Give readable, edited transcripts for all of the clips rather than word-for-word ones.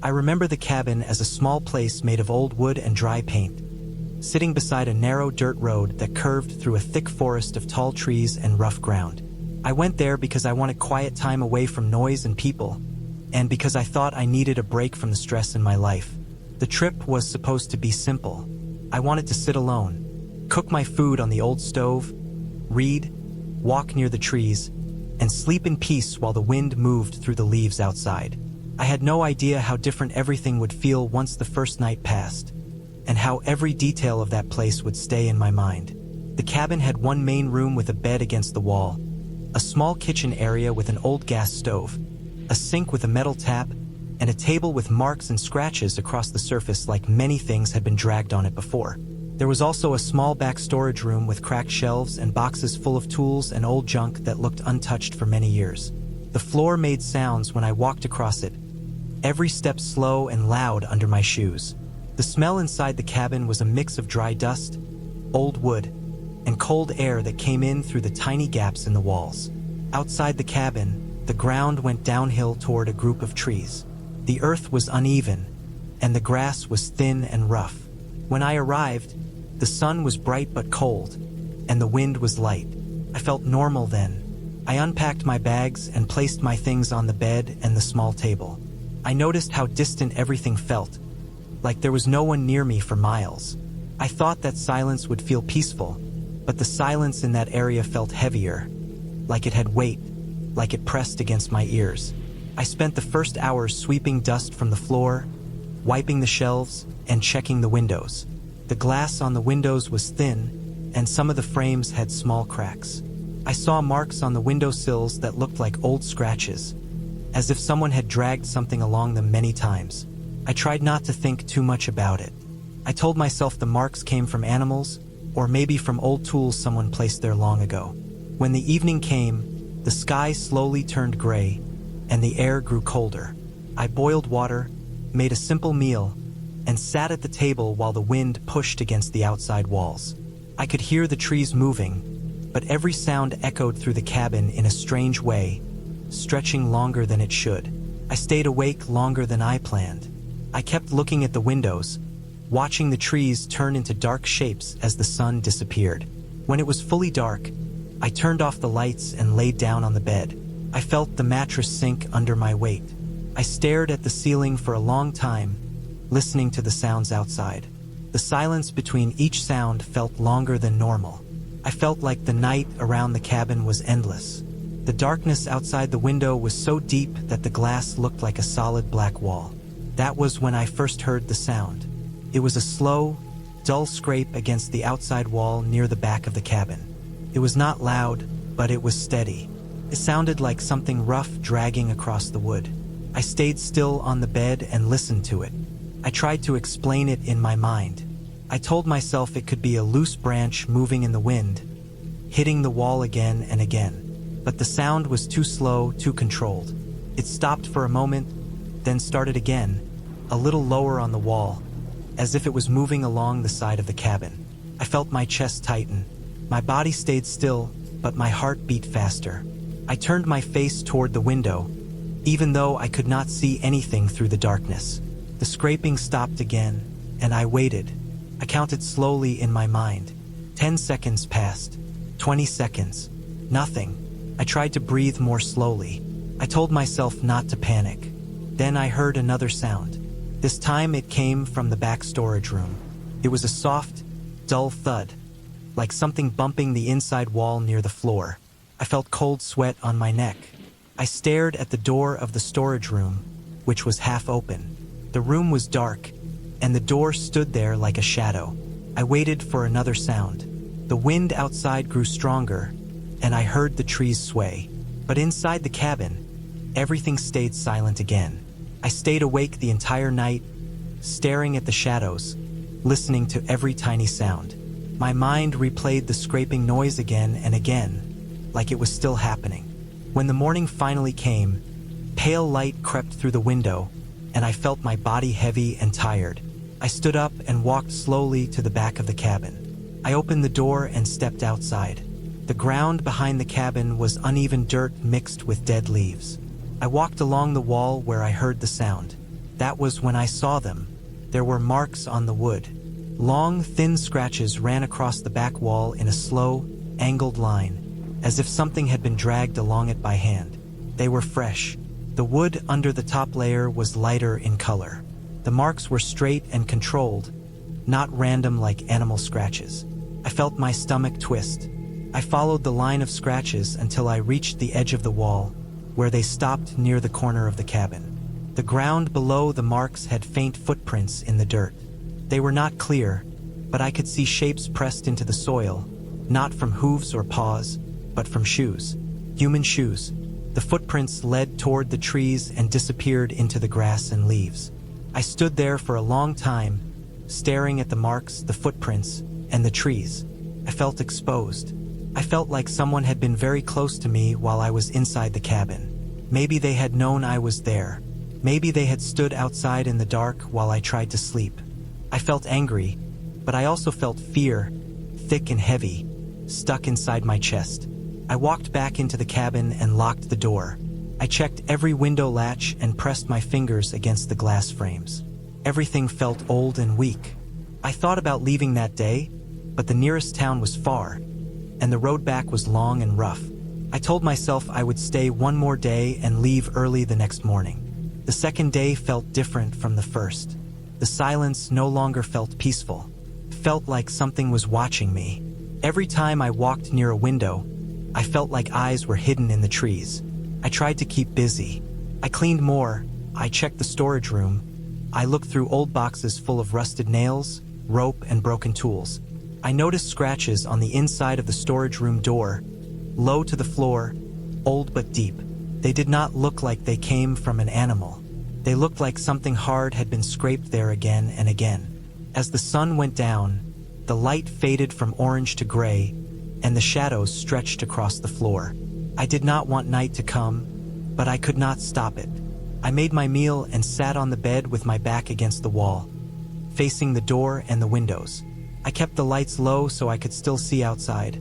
I remember the cabin as a small place made of old wood and dry paint, sitting beside a narrow dirt road that curved through a thick forest of tall trees and rough ground. I went there because I wanted quiet time away from noise and people, and because I thought I needed a break from the stress in my life. The trip was supposed to be simple. I wanted to sit alone, cook my food on the old stove, read, walk near the trees, and sleep in peace while the wind moved through the leaves outside. I had no idea how different everything would feel once the first night passed, and how every detail of that place would stay in my mind. The cabin had one main room with a bed against the wall, a small kitchen area with an old gas stove, a sink with a metal tap, and a table with marks and scratches across the surface like many things had been dragged on it before. There was also a small back storage room with cracked shelves and boxes full of tools and old junk that looked untouched for many years. The floor made sounds when I walked across it, every step slow and loud under my shoes. The smell inside the cabin was a mix of dry dust, old wood, and cold air that came in through the tiny gaps in the walls. Outside the cabin, the ground went downhill toward a group of trees. The earth was uneven, and the grass was thin and rough. When I arrived, the sun was bright but cold, and the wind was light. I felt normal then. I unpacked my bags and placed my things on the bed and the small table. I noticed how distant everything felt, like there was no one near me for miles. I thought that silence would feel peaceful, but the silence in that area felt heavier, like it had weight, like it pressed against my ears. I spent the first hours sweeping dust from the floor, wiping the shelves, and checking the windows. The glass on the windows was thin, and some of the frames had small cracks. I saw marks on the windowsills that looked like old scratches, as if someone had dragged something along them many times. I tried not to think too much about it. I told myself the marks came from animals, or maybe from old tools someone placed there long ago. When the evening came, the sky slowly turned gray, and the air grew colder. I boiled water, made a simple meal, and sat at the table while the wind pushed against the outside walls. I could hear the trees moving, but every sound echoed through the cabin in a strange way, stretching longer than it should. I stayed awake longer than I planned. I kept looking at the windows, watching the trees turn into dark shapes as the sun disappeared. When it was fully dark, I turned off the lights and laid down on the bed. I felt the mattress sink under my weight. I stared at the ceiling for a long time, listening to the sounds outside. The silence between each sound felt longer than normal. I felt like the night around the cabin was endless. The darkness outside the window was so deep that the glass looked like a solid black wall. That was when I first heard the sound. It was a slow, dull scrape against the outside wall near the back of the cabin. It was not loud, but it was steady. It sounded like something rough dragging across the wood. I stayed still on the bed and listened to it. I tried to explain it in my mind. I told myself it could be a loose branch moving in the wind, hitting the wall again and again. But the sound was too slow, too controlled. It stopped for a moment, then started again, a little lower on the wall, as if it was moving along the side of the cabin. I felt my chest tighten. My body stayed still, but my heart beat faster. I turned my face toward the window, even though I could not see anything through the darkness. The scraping stopped again, and I waited. I counted slowly in my mind. 10 seconds passed. 20 seconds. Nothing. I tried to breathe more slowly. I told myself not to panic. Then I heard another sound. This time it came from the back storage room. It was a soft, dull thud, like something bumping the inside wall near the floor. I felt cold sweat on my neck. I stared at the door of the storage room, which was half open. The room was dark, and the door stood there like a shadow. I waited for another sound. The wind outside grew stronger, and I heard the trees sway. But inside the cabin, everything stayed silent again. I stayed awake the entire night, staring at the shadows, listening to every tiny sound. My mind replayed the scraping noise again and again, like it was still happening. When the morning finally came, pale light crept through the window, and I felt my body heavy and tired. I stood up and walked slowly to the back of the cabin. I opened the door and stepped outside. The ground behind the cabin was uneven dirt mixed with dead leaves. I walked along the wall where I heard the sound. That was when I saw them. There were marks on the wood. Long, thin scratches ran across the back wall in a slow, angled line, as if something had been dragged along it by hand. They were fresh. The wood under the top layer was lighter in color. The marks were straight and controlled, not random like animal scratches. I felt my stomach twist. I followed the line of scratches until I reached the edge of the wall, where they stopped near the corner of the cabin. The ground below the marks had faint footprints in the dirt. They were not clear, but I could see shapes pressed into the soil, not from hooves or paws, but from shoes. Human shoes. The footprints led toward the trees and disappeared into the grass and leaves. I stood there for a long time, staring at the marks, the footprints, and the trees. I felt exposed. I felt like someone had been very close to me while I was inside the cabin. Maybe they had known I was there. Maybe they had stood outside in the dark while I tried to sleep. I felt angry, but I also felt fear, thick and heavy, stuck inside my chest. I walked back into the cabin and locked the door. I checked every window latch and pressed my fingers against the glass frames. Everything felt old and weak. I thought about leaving that day, but the nearest town was far, and the road back was long and rough. I told myself I would stay one more day and leave early the next morning. The second day felt different from the first. The silence no longer felt peaceful. It felt like something was watching me. Every time I walked near a window, I felt like eyes were hidden in the trees. I tried to keep busy. I cleaned more. I checked the storage room. I looked through old boxes full of rusted nails, rope, and broken tools. I noticed scratches on the inside of the storage room door, low to the floor, old but deep. They did not look like they came from an animal. They looked like something hard had been scraped there again and again. As the sun went down, the light faded from orange to gray, and the shadows stretched across the floor. I did not want night to come, but I could not stop it. I made my meal and sat on the bed with my back against the wall, facing the door and the windows. I kept the lights low so I could still see outside,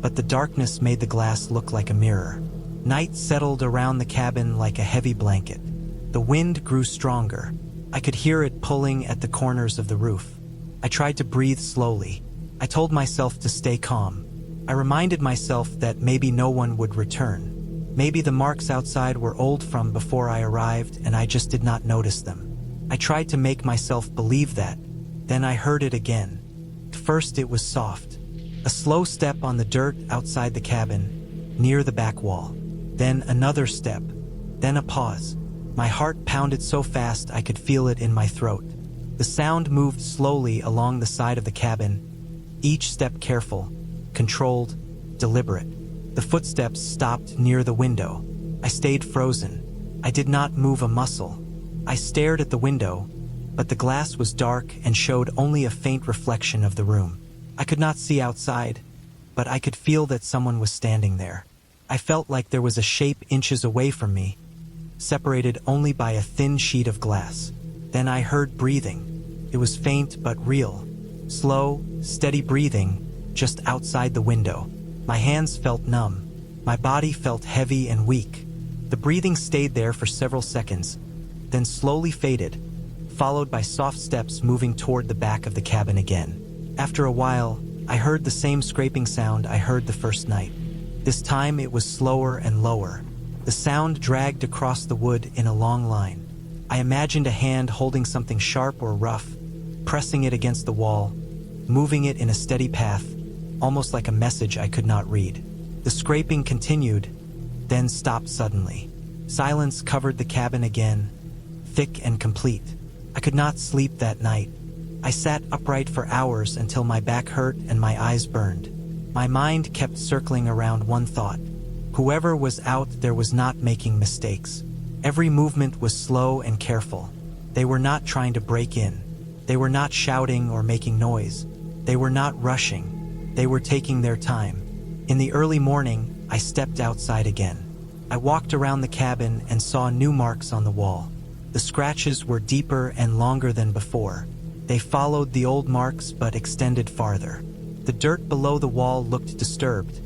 but the darkness made the glass look like a mirror. Night settled around the cabin like a heavy blanket. The wind grew stronger. I could hear it pulling at the corners of the roof. I tried to breathe slowly. I told myself to stay calm. I reminded myself that maybe no one would return. Maybe the marks outside were old from before I arrived and I just did not notice them. I tried to make myself believe that. Then I heard it again. First it was soft. A slow step on the dirt outside the cabin, near the back wall. Then another step. Then a pause. My heart pounded so fast I could feel it in my throat. The sound moved slowly along the side of the cabin, each step careful, controlled, deliberate. The footsteps stopped near the window. I stayed frozen. I did not move a muscle. I stared at the window, but the glass was dark and showed only a faint reflection of the room. I could not see outside, but I could feel that someone was standing there. I felt like there was a shape inches away from me, separated only by a thin sheet of glass. Then I heard breathing. It was faint but real. Slow, steady breathing, just outside the window. My hands felt numb. My body felt heavy and weak. The breathing stayed there for several seconds, then slowly faded, followed by soft steps moving toward the back of the cabin again. After a while, I heard the same scraping sound I heard the first night. This time it was slower and lower. The sound dragged across the wood in a long line. I imagined a hand holding something sharp or rough, pressing it against the wall, moving it in a steady path, almost like a message I could not read. The scraping continued, then stopped suddenly. Silence covered the cabin again, thick and complete. I could not sleep that night. I sat upright for hours until my back hurt and my eyes burned. My mind kept circling around one thought. Whoever was out there was not making mistakes. Every movement was slow and careful. They were not trying to break in. They were not shouting or making noise. They were not rushing. They were taking their time. In the early morning, I stepped outside again. I walked around the cabin and saw new marks on the wall. The scratches were deeper and longer than before. They followed the old marks but extended farther. The dirt below the wall looked disturbed,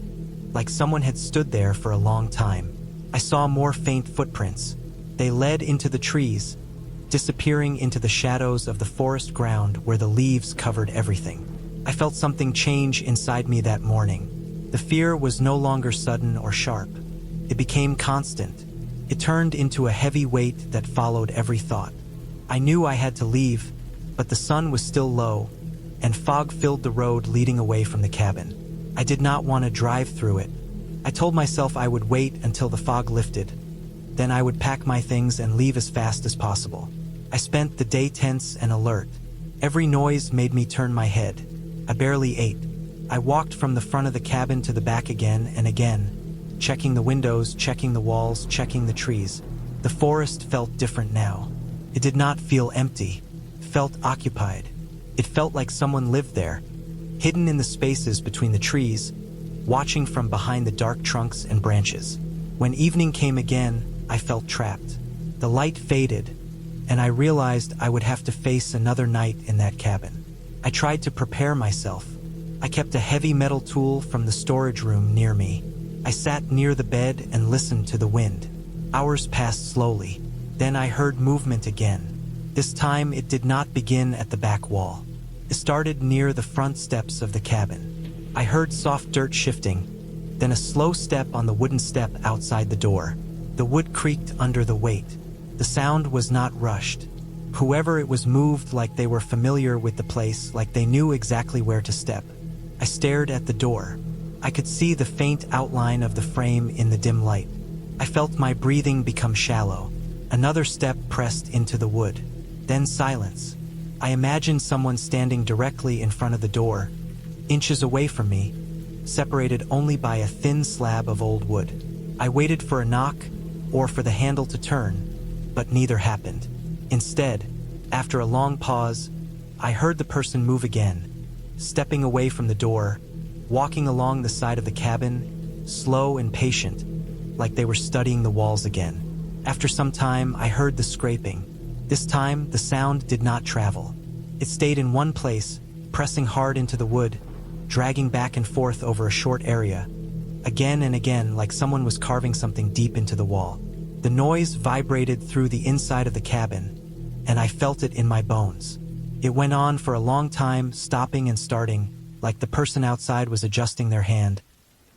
like someone had stood there for a long time. I saw more faint footprints. They led into the trees, disappearing into the shadows of the forest ground where the leaves covered everything. I felt something change inside me that morning. The fear was no longer sudden or sharp. It became constant. It turned into a heavy weight that followed every thought. I knew I had to leave, but the sun was still low, and fog filled the road leading away from the cabin. I did not want to drive through it. I told myself I would wait until the fog lifted. Then I would pack my things and leave as fast as possible. I spent the day tense and alert. Every noise made me turn my head. I barely ate. I walked from the front of the cabin to the back again and again, checking the windows, checking the walls, checking the trees. The forest felt different now. It did not feel empty. It felt occupied. It felt like someone lived there, hidden in the spaces between the trees, watching from behind the dark trunks and branches. When evening came again, I felt trapped. The light faded, and I realized I would have to face another night in that cabin. I tried to prepare myself. I kept a heavy metal tool from the storage room near me. I sat near the bed and listened to the wind. Hours passed slowly. Then I heard movement again. This time it did not begin at the back wall. It started near the front steps of the cabin. I heard soft dirt shifting, then a slow step on the wooden step outside the door. The wood creaked under the weight. The sound was not rushed. Whoever it was moved like they were familiar with the place, like they knew exactly where to step. I stared at the door. I could see the faint outline of the frame in the dim light. I felt my breathing become shallow. Another step pressed into the wood. Then silence. I imagined someone standing directly in front of the door, inches away from me, separated only by a thin slab of old wood. I waited for a knock or for the handle to turn, but neither happened. Instead, after a long pause, I heard the person move again, stepping away from the door, walking along the side of the cabin, slow and patient, like they were studying the walls again. After some time, I heard the scraping. This time, the sound did not travel. It stayed in one place, pressing hard into the wood, dragging back and forth over a short area, again and again, like someone was carving something deep into the wall. The noise vibrated through the inside of the cabin, and I felt it in my bones. It went on for a long time, stopping and starting, like the person outside was adjusting their hand,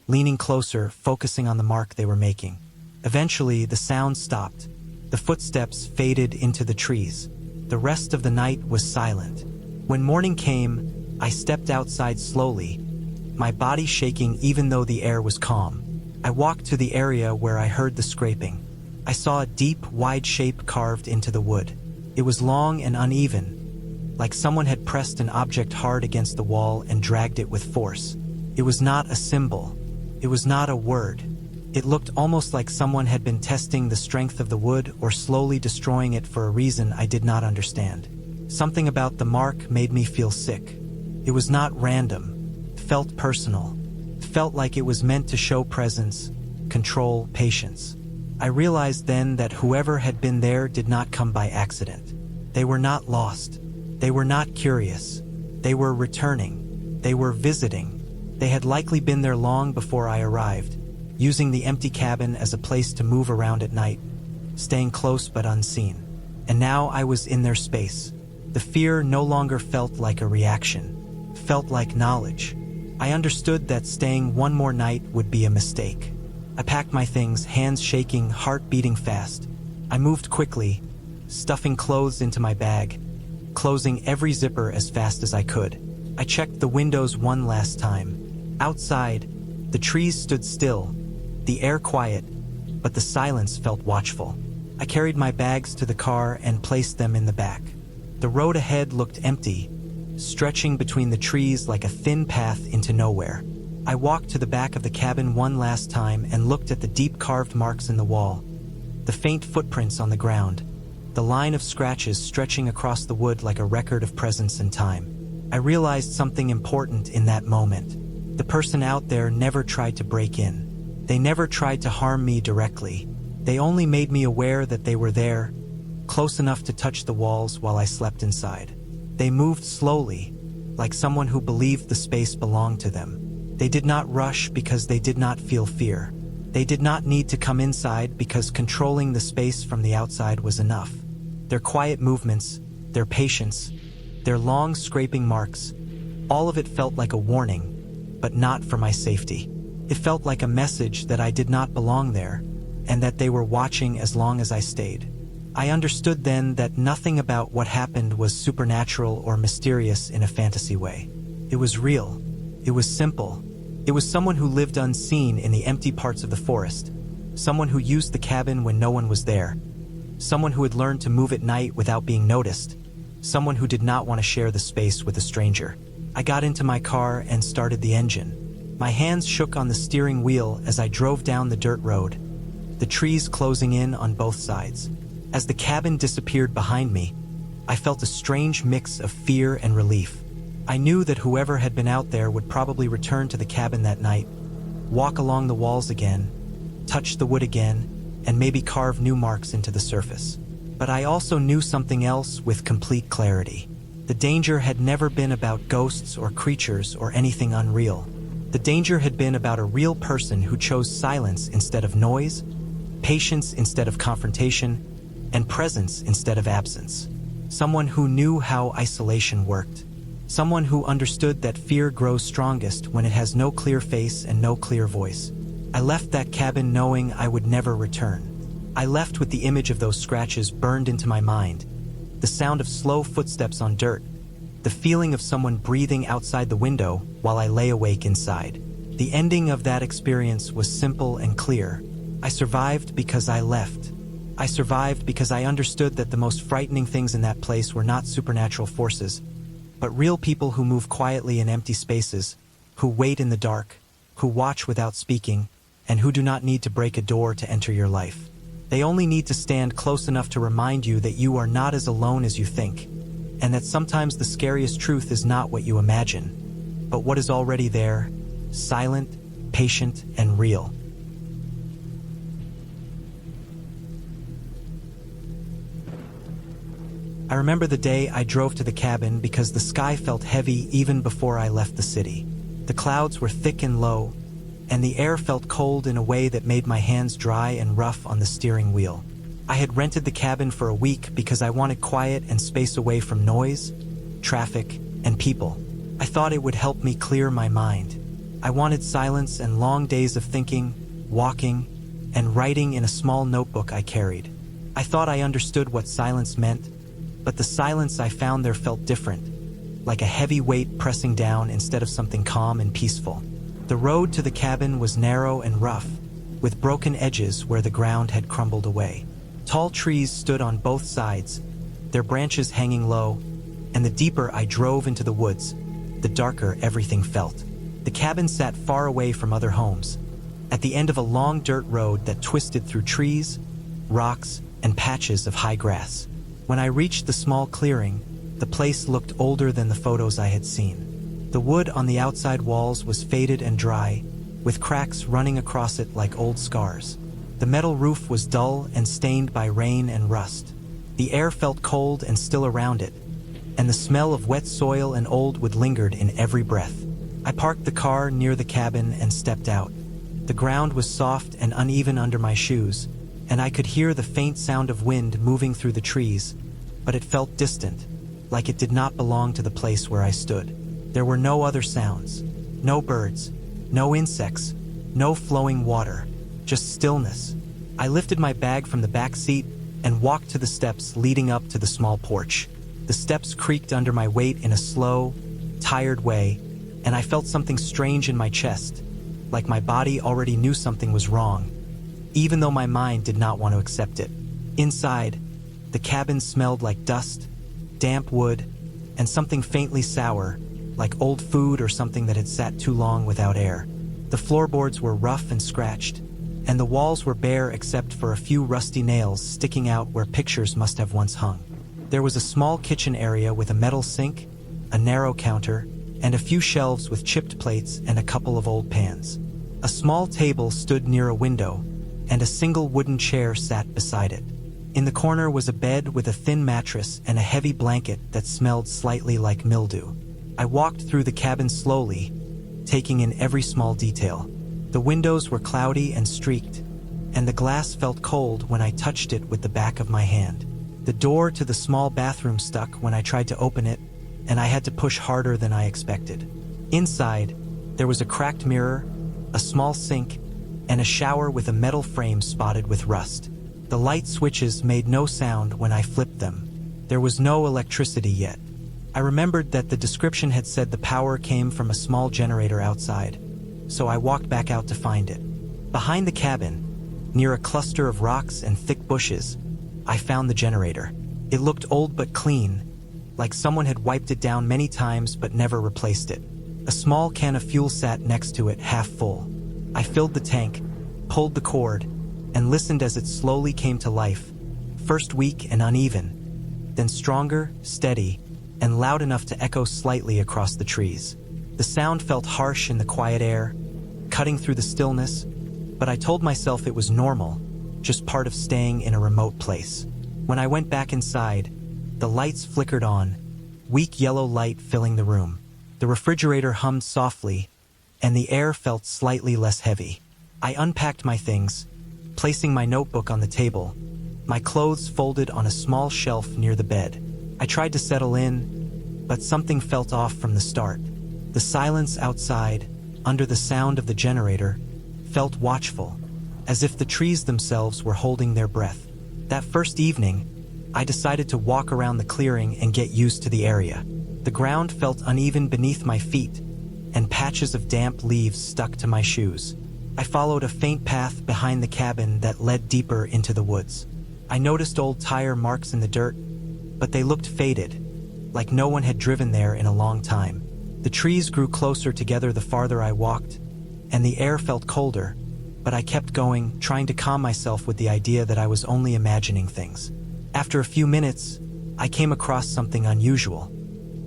leaning closer, focusing on the mark they were making. Eventually, the sound stopped. The footsteps faded into the trees. The rest of the night was silent. When morning came, I stepped outside slowly, my body shaking even though the air was calm. I walked to the area where I heard the scraping. I saw a deep, wide shape carved into the wood. It was long and uneven, like someone had pressed an object hard against the wall and dragged it with force. It was not a symbol. It was not a word. It looked almost like someone had been testing the strength of the wood or slowly destroying it for a reason I did not understand. Something about the mark made me feel sick. It was not random. It felt personal. It felt like it was meant to show presence, control, patience. I realized then that whoever had been there did not come by accident. They were not lost. They were not curious. They were returning. They were visiting. They had likely been there long before I arrived, using the empty cabin as a place to move around at night, staying close but unseen. And now I was in their space. The fear no longer felt like a reaction, felt like knowledge. I understood that staying one more night would be a mistake. I packed my things, hands shaking, heart beating fast. I moved quickly, stuffing clothes into my bag, closing every zipper as fast as I could. I checked the windows one last time. Outside, the trees stood still, the air quiet, but the silence felt watchful. I carried my bags to the car and placed them in the back. The road ahead looked empty, stretching between the trees like a thin path into nowhere. I walked to the back of the cabin one last time and looked at the deep carved marks in the wall, the faint footprints on the ground, the line of scratches stretching across the wood like a record of presence and time. I realized something important in that moment. The person out there never tried to break in. They never tried to harm me directly. They only made me aware that they were there, close enough to touch the walls while I slept inside. They moved slowly, like someone who believed the space belonged to them. They did not rush because they did not feel fear. They did not need to come inside because controlling the space from the outside was enough. Their quiet movements, their patience, their long scraping marks, all of it felt like a warning, but not for my safety. It felt like a message that I did not belong there, and that they were watching as long as I stayed. I understood then that nothing about what happened was supernatural or mysterious in a fantasy way. It was real. It was simple. It was someone who lived unseen in the empty parts of the forest, someone who used the cabin when no one was there, someone who had learned to move at night without being noticed, someone who did not want to share the space with a stranger. I got into my car and started the engine. My hands shook on the steering wheel as I drove down the dirt road, the trees closing in on both sides. As the cabin disappeared behind me, I felt a strange mix of fear and relief. I knew that whoever had been out there would probably return to the cabin that night, walk along the walls again, touch the wood again, and maybe carve new marks into the surface. But I also knew something else with complete clarity. The danger had never been about ghosts or creatures or anything unreal. The danger had been about a real person who chose silence instead of noise, patience instead of confrontation, and presence instead of absence. Someone who knew how isolation worked. Someone who understood that fear grows strongest when it has no clear face and no clear voice. I left that cabin knowing I would never return. I left with the image of those scratches burned into my mind, the sound of slow footsteps on dirt, the feeling of someone breathing outside the window while I lay awake inside. The ending of that experience was simple and clear. I survived because I left. I survived because I understood that the most frightening things in that place were not supernatural forces, but real people who move quietly in empty spaces, who wait in the dark, who watch without speaking, and who do not need to break a door to enter your life. They only need to stand close enough to remind you that you are not as alone as you think, and that sometimes the scariest truth is not what you imagine, but what is already there, silent, patient, and real. I remember the day I drove to the cabin because the sky felt heavy even before I left the city. The clouds were thick and low, and the air felt cold in a way that made my hands dry and rough on the steering wheel. I had rented the cabin for a week because I wanted quiet and space away from noise, traffic, and people. I thought it would help me clear my mind. I wanted silence and long days of thinking, walking, and writing in a small notebook I carried. I thought I understood what silence meant, but the silence I found there felt different, like a heavy weight pressing down instead of something calm and peaceful. The road to the cabin was narrow and rough, with broken edges where the ground had crumbled away. Tall trees stood on both sides, their branches hanging low, and the deeper I drove into the woods, the darker everything felt. The cabin sat far away from other homes, at the end of a long dirt road that twisted through trees, rocks, and patches of high grass. When I reached the small clearing, the place looked older than the photos I had seen. The wood on the outside walls was faded and dry, with cracks running across it like old scars. The metal roof was dull and stained by rain and rust. The air felt cold and still around it, and the smell of wet soil and old wood lingered in every breath. I parked the car near the cabin and stepped out. The ground was soft and uneven under my shoes, and I could hear the faint sound of wind moving through the trees, but it felt distant, like it did not belong to the place where I stood. There were no other sounds, no birds, no insects, no flowing water, just stillness. I lifted my bag from the back seat and walked to the steps leading up to the small porch. The steps creaked under my weight in a slow, tired way, and I felt something strange in my chest, like my body already knew something was wrong, even though my mind did not want to accept it. Inside, the cabin smelled like dust, damp wood, and something faintly sour, like old food or something that had sat too long without air. The floorboards were rough and scratched, and the walls were bare except for a few rusty nails sticking out where pictures must have once hung. There was a small kitchen area with a metal sink, a narrow counter, and a few shelves with chipped plates and a couple of old pans. A small table stood near a window, and a single wooden chair sat beside it. In the corner was a bed with a thin mattress and a heavy blanket that smelled slightly like mildew. I walked through the cabin slowly, taking in every small detail. The windows were cloudy and streaked, and the glass felt cold when I touched it with the back of my hand. The door to the small bathroom stuck when I tried to open it, and I had to push harder than I expected. Inside, there was a cracked mirror, a small sink, and a shower with a metal frame spotted with rust. The light switches made no sound when I flipped them. There was no electricity yet. I remembered that the description had said the power came from a small generator outside, so I walked back out to find it. Behind the cabin, near a cluster of rocks and thick bushes, I found the generator. It looked old but clean, like someone had wiped it down many times but never replaced it. A small can of fuel sat next to it, half full. I filled the tank, pulled the cord, and listened as it slowly came to life, first weak and uneven, then stronger, steady, and loud enough to echo slightly across the trees. The sound felt harsh in the quiet air, cutting through the stillness, but I told myself it was normal, just part of staying in a remote place. When I went back inside, the lights flickered on, weak yellow light filling the room. The refrigerator hummed softly, and the air felt slightly less heavy. I unpacked my things, placing my notebook on the table, my clothes folded on a small shelf near the bed. I tried to settle in, but something felt off from the start. The silence outside, under the sound of the generator, felt watchful, as if the trees themselves were holding their breath. That first evening, I decided to walk around the clearing and get used to the area. The ground felt uneven beneath my feet, and patches of damp leaves stuck to my shoes. I followed a faint path behind the cabin that led deeper into the woods. I noticed old tire marks in the dirt, but they looked faded, like no one had driven there in a long time. The trees grew closer together the farther I walked, and the air felt colder, but I kept going, trying to calm myself with the idea that I was only imagining things. After a few minutes, I came across something unusual.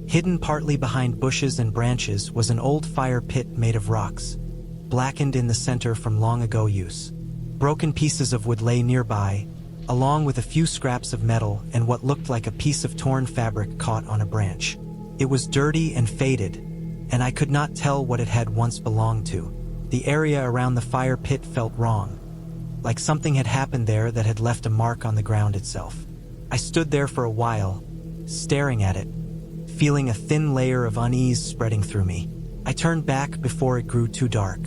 Hidden partly behind bushes and branches was an old fire pit made of rocks, blackened in the center from long ago use. Broken pieces of wood lay nearby, along with a few scraps of metal and what looked like a piece of torn fabric caught on a branch. It was dirty and faded, and I could not tell what it had once belonged to. The area around the fire pit felt wrong, like something had happened there that had left a mark on the ground itself. I stood there for a while, staring at it, feeling a thin layer of unease spreading through me. I turned back before it grew too dark.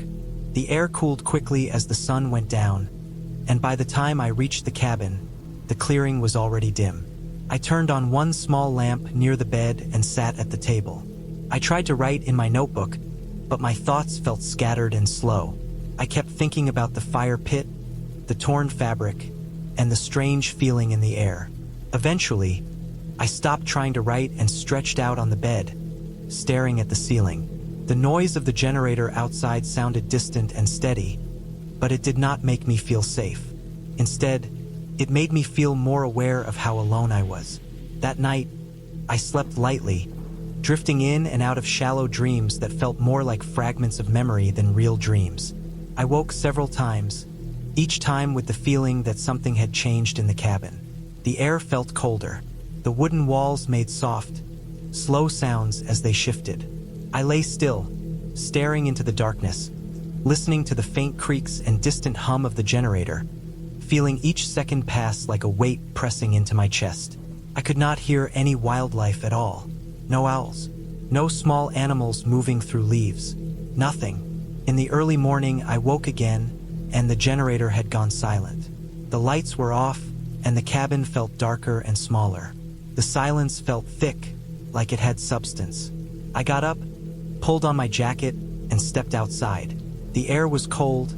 The air cooled quickly as the sun went down, and by the time I reached the cabin, the clearing was already dim. I turned on one small lamp near the bed and sat at the table. I tried to write in my notebook, but my thoughts felt scattered and slow. I kept thinking about the fire pit, the torn fabric, and the strange feeling in the air. Eventually, I stopped trying to write and stretched out on the bed, staring at the ceiling. The noise of the generator outside sounded distant and steady, but it did not make me feel safe. Instead, it made me feel more aware of how alone I was. That night, I slept lightly, drifting in and out of shallow dreams that felt more like fragments of memory than real dreams. I woke several times, each time with the feeling that something had changed in the cabin. The air felt colder. The wooden walls made soft, slow sounds as they shifted. I lay still, staring into the darkness, listening to the faint creaks and distant hum of the generator, feeling each second pass like a weight pressing into my chest. I could not hear any wildlife at all. No owls, no small animals moving through leaves, nothing. In the early morning, I woke again, and the generator had gone silent. The lights were off, and the cabin felt darker and smaller. The silence felt thick, like it had substance. I got up, pulled on my jacket, and stepped outside. The air was cold,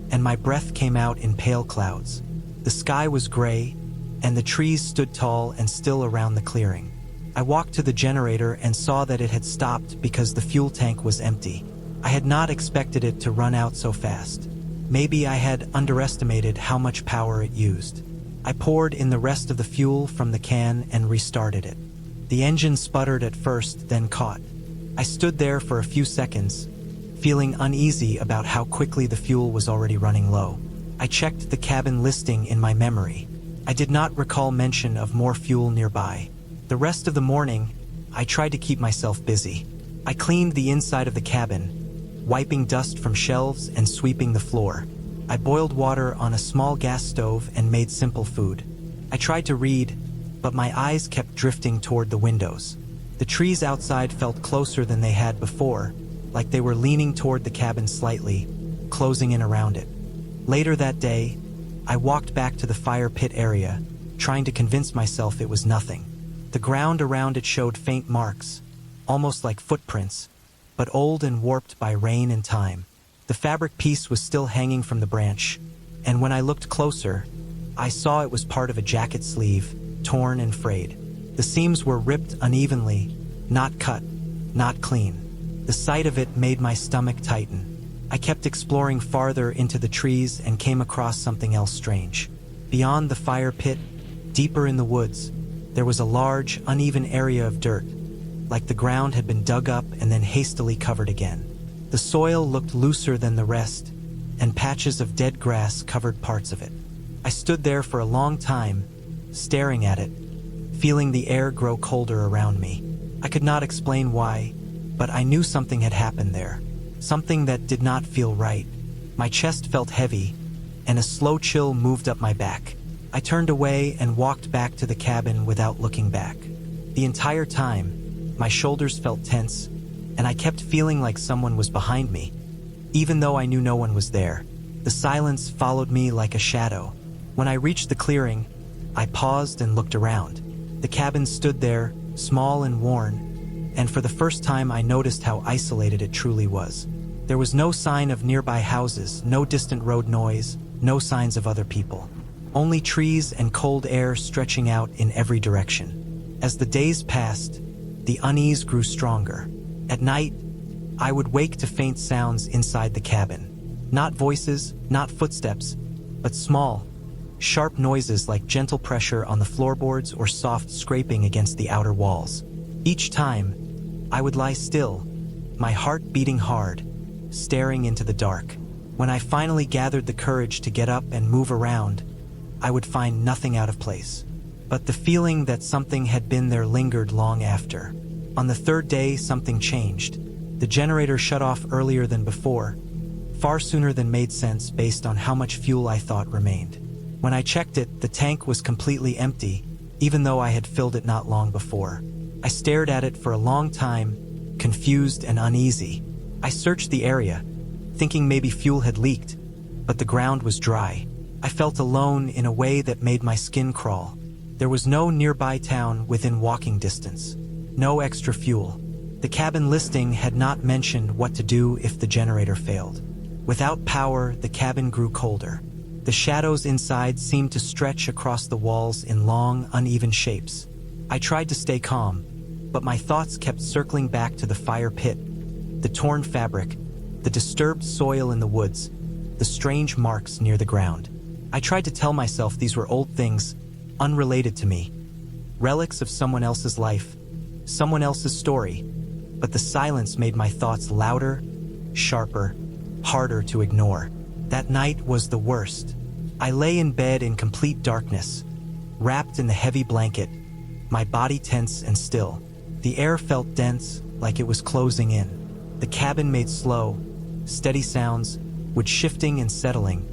and my breath came out in pale clouds. The sky was gray, and the trees stood tall and still around the clearing. I walked to the generator and saw that it had stopped because the fuel tank was empty. I had not expected it to run out so fast. Maybe I had underestimated how much power it used. I poured in the rest of the fuel from the can and restarted it. The engine sputtered at first, then caught. I stood there for a few seconds, feeling uneasy about how quickly the fuel was already running low. I checked the cabin listing in my memory. I did not recall mention of more fuel nearby. The rest of the morning, I tried to keep myself busy. I cleaned the inside of the cabin, wiping dust from shelves and sweeping the floor. I boiled water on a small gas stove and made simple food. I tried to read, but my eyes kept drifting toward the windows. The trees outside felt closer than they had before, like they were leaning toward the cabin slightly, closing in around it. Later that day, I walked back to the fire pit area, trying to convince myself it was nothing. The ground around it showed faint marks, almost like footprints, but old and warped by rain and time. The fabric piece was still hanging from the branch, and when I looked closer, I saw it was part of a jacket sleeve, torn and frayed. The seams were ripped unevenly, not cut, not clean. The sight of it made my stomach tighten. I kept exploring farther into the trees and came across something else strange. Beyond the fire pit, deeper in the woods, there was a large, uneven area of dirt, like the ground had been dug up and then hastily covered again. The soil looked looser than the rest, and patches of dead grass covered parts of it. I stood there for a long time, staring at it, feeling the air grow colder around me. I could not explain why, but I knew something had happened there. Something that did not feel right. My chest felt heavy, and a slow chill moved up my back. I turned away and walked back to the cabin without looking back. The entire time, my shoulders felt tense, and I kept feeling like someone was behind me, even though I knew no one was there. The silence followed me like a shadow. When I reached the clearing, I paused and looked around. The cabin stood there, small and worn, and for the first time I noticed how isolated it truly was. There was no sign of nearby houses, no distant road noise, no signs of other people. Only trees and cold air stretching out in every direction. As the days passed, the unease grew stronger. At night, I would wake to faint sounds inside the cabin. Not voices, not footsteps, but small, sharp noises like gentle pressure on the floorboards or soft scraping against the outer walls. Each time, I would lie still, my heart beating hard, staring into the dark. When I finally gathered the courage to get up and move around, I would find nothing out of place. But the feeling that something had been there lingered long after. On the third day, something changed. The generator shut off earlier than before, far sooner than made sense based on how much fuel I thought remained. When I checked it, the tank was completely empty, even though I had filled it not long before. I stared at it for a long time, confused and uneasy. I searched the area, thinking maybe fuel had leaked, but the ground was dry. I felt alone in a way that made my skin crawl. There was no nearby town within walking distance, no extra fuel. The cabin listing had not mentioned what to do if the generator failed. Without power, the cabin grew colder. The shadows inside seemed to stretch across the walls in long, uneven shapes. I tried to stay calm, but my thoughts kept circling back to the fire pit, the torn fabric, the disturbed soil in the woods, the strange marks near the ground. I tried to tell myself these were old things, unrelated to me, relics of someone else's life, someone else's story, but the silence made my thoughts louder, sharper, harder to ignore. That night was the worst. I lay in bed in complete darkness, wrapped in the heavy blanket, my body tense and still. The air felt dense, like it was closing in. The cabin made slow, steady sounds, would shifting and settling.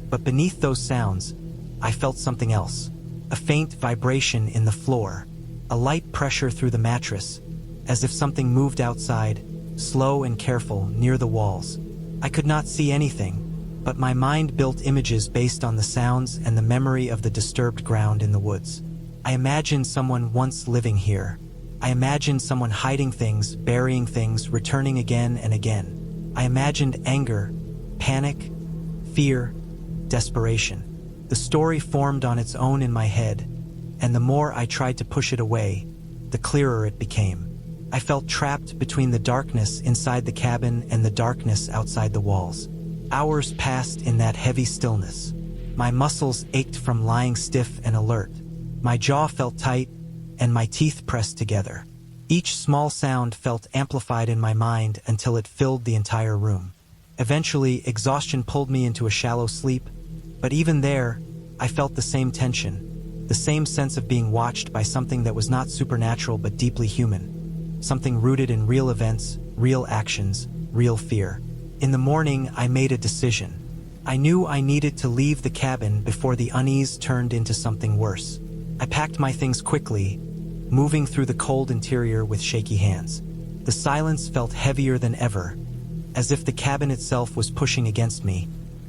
But beneath those sounds, I felt something else. A faint vibration in the floor, a light pressure through the mattress, as if something moved outside, slow and careful, near the walls. I could not see anything, but my mind built images based on the sounds and the memory of the disturbed ground in the woods. I imagined someone once living here. I imagined someone hiding things, burying things, returning again and again. I imagined anger, panic, fear, desperation. The story formed on its own in my head, and the more I tried to push it away, the clearer it became. I felt trapped between the darkness inside the cabin and the darkness outside the walls. Hours passed in that heavy stillness. My muscles ached from lying stiff and alert. My jaw felt tight, and my teeth pressed together. Each small sound felt amplified in my mind until it filled the entire room. Eventually, exhaustion pulled me into a shallow sleep, but even there, I felt the same tension, the same sense of being watched by something that was not supernatural but deeply human, something rooted in real events, real actions, real fear. In the morning, I made a decision. I knew I needed to leave the cabin before the unease turned into something worse. I packed my things quickly, moving through the cold interior with shaky hands. The silence felt heavier than ever, as if the cabin itself was pushing against me,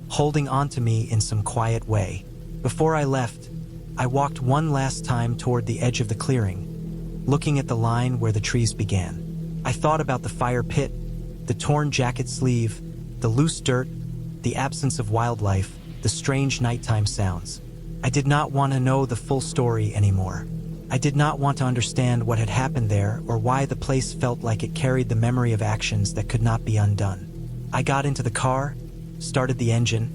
holding onto me in some quiet way. Before I left, I walked one last time toward the edge of the clearing, looking at the line where the trees began. I thought about the fire pit, the torn jacket sleeve, the loose dirt, the absence of wildlife, the strange nighttime sounds. I did not want to know the full story anymore. I did not want to understand what had happened there or why the place felt like it carried the memory of actions that could not be undone. I got into the car, started the engine,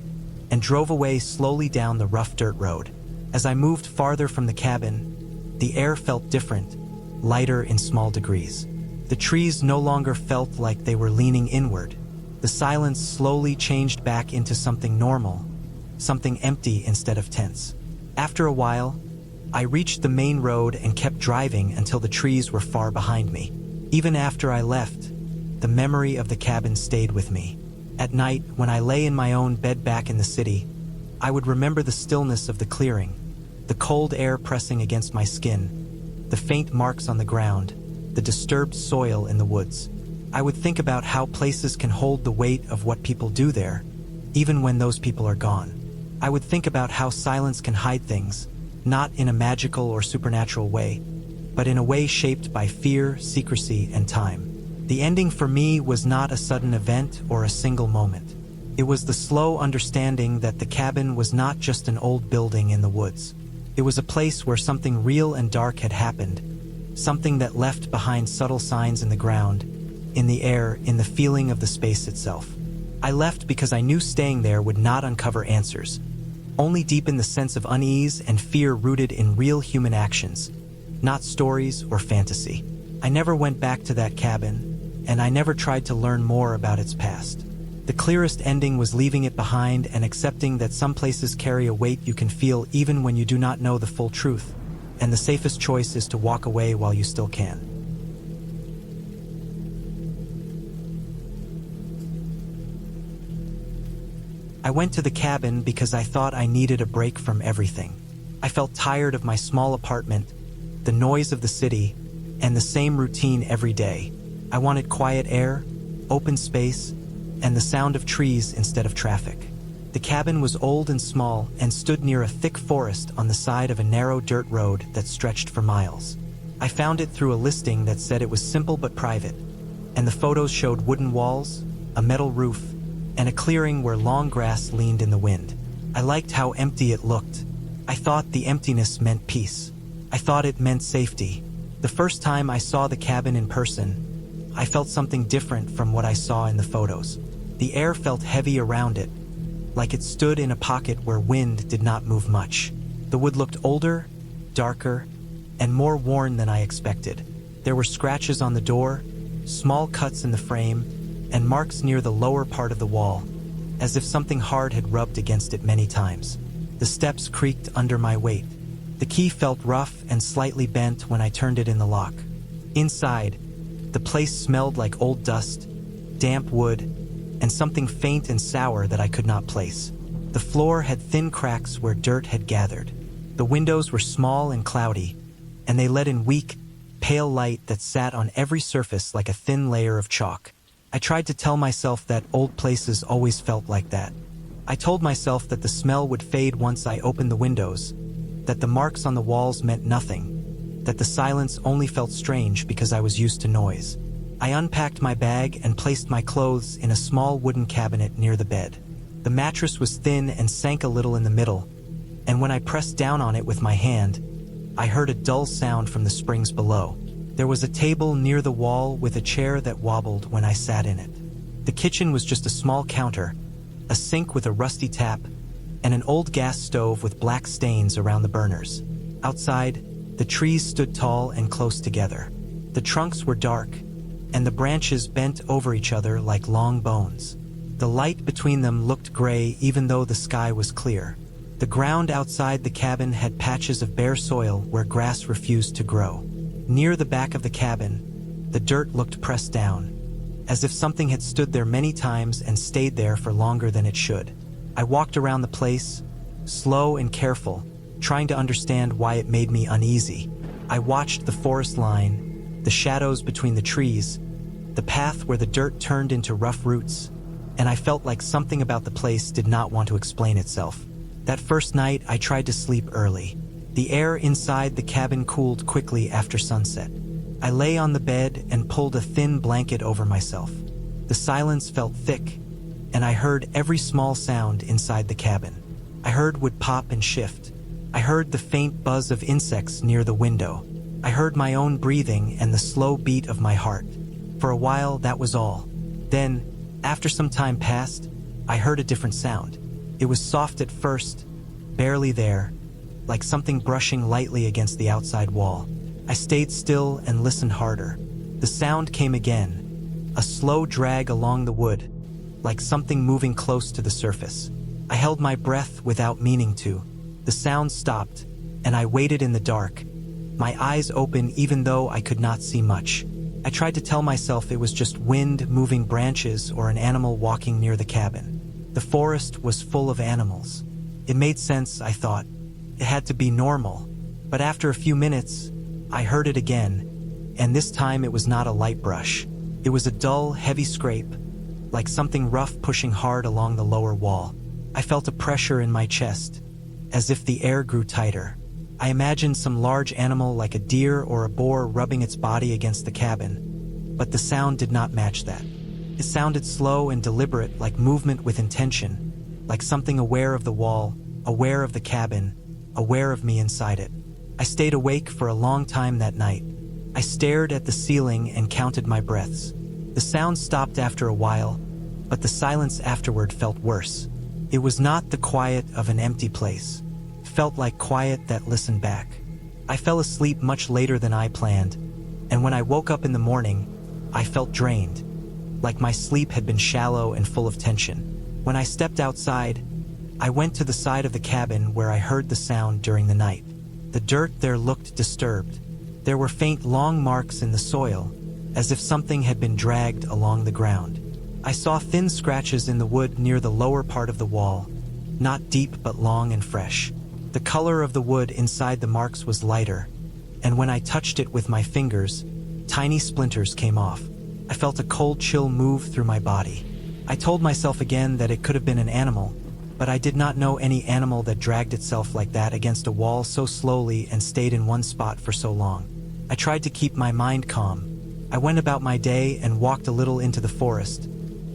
and drove away slowly down the rough dirt road. As I moved farther from the cabin, the air felt different, lighter in small degrees. The trees no longer felt like they were leaning inward. The silence slowly changed back into something normal, something empty instead of tense. After a while, I reached the main road and kept driving until the trees were far behind me. Even after I left, the memory of the cabin stayed with me. At night, when I lay in my own bed back in the city, I would remember the stillness of the clearing, the cold air pressing against my skin, the faint marks on the ground, the disturbed soil in the woods. I would think about how places can hold the weight of what people do there, even when those people are gone. I would think about how silence can hide things, not in a magical or supernatural way, but in a way shaped by fear, secrecy, and time. The ending for me was not a sudden event or a single moment. It was the slow understanding that the cabin was not just an old building in the woods. It was a place where something real and dark had happened, something that left behind subtle signs in the ground, in the air, in the feeling of the space itself. I left because I knew staying there would not uncover answers, only deepen the sense of unease and fear rooted in real human actions, not stories or fantasy. I never went back to that cabin, and I never tried to learn more about its past. The clearest ending was leaving it behind and accepting that some places carry a weight you can feel even when you do not know the full truth, and the safest choice is to walk away while you still can. I went to the cabin because I thought I needed a break from everything. I felt tired of my small apartment, the noise of the city, and the same routine every day. I wanted quiet air, open space, and the sound of trees instead of traffic. The cabin was old and small and stood near a thick forest on the side of a narrow dirt road that stretched for miles. I found it through a listing that said it was simple but private, and the photos showed wooden walls, a metal roof, and a clearing where long grass leaned in the wind. I liked how empty it looked. I thought the emptiness meant peace. I thought it meant safety. The first time I saw the cabin in person, I felt something different from what I saw in the photos. The air felt heavy around it, like it stood in a pocket where wind did not move much. The wood looked older, darker, and more worn than I expected. There were scratches on the door, small cuts in the frame, and marks near the lower part of the wall, as if something hard had rubbed against it many times. The steps creaked under my weight. The key felt rough and slightly bent when I turned it in the lock. Inside, the place smelled like old dust, damp wood, and something faint and sour that I could not place. The floor had thin cracks where dirt had gathered. The windows were small and cloudy, and they let in weak, pale light that sat on every surface like a thin layer of chalk. I tried to tell myself that old places always felt like that. I told myself that the smell would fade once I opened the windows, that the marks on the walls meant nothing, that the silence only felt strange because I was used to noise. I unpacked my bag and placed my clothes in a small wooden cabinet near the bed. The mattress was thin and sank a little in the middle, and when I pressed down on it with my hand, I heard a dull sound from the springs below. There was a table near the wall with a chair that wobbled when I sat in it. The kitchen was just a small counter, a sink with a rusty tap, and an old gas stove with black stains around the burners. Outside, the trees stood tall and close together. The trunks were dark, and the branches bent over each other like long bones. The light between them looked gray even though the sky was clear. The ground outside the cabin had patches of bare soil where grass refused to grow. Near the back of the cabin, the dirt looked pressed down, as if something had stood there many times and stayed there for longer than it should. I walked around the place, slow and careful, trying to understand why it made me uneasy. I watched the forest line, the shadows between the trees, the path where the dirt turned into rough roots, and I felt like something about the place did not want to explain itself. That first night, I tried to sleep early. The air inside the cabin cooled quickly after sunset. I lay on the bed and pulled a thin blanket over myself. The silence felt thick, and I heard every small sound inside the cabin. I heard wood pop and shift. I heard the faint buzz of insects near the window. I heard my own breathing and the slow beat of my heart. For a while, that was all. Then, after some time passed, I heard a different sound. It was soft at first, barely there, like something brushing lightly against the outside wall. I stayed still and listened harder. The sound came again, a slow drag along the wood, like something moving close to the surface. I held my breath without meaning to. The sound stopped, and I waited in the dark, my eyes open even though I could not see much. I tried to tell myself it was just wind moving branches or an animal walking near the cabin. The forest was full of animals. It made sense, I thought. It had to be normal. But after a few minutes, I heard it again, and this time it was not a light brush. It was a dull, heavy scrape, like something rough pushing hard along the lower wall. I felt a pressure in my chest, as if the air grew tighter. I imagined some large animal like a deer or a boar rubbing its body against the cabin, but the sound did not match that. It sounded slow and deliberate, like movement with intention, like something aware of the wall, aware of the cabin, aware of me inside it. I stayed awake for a long time that night. I stared at the ceiling and counted my breaths. The sound stopped after a while, but the silence afterward felt worse. It was not the quiet of an empty place. It felt like quiet that listened back. I fell asleep much later than I planned, and when I woke up in the morning, I felt drained, like my sleep had been shallow and full of tension. When I stepped outside, I went to the side of the cabin where I heard the sound during the night. The dirt there looked disturbed. There were faint long marks in the soil, as if something had been dragged along the ground. I saw thin scratches in the wood near the lower part of the wall, not deep but long and fresh. The color of the wood inside the marks was lighter, and when I touched it with my fingers, tiny splinters came off. I felt a cold chill move through my body. I told myself again that it could have been an animal, but I did not know any animal that dragged itself like that against a wall so slowly and stayed in one spot for so long. I tried to keep my mind calm. I went about my day and walked a little into the forest,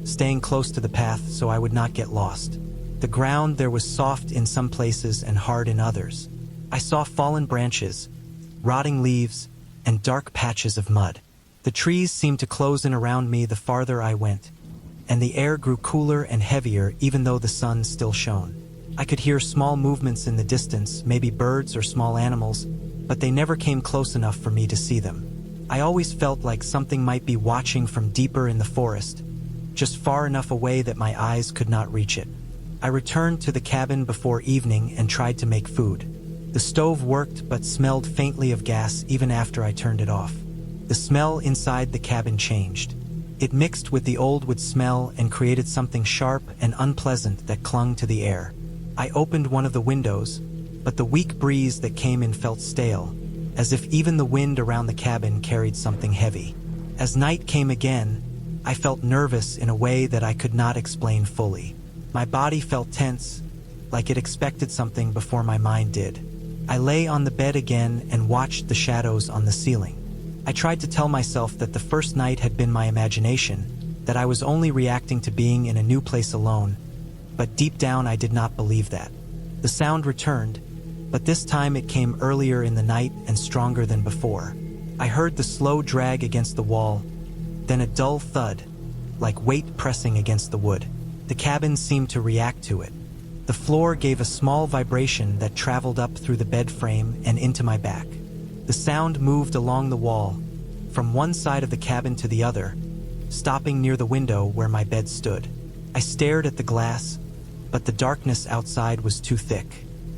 staying close to the path so I would not get lost. The ground there was soft in some places and hard in others. I saw fallen branches, rotting leaves, and dark patches of mud. The trees seemed to close in around me the farther I went, and the air grew cooler and heavier even though the sun still shone. I could hear small movements in the distance, maybe birds or small animals, but they never came close enough for me to see them. I always felt like something might be watching from deeper in the forest, just far enough away that my eyes could not reach it. I returned to the cabin before evening and tried to make food. The stove worked but smelled faintly of gas even after I turned it off. The smell inside the cabin changed. It mixed with the old wood smell and created something sharp and unpleasant that clung to the air. I opened one of the windows, but the weak breeze that came in felt stale, as if even the wind around the cabin carried something heavy. As night came again, I felt nervous in a way that I could not explain fully. My body felt tense, like it expected something before my mind did. I lay on the bed again and watched the shadows on the ceiling. I tried to tell myself that the first night had been my imagination, that I was only reacting to being in a new place alone, but deep down I did not believe that. The sound returned, but this time it came earlier in the night and stronger than before. I heard the slow drag against the wall, then a dull thud, like weight pressing against the wood. The cabin seemed to react to it. The floor gave a small vibration that traveled up through the bed frame and into my back. The sound moved along the wall, from one side of the cabin to the other, stopping near the window where my bed stood. I stared at the glass, but the darkness outside was too thick.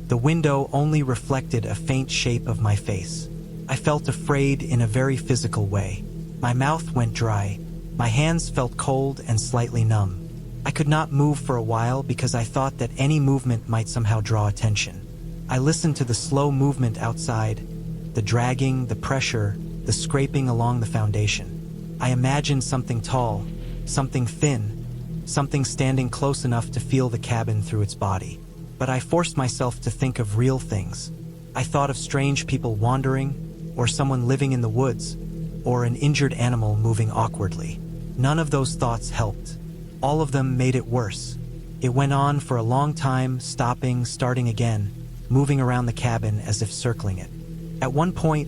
The window only reflected a faint shape of my face. I felt afraid in a very physical way. My mouth went dry. My hands felt cold and slightly numb. I could not move for a while because I thought that any movement might somehow draw attention. I listened to the slow movement outside, the dragging, the pressure, the scraping along the foundation. I imagined something tall, something thin, something standing close enough to feel the cabin through its body. But I forced myself to think of real things. I thought of strange people wandering, or someone living in the woods, or an injured animal moving awkwardly. None of those thoughts helped. All of them made it worse. It went on for a long time, stopping, starting again, moving around the cabin as if circling it. At one point,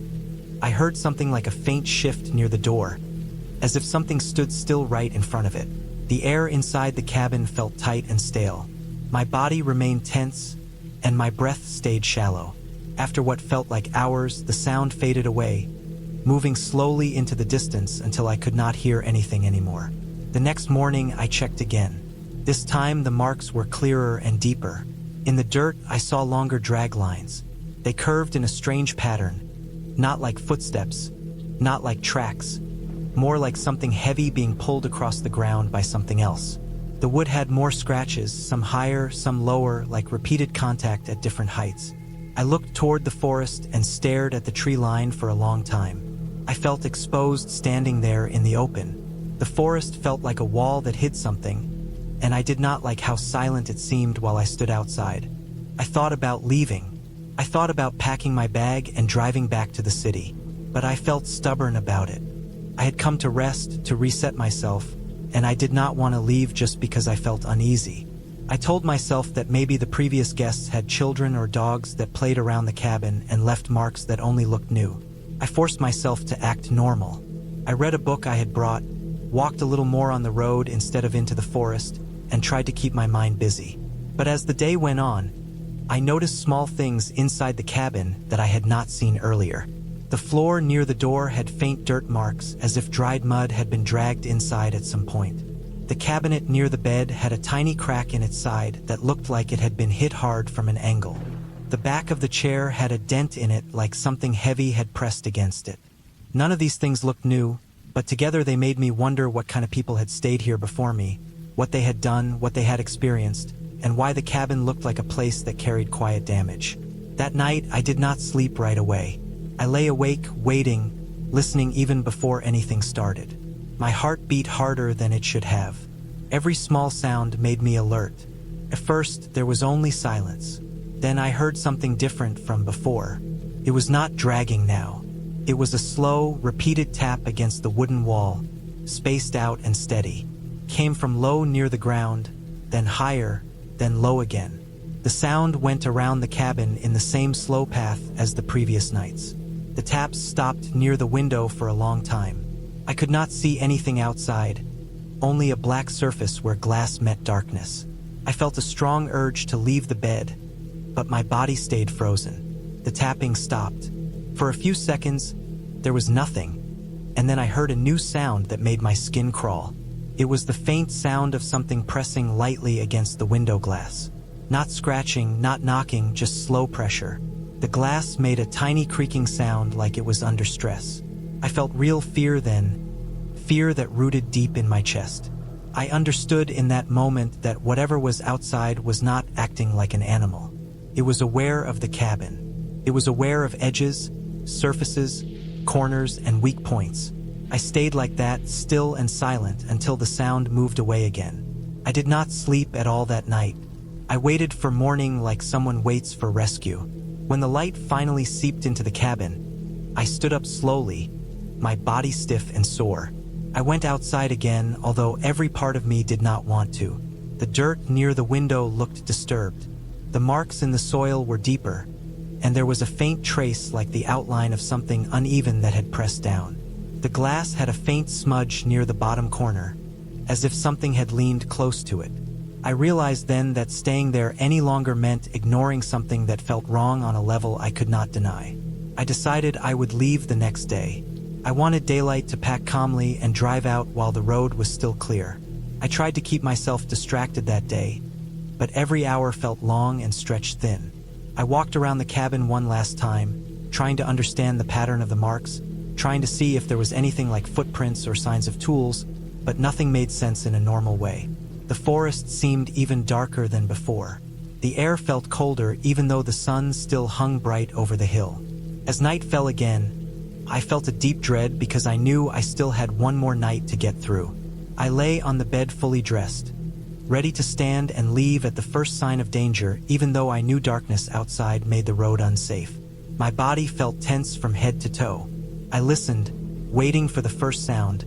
I heard something like a faint shift near the door, as if something stood still right in front of it. The air inside the cabin felt tight and stale. My body remained tense, and my breath stayed shallow. After what felt like hours, the sound faded away, moving slowly into the distance until I could not hear anything anymore. The next morning, I checked again. This time, the marks were clearer and deeper. In the dirt, I saw longer drag lines. They curved in a strange pattern, not like footsteps, not like tracks, more like something heavy being pulled across the ground by something else. The wood had more scratches, some higher, some lower, like repeated contact at different heights. I looked toward the forest and stared at the tree line for a long time. I felt exposed standing there in the open. The forest felt like a wall that hid something, and I did not like how silent it seemed while I stood outside. I thought about leaving. I thought about packing my bag and driving back to the city, but I felt stubborn about it. I had come to rest, to reset myself, and I did not want to leave just because I felt uneasy. I told myself that maybe the previous guests had children or dogs that played around the cabin and left marks that only looked new. I forced myself to act normal. I read a book I had brought, walked a little more on the road instead of into the forest, and tried to keep my mind busy. But as the day went on, I noticed small things inside the cabin that I had not seen earlier. The floor near the door had faint dirt marks, as if dried mud had been dragged inside at some point. The cabinet near the bed had a tiny crack in its side that looked like it had been hit hard from an angle. The back of the chair had a dent in it, like something heavy had pressed against it. None of these things looked new, but together they made me wonder what kind of people had stayed here before me, what they had done, what they had experienced, and why the cabin looked like a place that carried quiet damage. That night, I did not sleep right away. I lay awake, waiting, listening even before anything started. My heart beat harder than it should have. Every small sound made me alert. At first, there was only silence. Then I heard something different from before. It was not dragging now. It was a slow, repeated tap against the wooden wall, spaced out and steady. Came from low near the ground, then higher, then low again. The sound went around the cabin in the same slow path as the previous nights. The taps stopped near the window for a long time. I could not see anything outside, only a black surface where glass met darkness. I felt a strong urge to leave the bed, but my body stayed frozen. The tapping stopped. For a few seconds, there was nothing, and then I heard a new sound that made my skin crawl. It was the faint sound of something pressing lightly against the window glass. Not scratching, not knocking, just slow pressure. The glass made a tiny creaking sound like it was under stress. I felt real fear then, fear that rooted deep in my chest. I understood in that moment that whatever was outside was not acting like an animal. It was aware of the cabin. It was aware of edges, surfaces, corners, and weak points. I stayed like that, still and silent, until the sound moved away again. I did not sleep at all that night. I waited for morning like someone waits for rescue. When the light finally seeped into the cabin, I stood up slowly, my body stiff and sore. I went outside again, although every part of me did not want to. The dirt near the window looked disturbed. The marks in the soil were deeper, and there was a faint trace like the outline of something uneven that had pressed down. The glass had a faint smudge near the bottom corner, as if something had leaned close to it. I realized then that staying there any longer meant ignoring something that felt wrong on a level I could not deny. I decided I would leave the next day. I wanted daylight to pack calmly and drive out while the road was still clear. I tried to keep myself distracted that day, but every hour felt long and stretched thin. I walked around the cabin one last time, trying to understand the pattern of the marks, trying to see if there was anything like footprints or signs of tools, but nothing made sense in a normal way. The forest seemed even darker than before. The air felt colder even though the sun still hung bright over the hill. As night fell again, I felt a deep dread because I knew I still had one more night to get through. I lay on the bed fully dressed, ready to stand and leave at the first sign of danger, even though I knew darkness outside made the road unsafe. My body felt tense from head to toe. I listened, waiting for the first sound,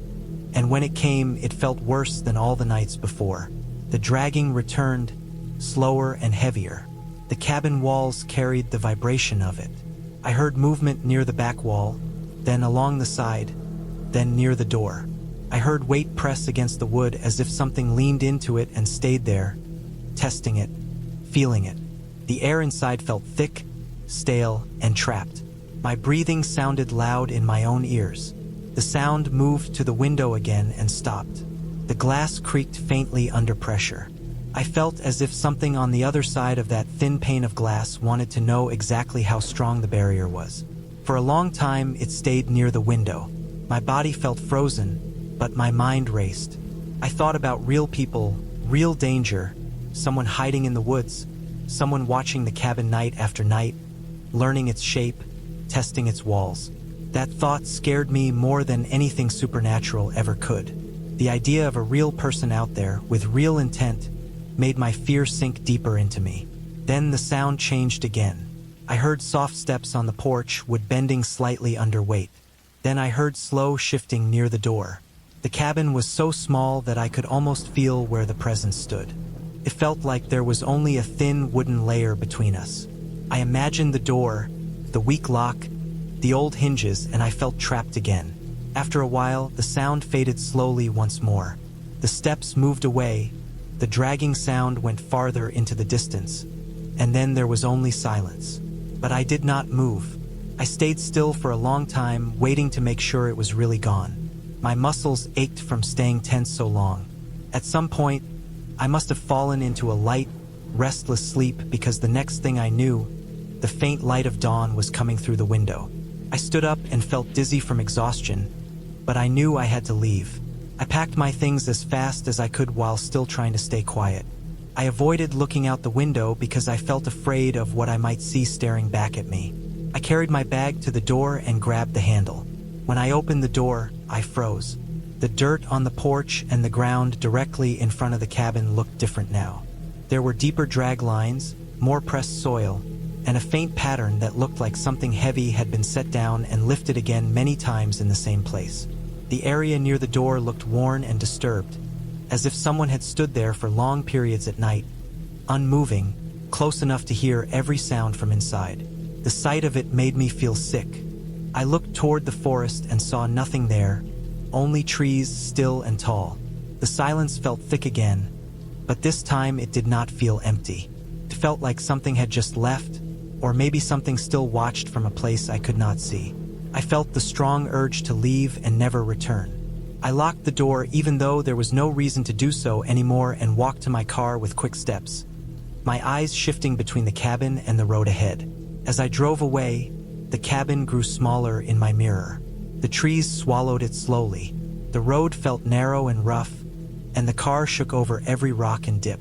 and when it came, it felt worse than all the nights before. The dragging returned, slower and heavier. The cabin walls carried the vibration of it. I heard movement near the back wall, then along the side, then near the door. I heard weight press against the wood as if something leaned into it and stayed there, testing it, feeling it. The air inside felt thick, stale, and trapped. My breathing sounded loud in my own ears. The sound moved to the window again and stopped. The glass creaked faintly under pressure. I felt as if something on the other side of that thin pane of glass wanted to know exactly how strong the barrier was. For a long time, it stayed near the window. My body felt frozen, but my mind raced. I thought about real people, real danger, someone hiding in the woods, someone watching the cabin night after night, learning its shape, testing its walls. That thought scared me more than anything supernatural ever could. The idea of a real person out there with real intent made my fear sink deeper into me. Then the sound changed again. I heard soft steps on the porch, wood bending slightly under weight. Then I heard slow shifting near the door. The cabin was so small that I could almost feel where the presence stood. It felt like there was only a thin wooden layer between us. I imagined the door, the weak lock, the old hinges, and I felt trapped again. After a while, the sound faded slowly once more. The steps moved away, the dragging sound went farther into the distance, and then there was only silence. But I did not move. I stayed still for a long time, waiting to make sure it was really gone. My muscles ached from staying tense so long. At some point, I must have fallen into a light, restless sleep because the next thing I knew, the faint light of dawn was coming through the window. I stood up and felt dizzy from exhaustion, but I knew I had to leave. I packed my things as fast as I could while still trying to stay quiet. I avoided looking out the window because I felt afraid of what I might see staring back at me. I carried my bag to the door and grabbed the handle. When I opened the door, I froze. The dirt on the porch and the ground directly in front of the cabin looked different now. There were deeper drag lines, more pressed soil, and a faint pattern that looked like something heavy had been set down and lifted again many times in the same place. The area near the door looked worn and disturbed, as if someone had stood there for long periods at night, unmoving, close enough to hear every sound from inside. The sight of it made me feel sick. I looked toward the forest and saw nothing there, only trees still and tall. The silence felt thick again, but this time it did not feel empty. It felt like something had just left, or maybe something still watched from a place I could not see. I felt the strong urge to leave and never return. I locked the door even though there was no reason to do so anymore and walked to my car with quick steps, my eyes shifting between the cabin and the road ahead. As I drove away, the cabin grew smaller in my mirror. The trees swallowed it slowly. The road felt narrow and rough, and the car shook over every rock and dip.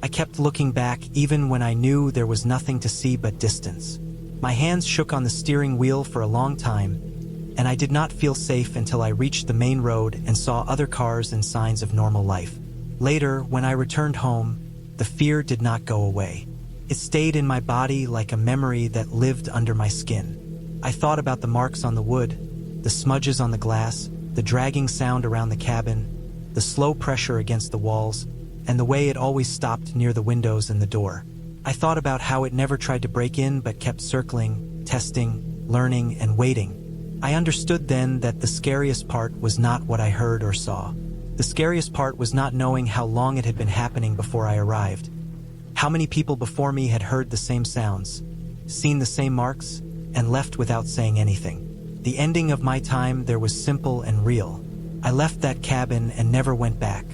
I kept looking back even when I knew there was nothing to see but distance. My hands shook on the steering wheel for a long time, and I did not feel safe until I reached the main road and saw other cars and signs of normal life. Later, when I returned home, the fear did not go away. It stayed in my body like a memory that lived under my skin. I thought about the marks on the wood, the smudges on the glass, the dragging sound around the cabin, the slow pressure against the walls, and the way it always stopped near the windows and the door. I thought about how it never tried to break in but kept circling, testing, learning, and waiting. I understood then that the scariest part was not what I heard or saw. The scariest part was not knowing how long it had been happening before I arrived. How many people before me had heard the same sounds, seen the same marks, and left without saying anything. The ending of my time there was simple and real. I left that cabin and never went back.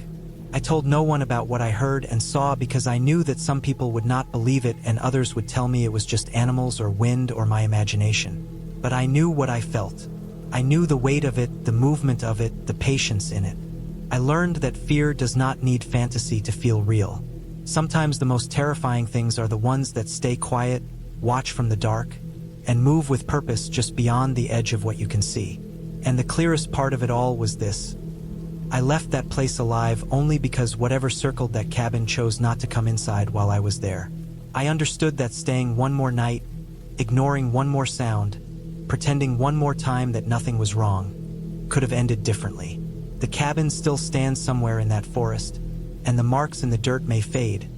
I told no one about what I heard and saw because I knew that some people would not believe it and others would tell me it was just animals or wind or my imagination. But I knew what I felt. I knew the weight of it, the movement of it, the patience in it. I learned that fear does not need fantasy to feel real. Sometimes the most terrifying things are the ones that stay quiet, watch from the dark, and move with purpose just beyond the edge of what you can see. And the clearest part of it all was this. I left that place alive only because whatever circled that cabin chose not to come inside while I was there. I understood that staying one more night, ignoring one more sound, pretending one more time that nothing was wrong, could have ended differently. The cabin still stands somewhere in that forest, and the marks in the dirt may fade,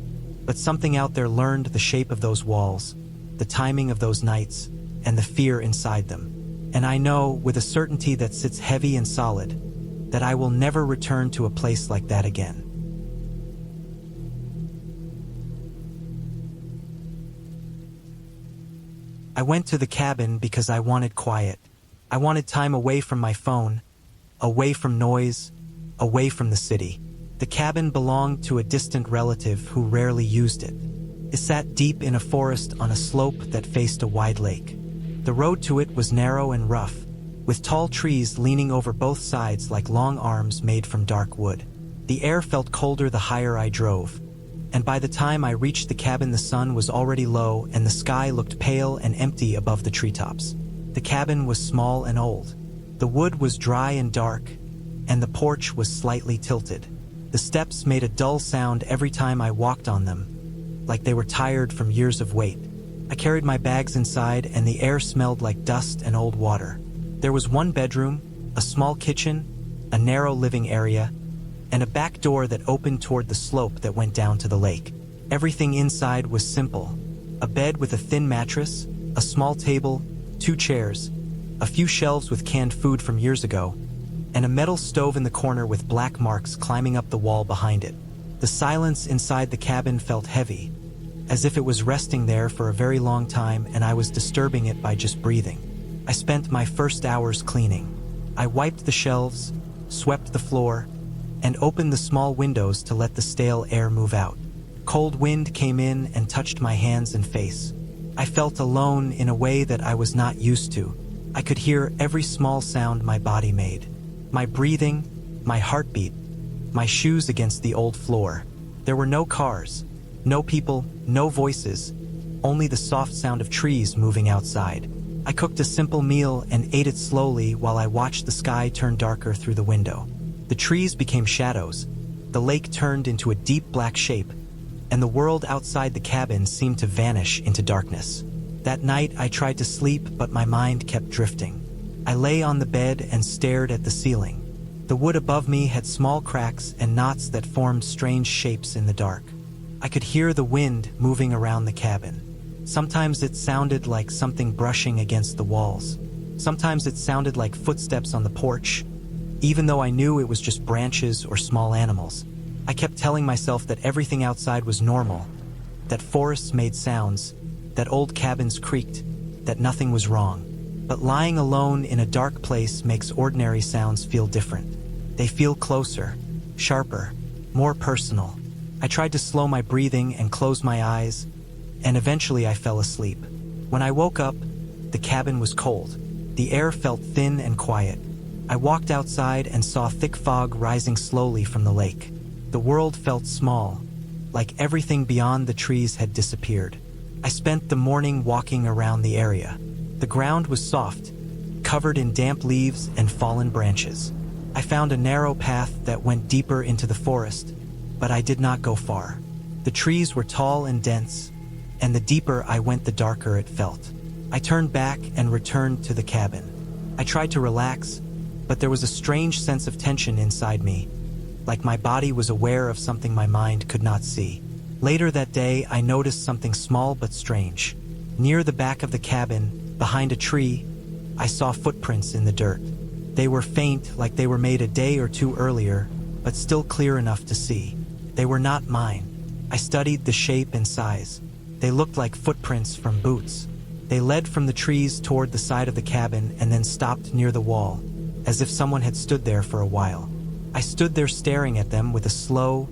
but something out there learned the shape of those walls, the timing of those nights, and the fear inside them. And I know, with a certainty that sits heavy and solid, that I will never return to a place like that again. I went to the cabin because I wanted quiet. I wanted time away from my phone, away from noise, away from the city. The cabin belonged to a distant relative who rarely used it. It sat deep in a forest on a slope that faced a wide lake. The road to it was narrow and rough, with tall trees leaning over both sides like long arms made from dark wood. The air felt colder the higher I drove, and by the time I reached the cabin the sun was already low and the sky looked pale and empty above the treetops. The cabin was small and old. The wood was dry and dark, and the porch was slightly tilted. The steps made a dull sound every time I walked on them, like they were tired from years of wait. I carried my bags inside and the air smelled like dust and old water. There was one bedroom, a small kitchen, a narrow living area, and a back door that opened toward the slope that went down to the lake. Everything inside was simple. A bed with a thin mattress, a small table, 2 chairs, a few shelves with canned food from years ago, and a metal stove in the corner with black marks climbing up the wall behind it. The silence inside the cabin felt heavy, as if it was resting there for a very long time and I was disturbing it by just breathing. I spent my first hours cleaning. I wiped the shelves, swept the floor, and opened the small windows to let the stale air move out. Cold wind came in and touched my hands and face. I felt alone in a way that I was not used to. I could hear every small sound my body made. My breathing, my heartbeat, my shoes against the old floor. There were no cars, no people, no voices, only the soft sound of trees moving outside. I cooked a simple meal and ate it slowly while I watched the sky turn darker through the window. The trees became shadows, the lake turned into a deep black shape, and the world outside the cabin seemed to vanish into darkness. That night I tried to sleep, but my mind kept drifting. I lay on the bed and stared at the ceiling. The wood above me had small cracks and knots that formed strange shapes in the dark. I could hear the wind moving around the cabin. Sometimes it sounded like something brushing against the walls. Sometimes it sounded like footsteps on the porch, even though I knew it was just branches or small animals. I kept telling myself that everything outside was normal, that forests made sounds, that old cabins creaked, that nothing was wrong. But lying alone in a dark place makes ordinary sounds feel different. They feel closer, sharper, more personal. I tried to slow my breathing and close my eyes, and eventually I fell asleep. When I woke up, the cabin was cold. The air felt thin and quiet. I walked outside and saw thick fog rising slowly from the lake. The world felt small, like everything beyond the trees had disappeared. I spent the morning walking around the area. The ground was soft, covered in damp leaves and fallen branches. I found a narrow path that went deeper into the forest, but I did not go far. The trees were tall and dense, and the deeper I went, the darker it felt. I turned back and returned to the cabin. I tried to relax, but there was a strange sense of tension inside me, like my body was aware of something my mind could not see. Later that day, I noticed something small but strange. Near the back of the cabin, behind a tree, I saw footprints in the dirt. They were faint, like they were made a day or two earlier, but still clear enough to see. They were not mine. I studied the shape and size. They looked like footprints from boots. They led from the trees toward the side of the cabin and then stopped near the wall, as if someone had stood there for a while. I stood there staring at them with a slow,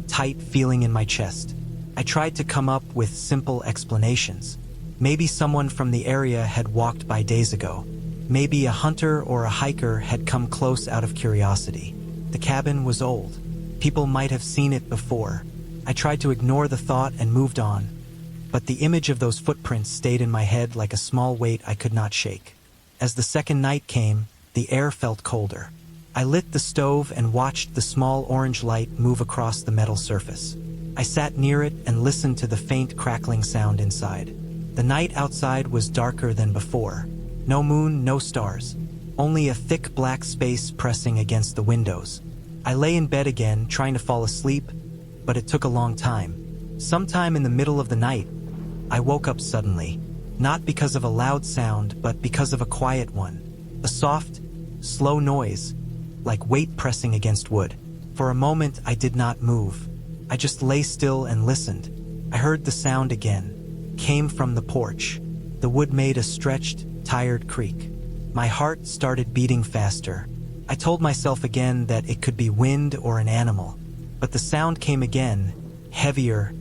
tight feeling in my chest. I tried to come up with simple explanations. Maybe someone from the area had walked by days ago. Maybe a hunter or a hiker had come close out of curiosity. The cabin was old. People might have seen it before. I tried to ignore the thought and moved on, but the image of those footprints stayed in my head like a small weight I could not shake. As the second night came, the air felt colder. I lit the stove and watched the small orange light move across the metal surface. I sat near it and listened to the faint crackling sound inside. The night outside was darker than before. No moon, no stars. Only a thick black space pressing against the windows. I lay in bed again, trying to fall asleep, but it took a long time. Sometime in the middle of the night, I woke up suddenly. Not because of a loud sound, but because of a quiet one. A soft, slow noise, like weight pressing against wood. For a moment, I did not move. I just lay still and listened. I heard the sound again. Came from the porch. The wood made a stretched, tired creak. My heart started beating faster. I told myself again that it could be wind or an animal. But the sound came again, heavier,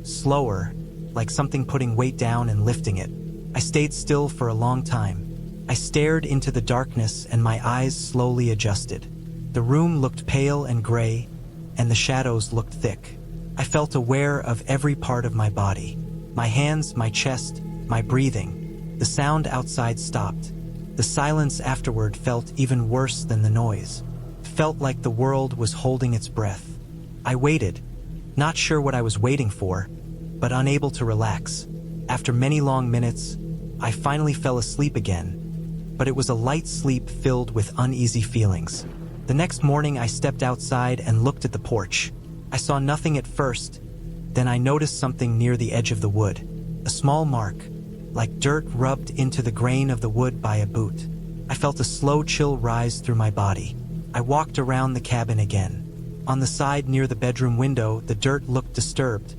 slower, like something putting weight down and lifting it. I stayed still for a long time. I stared into the darkness and my eyes slowly adjusted. The room looked pale and gray, and the shadows looked thick. I felt aware of every part of my body. My hands, my chest, my breathing. The sound outside stopped. The silence afterward felt even worse than the noise. It felt like the world was holding its breath. I waited, not sure what I was waiting for, but unable to relax. After many long minutes, I finally fell asleep again, but it was a light sleep filled with uneasy feelings. The next morning I stepped outside and looked at the porch. I saw nothing at first, then I noticed something near the edge of the wood. A small mark, like dirt rubbed into the grain of the wood by a boot. I felt a slow chill rise through my body. I walked around the cabin again. On the side near the bedroom window, the dirt looked disturbed,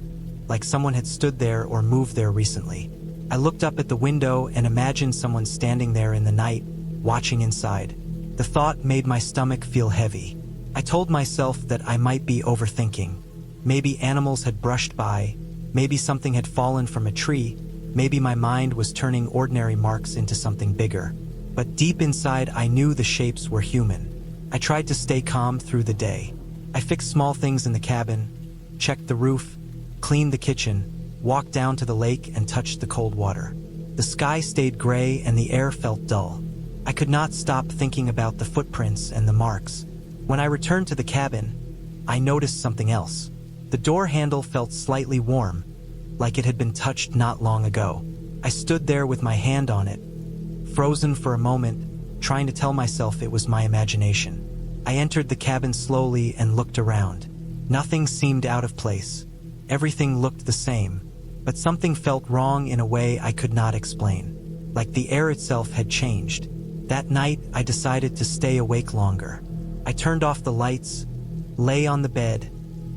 like someone had stood there or moved there recently. I looked up at the window and imagined someone standing there in the night, watching inside. The thought made my stomach feel heavy. I told myself that I might be overthinking. Maybe animals had brushed by, maybe something had fallen from a tree, maybe my mind was turning ordinary marks into something bigger. But deep inside I knew the shapes were human. I tried to stay calm through the day. I fixed small things in the cabin, checked the roof, cleaned the kitchen, walked down to the lake and touched the cold water. The sky stayed gray and the air felt dull. I could not stop thinking about the footprints and the marks. When I returned to the cabin, I noticed something else. The door handle felt slightly warm, like it had been touched not long ago. I stood there with my hand on it, frozen for a moment, trying to tell myself it was my imagination. I entered the cabin slowly and looked around. Nothing seemed out of place. Everything looked the same, but something felt wrong in a way I could not explain. Like the air itself had changed. That night, I decided to stay awake longer. I turned off the lights, lay on the bed,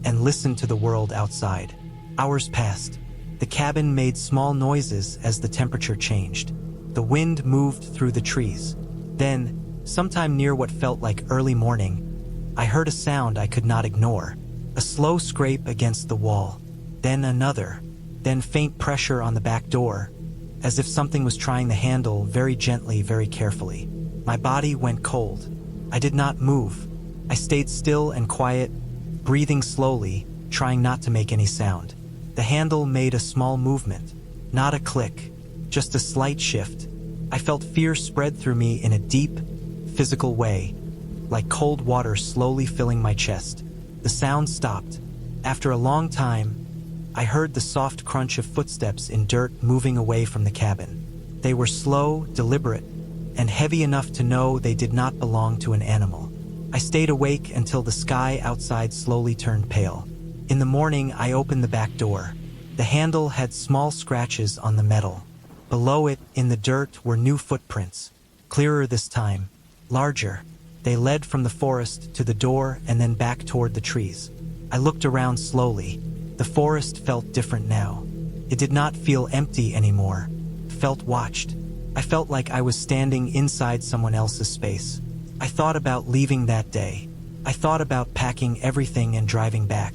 and listened to the world outside. Hours passed. The cabin made small noises as the temperature changed. The wind moved through the trees. Then, sometime near what felt like early morning, I heard a sound I could not ignore. A slow scrape against the wall, then another, then faint pressure on the back door, as if something was trying the handle very gently, very carefully. My body went cold. I did not move. I stayed still and quiet, breathing slowly, trying not to make any sound. The handle made a small movement, not a click, just a slight shift. I felt fear spread through me in a deep, physical way, like cold water slowly filling my chest. The sound stopped. After a long time, I heard the soft crunch of footsteps in dirt moving away from the cabin. They were slow, deliberate, and heavy enough to know they did not belong to an animal. I stayed awake until the sky outside slowly turned pale. In the morning, I opened the back door. The handle had small scratches on the metal. Below it, in the dirt, were new footprints. Clearer this time, larger. They led from the forest to the door and then back toward the trees. I looked around slowly. The forest felt different now. It did not feel empty anymore. It felt watched. I felt like I was standing inside someone else's space. I thought about leaving that day. I thought about packing everything and driving back.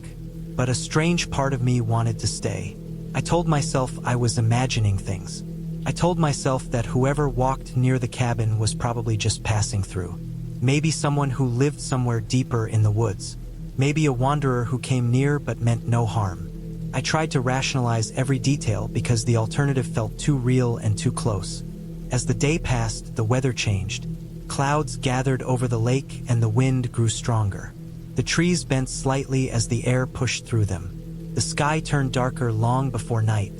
But a strange part of me wanted to stay. I told myself I was imagining things. I told myself that whoever walked near the cabin was probably just passing through. Maybe someone who lived somewhere deeper in the woods. Maybe a wanderer who came near but meant no harm. I tried to rationalize every detail because the alternative felt too real and too close. As the day passed, the weather changed. Clouds gathered over the lake and the wind grew stronger. The trees bent slightly as the air pushed through them. The sky turned darker long before night.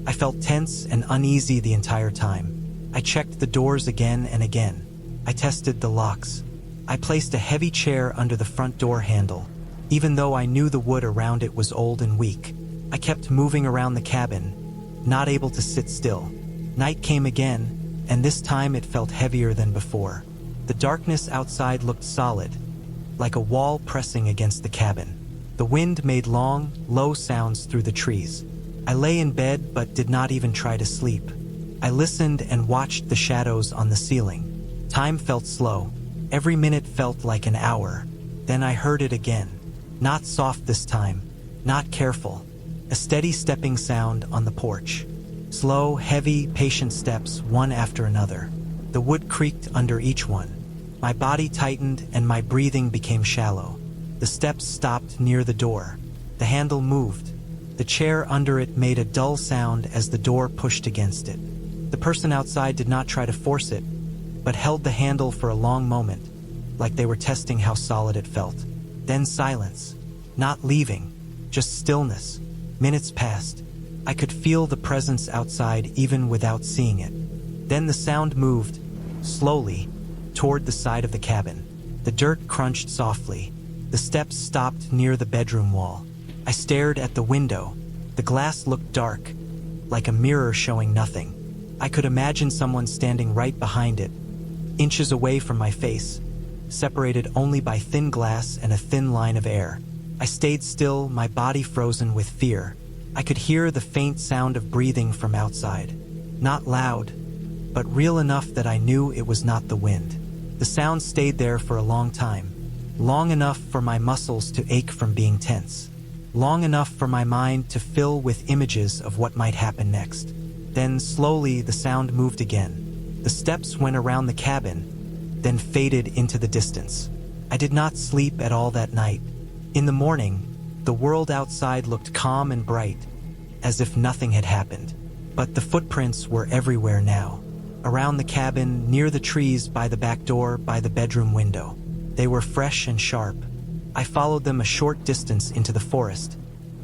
I felt tense and uneasy the entire time. I checked the doors again and again. I tested the locks. I placed a heavy chair under the front door handle. Even though I knew the wood around it was old and weak, I kept moving around the cabin, not able to sit still. Night came again, and this time it felt heavier than before. The darkness outside looked solid, like a wall pressing against the cabin. The wind made long, low sounds through the trees. I lay in bed but did not even try to sleep. I listened and watched the shadows on the ceiling. Time felt slow. Every minute felt like an hour. Then I heard it again. Not soft this time, not careful. A steady stepping sound on the porch. Slow, heavy, patient steps, one after another. The wood creaked under each one. My body tightened and my breathing became shallow. The steps stopped near the door. The handle moved. The chair under it made a dull sound as the door pushed against it. The person outside did not try to force it, but held the handle for a long moment, like they were testing how solid it felt. Then silence. Not leaving, just stillness. Minutes passed. I could feel the presence outside even without seeing it. Then the sound moved, slowly, toward the side of the cabin. The dirt crunched softly. The steps stopped near the bedroom wall. I stared at the window. The glass looked dark, like a mirror showing nothing. I could imagine someone standing right behind it, inches away from my face, separated only by thin glass and a thin line of air. I stayed still, my body frozen with fear. I could hear the faint sound of breathing from outside. Not loud, but real enough that I knew it was not the wind. The sound stayed there for a long time, long enough for my muscles to ache from being tense, long enough for my mind to fill with images of what might happen next. Then slowly the sound moved again. The steps went around the cabin, then faded into the distance. I did not sleep at all that night. In the morning, the world outside looked calm and bright, as if nothing had happened. But the footprints were everywhere now. Around the cabin, near the trees, by the back door, by the bedroom window. They were fresh and sharp. I followed them a short distance into the forest,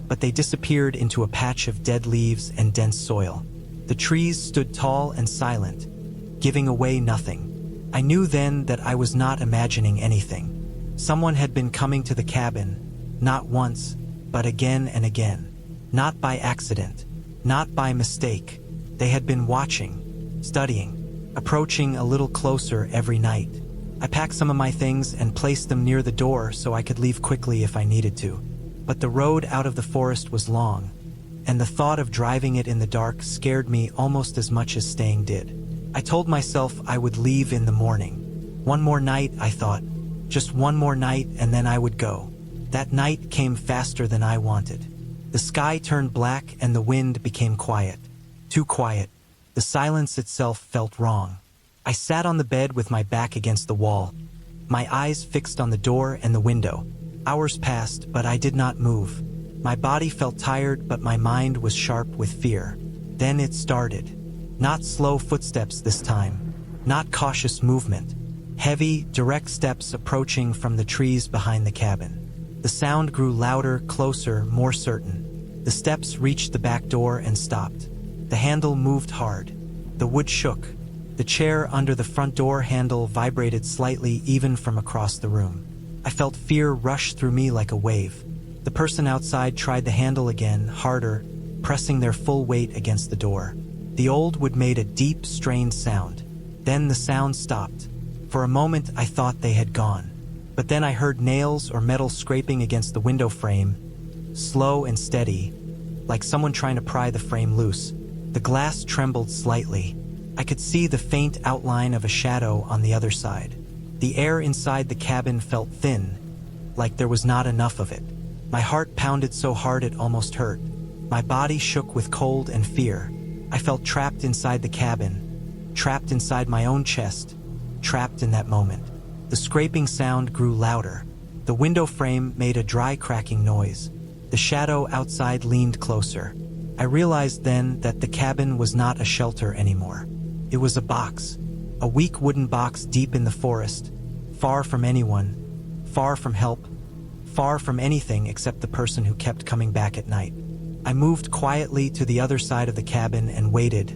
but they disappeared into a patch of dead leaves and dense soil. The trees stood tall and silent, giving away nothing. I knew then that I was not imagining anything. Someone had been coming to the cabin, not once, but again and again. Not by accident, not by mistake. They had been watching, studying, approaching a little closer every night. I packed some of my things and placed them near the door so I could leave quickly if I needed to. But the road out of the forest was long, and the thought of driving it in the dark scared me almost as much as staying did. I told myself I would leave in the morning. One more night, I thought. Just one more night and then I would go. That night came faster than I wanted. The sky turned black and the wind became quiet. Too quiet. The silence itself felt wrong. I sat on the bed with my back against the wall, my eyes fixed on the door and the window. Hours passed, but I did not move. My body felt tired, but my mind was sharp with fear. Then it started. Not slow footsteps this time. Not cautious movement. Heavy, direct steps approaching from the trees behind the cabin. The sound grew louder, closer, more certain. The steps reached the back door and stopped. The handle moved hard. The wood shook. The chair under the front door handle vibrated slightly even from across the room. I felt fear rush through me like a wave. The person outside tried the handle again, harder, pressing their full weight against the door. The old wood made a deep, strained sound. Then the sound stopped. For a moment I thought they had gone. But then I heard nails or metal scraping against the window frame, slow and steady, like someone trying to pry the frame loose. The glass trembled slightly. I could see the faint outline of a shadow on the other side. The air inside the cabin felt thin, like there was not enough of it. My heart pounded so hard it almost hurt. My body shook with cold and fear. I felt trapped inside the cabin, trapped inside my own chest, trapped in that moment. The scraping sound grew louder. The window frame made a dry cracking noise. The shadow outside leaned closer. I realized then that the cabin was not a shelter anymore. It was a box, a weak wooden box deep in the forest, far from anyone, far from help, far from anything except the person who kept coming back at night. I moved quietly to the other side of the cabin and waited,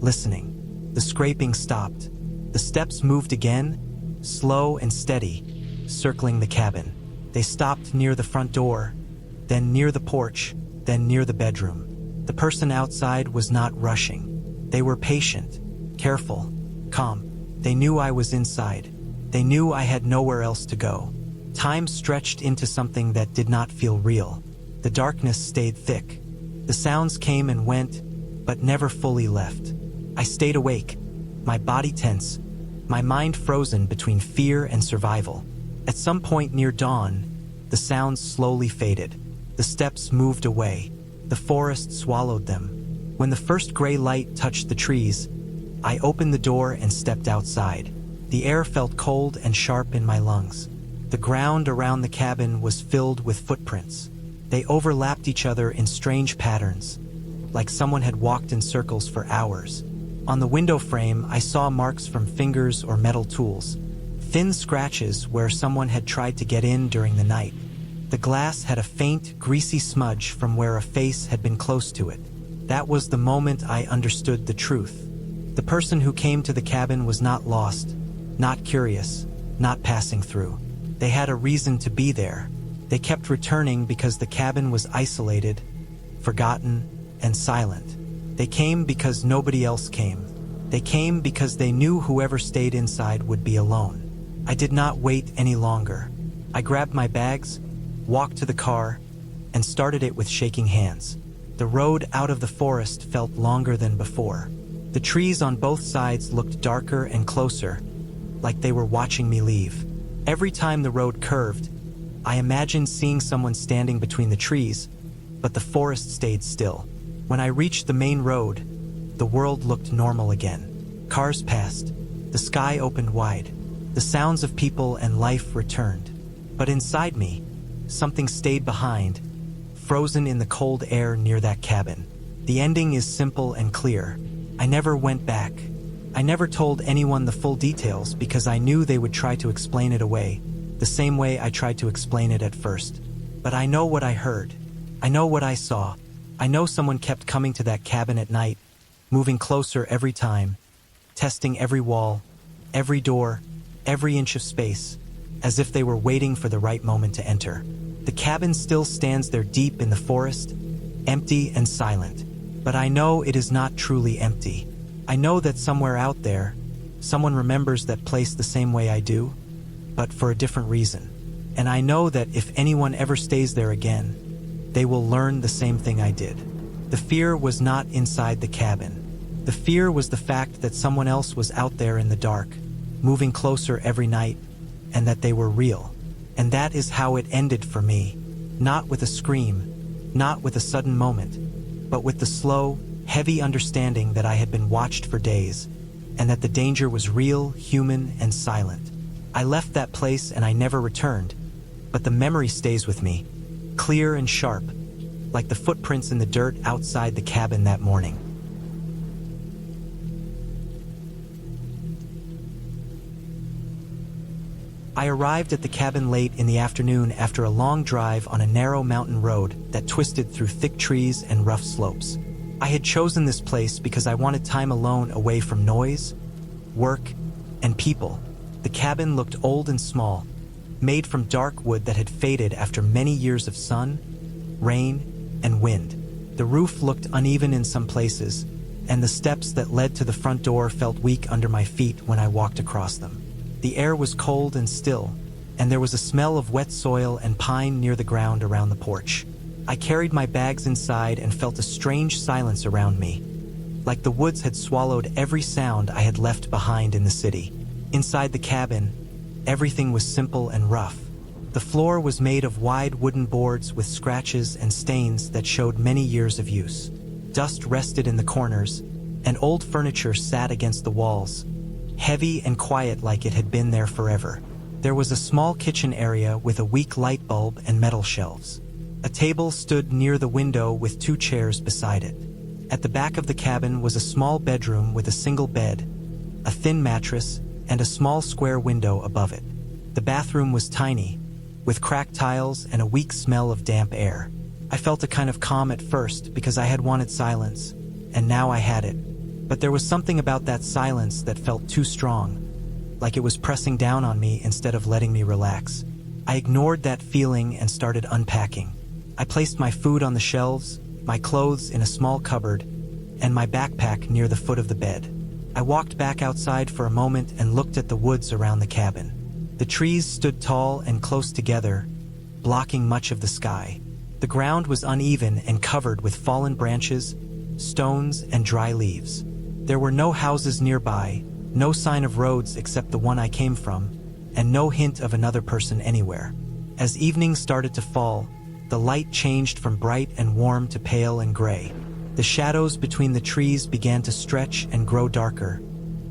listening. The scraping stopped. The steps moved again, slow and steady, circling the cabin. They stopped near the front door, then near the porch, then near the bedroom. The person outside was not rushing. They were patient, careful, calm. They knew I was inside. They knew I had nowhere else to go. Time stretched into something that did not feel real. The darkness stayed thick. The sounds came and went, but never fully left. I stayed awake, my body tense, my mind frozen between fear and survival. At some point near dawn, the sounds slowly faded. The steps moved away. The forest swallowed them. When the first gray light touched the trees, I opened the door and stepped outside. The air felt cold and sharp in my lungs. The ground around the cabin was filled with footprints. They overlapped each other in strange patterns, like someone had walked in circles for hours. On the window frame, I saw marks from fingers or metal tools, thin scratches where someone had tried to get in during the night. The glass had a faint, greasy smudge from where a face had been close to it. That was the moment I understood the truth. The person who came to the cabin was not lost, not curious, not passing through. They had a reason to be there. They kept returning because the cabin was isolated, forgotten, and silent. They came because nobody else came. They came because they knew whoever stayed inside would be alone. I did not wait any longer. I grabbed my bags, walked to the car, and started it with shaking hands. The road out of the forest felt longer than before. The trees on both sides looked darker and closer, like they were watching me leave. Every time the road curved, I imagined seeing someone standing between the trees, but the forest stayed still. When I reached the main road, the world looked normal again. Cars passed. The sky opened wide. The sounds of people and life returned. But inside me, something stayed behind, frozen in the cold air near that cabin. The ending is simple and clear. I never went back. I never told anyone the full details because I knew they would try to explain it away, the same way I tried to explain it at first. But I know what I heard. I know what I saw. I know someone kept coming to that cabin at night, moving closer every time, testing every wall, every door, every inch of space, as if they were waiting for the right moment to enter. The cabin still stands there deep in the forest, empty and silent. But I know it is not truly empty. I know that somewhere out there, someone remembers that place the same way I do, but for a different reason. And I know that if anyone ever stays there again, they will learn the same thing I did. The fear was not inside the cabin. The fear was the fact that someone else was out there in the dark, moving closer every night, and that they were real. And that is how it ended for me. Not with a scream, not with a sudden moment, but with the slow, heavy understanding that I had been watched for days, and that the danger was real, human, and silent. I left that place and I never returned, but the memory stays with me, clear and sharp, like the footprints in the dirt outside the cabin that morning. I arrived at the cabin late in the afternoon after a long drive on a narrow mountain road that twisted through thick trees and rough slopes. I had chosen this place because I wanted time alone away from noise, work, and people. The cabin looked old and small, made from dark wood that had faded after many years of sun, rain, and wind. The roof looked uneven in some places, and the steps that led to the front door felt weak under my feet when I walked across them. The air was cold and still, and there was a smell of wet soil and pine near the ground around the porch. I carried my bags inside and felt a strange silence around me, like the woods had swallowed every sound I had left behind in the city. Inside the cabin, everything was simple and rough. The floor was made of wide wooden boards with scratches and stains that showed many years of use. Dust rested in the corners, and old furniture sat against the walls, heavy and quiet like it had been there forever. There was a small kitchen area with a weak light bulb and metal shelves. A table stood near the window with 2 chairs beside it. At the back of the cabin was a small bedroom with a single bed, a thin mattress, and a small square window above it. The bathroom was tiny, with cracked tiles and a weak smell of damp air. I felt a kind of calm at first because I had wanted silence, and now I had it. But there was something about that silence that felt too strong, like it was pressing down on me instead of letting me relax. I ignored that feeling and started unpacking. I placed my food on the shelves, my clothes in a small cupboard, and my backpack near the foot of the bed. I walked back outside for a moment and looked at the woods around the cabin. The trees stood tall and close together, blocking much of the sky. The ground was uneven and covered with fallen branches, stones, and dry leaves. There were no houses nearby, no sign of roads except the one I came from, and no hint of another person anywhere. As evening started to fall, the light changed from bright and warm to pale and gray. The shadows between the trees began to stretch and grow darker,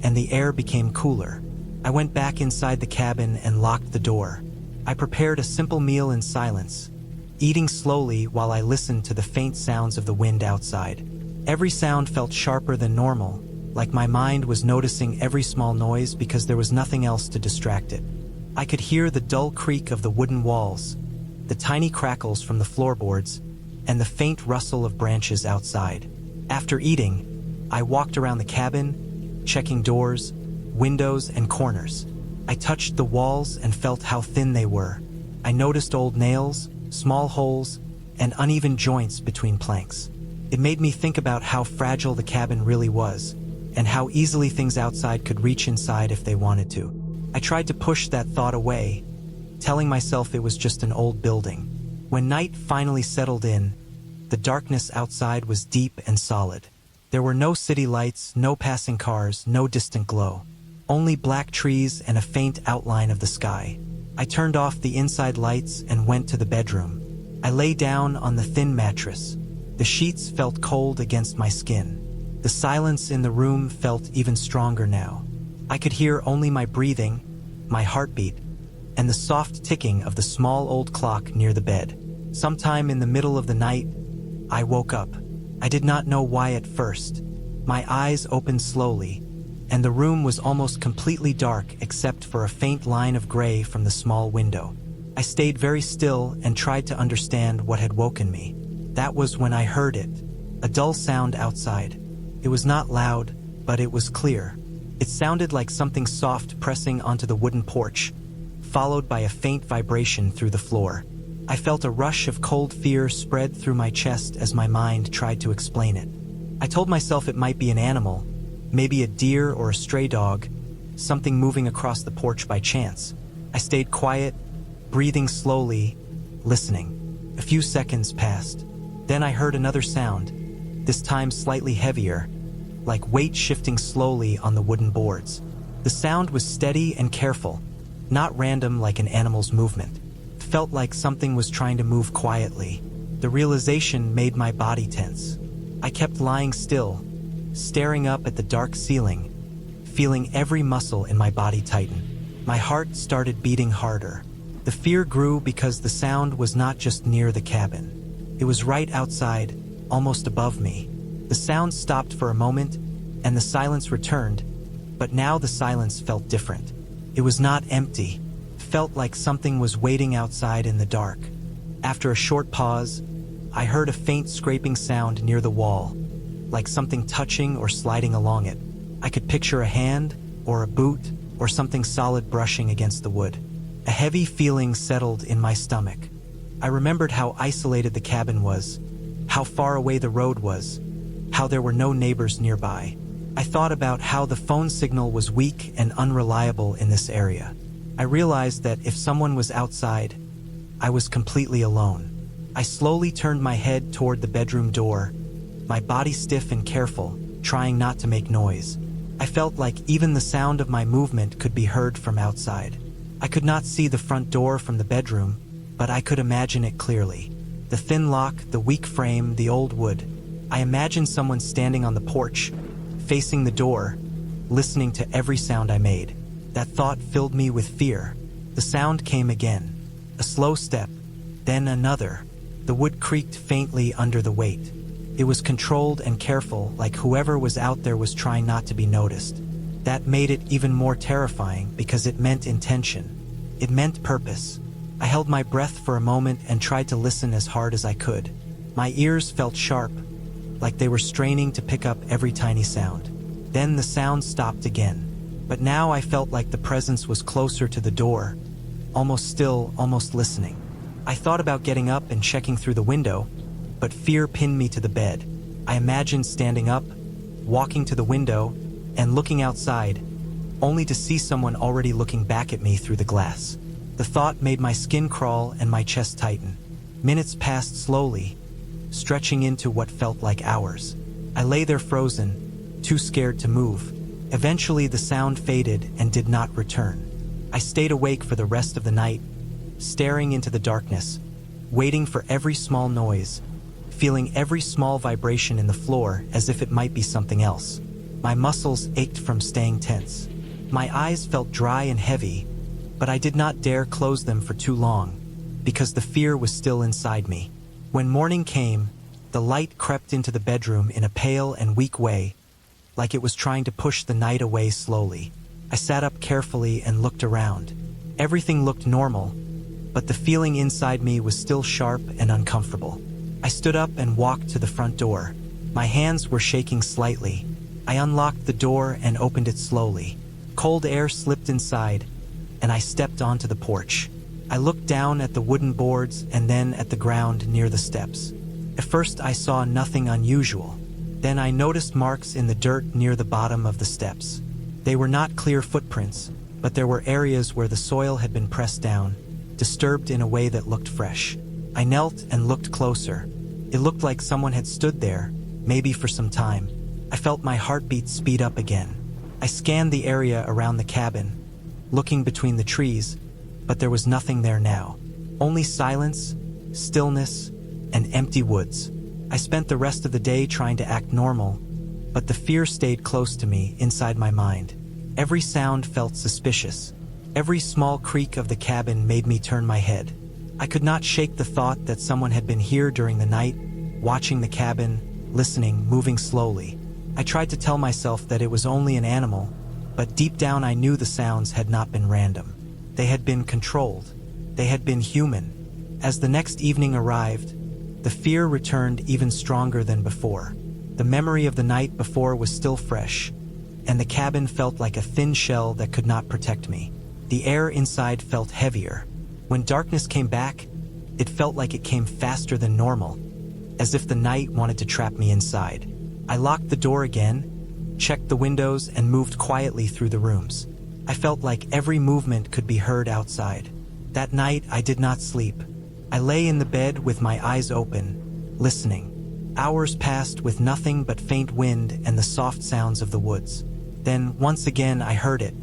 and the air became cooler. I went back inside the cabin and locked the door. I prepared a simple meal in silence, eating slowly while I listened to the faint sounds of the wind outside. Every sound felt sharper than normal, like my mind was noticing every small noise because there was nothing else to distract it. I could hear the dull creak of the wooden walls, the tiny crackles from the floorboards, and the faint rustle of branches outside. After eating, I walked around the cabin, checking doors, windows, and corners. I touched the walls and felt how thin they were. I noticed old nails, small holes, and uneven joints between planks. It made me think about how fragile the cabin really was, and how easily things outside could reach inside if they wanted to. I tried to push that thought away, telling myself it was just an old building. When night finally settled in, the darkness outside was deep and solid. There were no city lights, no passing cars, no distant glow. Only black trees and a faint outline of the sky. I turned off the inside lights and went to the bedroom. I lay down on the thin mattress. The sheets felt cold against my skin. The silence in the room felt even stronger now. I could hear only my breathing, my heartbeat, and the soft ticking of the small old clock near the bed. Sometime in the middle of the night, I woke up. I did not know why at first. My eyes opened slowly, and the room was almost completely dark except for a faint line of gray from the small window. I stayed very still and tried to understand what had woken me. That was when I heard it, a dull sound outside. It was not loud, but it was clear. It sounded like something soft pressing onto the wooden porch, followed by a faint vibration through the floor. I felt a rush of cold fear spread through my chest as my mind tried to explain it. I told myself it might be an animal, maybe a deer or a stray dog, something moving across the porch by chance. I stayed quiet, breathing slowly, listening. A few seconds passed. Then I heard another sound, this time slightly heavier, like weight shifting slowly on the wooden boards. The sound was steady and careful, not random like an animal's movement. It felt like something was trying to move quietly. The realization made my body tense. I kept lying still, staring up at the dark ceiling, feeling every muscle in my body tighten. My heart started beating harder. The fear grew because the sound was not just near the cabin. It was right outside, almost above me. The sound stopped for a moment, and the silence returned, but now the silence felt different. It was not empty. It felt like something was waiting outside in the dark. After a short pause, I heard a faint scraping sound near the wall, like something touching or sliding along it. I could picture a hand, or a boot, or something solid brushing against the wood. A heavy feeling settled in my stomach. I remembered how isolated the cabin was, how far away the road was, how there were no neighbors nearby. I thought about how the phone signal was weak and unreliable in this area. I realized that if someone was outside, I was completely alone. I slowly turned my head toward the bedroom door, my body stiff and careful, trying not to make noise. I felt like even the sound of my movement could be heard from outside. I could not see the front door from the bedroom, but I could imagine it clearly. The thin lock, the weak frame, the old wood. I imagined someone standing on the porch, facing the door, listening to every sound I made. That thought filled me with fear. The sound came again. A slow step, then another. The wood creaked faintly under the weight. It was controlled and careful, like whoever was out there was trying not to be noticed. That made it even more terrifying because it meant intention. It meant purpose. I held my breath for a moment and tried to listen as hard as I could. My ears felt sharp, like they were straining to pick up every tiny sound. Then the sound stopped again. But now I felt like the presence was closer to the door, almost still, almost listening. I thought about getting up and checking through the window, but fear pinned me to the bed. I imagined standing up, walking to the window, and looking outside, only to see someone already looking back at me through the glass. The thought made my skin crawl and my chest tighten. Minutes passed slowly, stretching into what felt like hours. I lay there frozen, too scared to move. Eventually the sound faded and did not return. I stayed awake for the rest of the night, staring into the darkness, waiting for every small noise, feeling every small vibration in the floor as if it might be something else. My muscles ached from staying tense. My eyes felt dry and heavy, but I did not dare close them for too long, because the fear was still inside me. When morning came, the light crept into the bedroom in a pale and weak way, like it was trying to push the night away slowly. I sat up carefully and looked around. Everything looked normal, but the feeling inside me was still sharp and uncomfortable. I stood up and walked to the front door. My hands were shaking slightly. I unlocked the door and opened it slowly. Cold air slipped inside, and I stepped onto the porch. I looked down at the wooden boards and then at the ground near the steps. At first I saw nothing unusual. Then I noticed marks in the dirt near the bottom of the steps. They were not clear footprints, but there were areas where the soil had been pressed down, disturbed in a way that looked fresh. I knelt and looked closer. It looked like someone had stood there, maybe for some time. I felt my heartbeat speed up again. I scanned the area around the cabin, looking between the trees, but there was nothing there now. Only silence, stillness, and empty woods. I spent the rest of the day trying to act normal, but the fear stayed close to me inside my mind. Every sound felt suspicious. Every small creak of the cabin made me turn my head. I could not shake the thought that someone had been here during the night, watching the cabin, listening, moving slowly. I tried to tell myself that it was only an animal, but deep down I knew the sounds had not been random. They had been controlled. They had been human. As the next evening arrived, the fear returned even stronger than before. The memory of the night before was still fresh, and the cabin felt like a thin shell that could not protect me. The air inside felt heavier. When darkness came back, it felt like it came faster than normal, as if the night wanted to trap me inside. I locked the door again, checked the windows, and moved quietly through the rooms. I felt like every movement could be heard outside. That night, I did not sleep. I lay in the bed with my eyes open, listening. Hours passed with nothing but faint wind and the soft sounds of the woods. Then, once again, I heard it.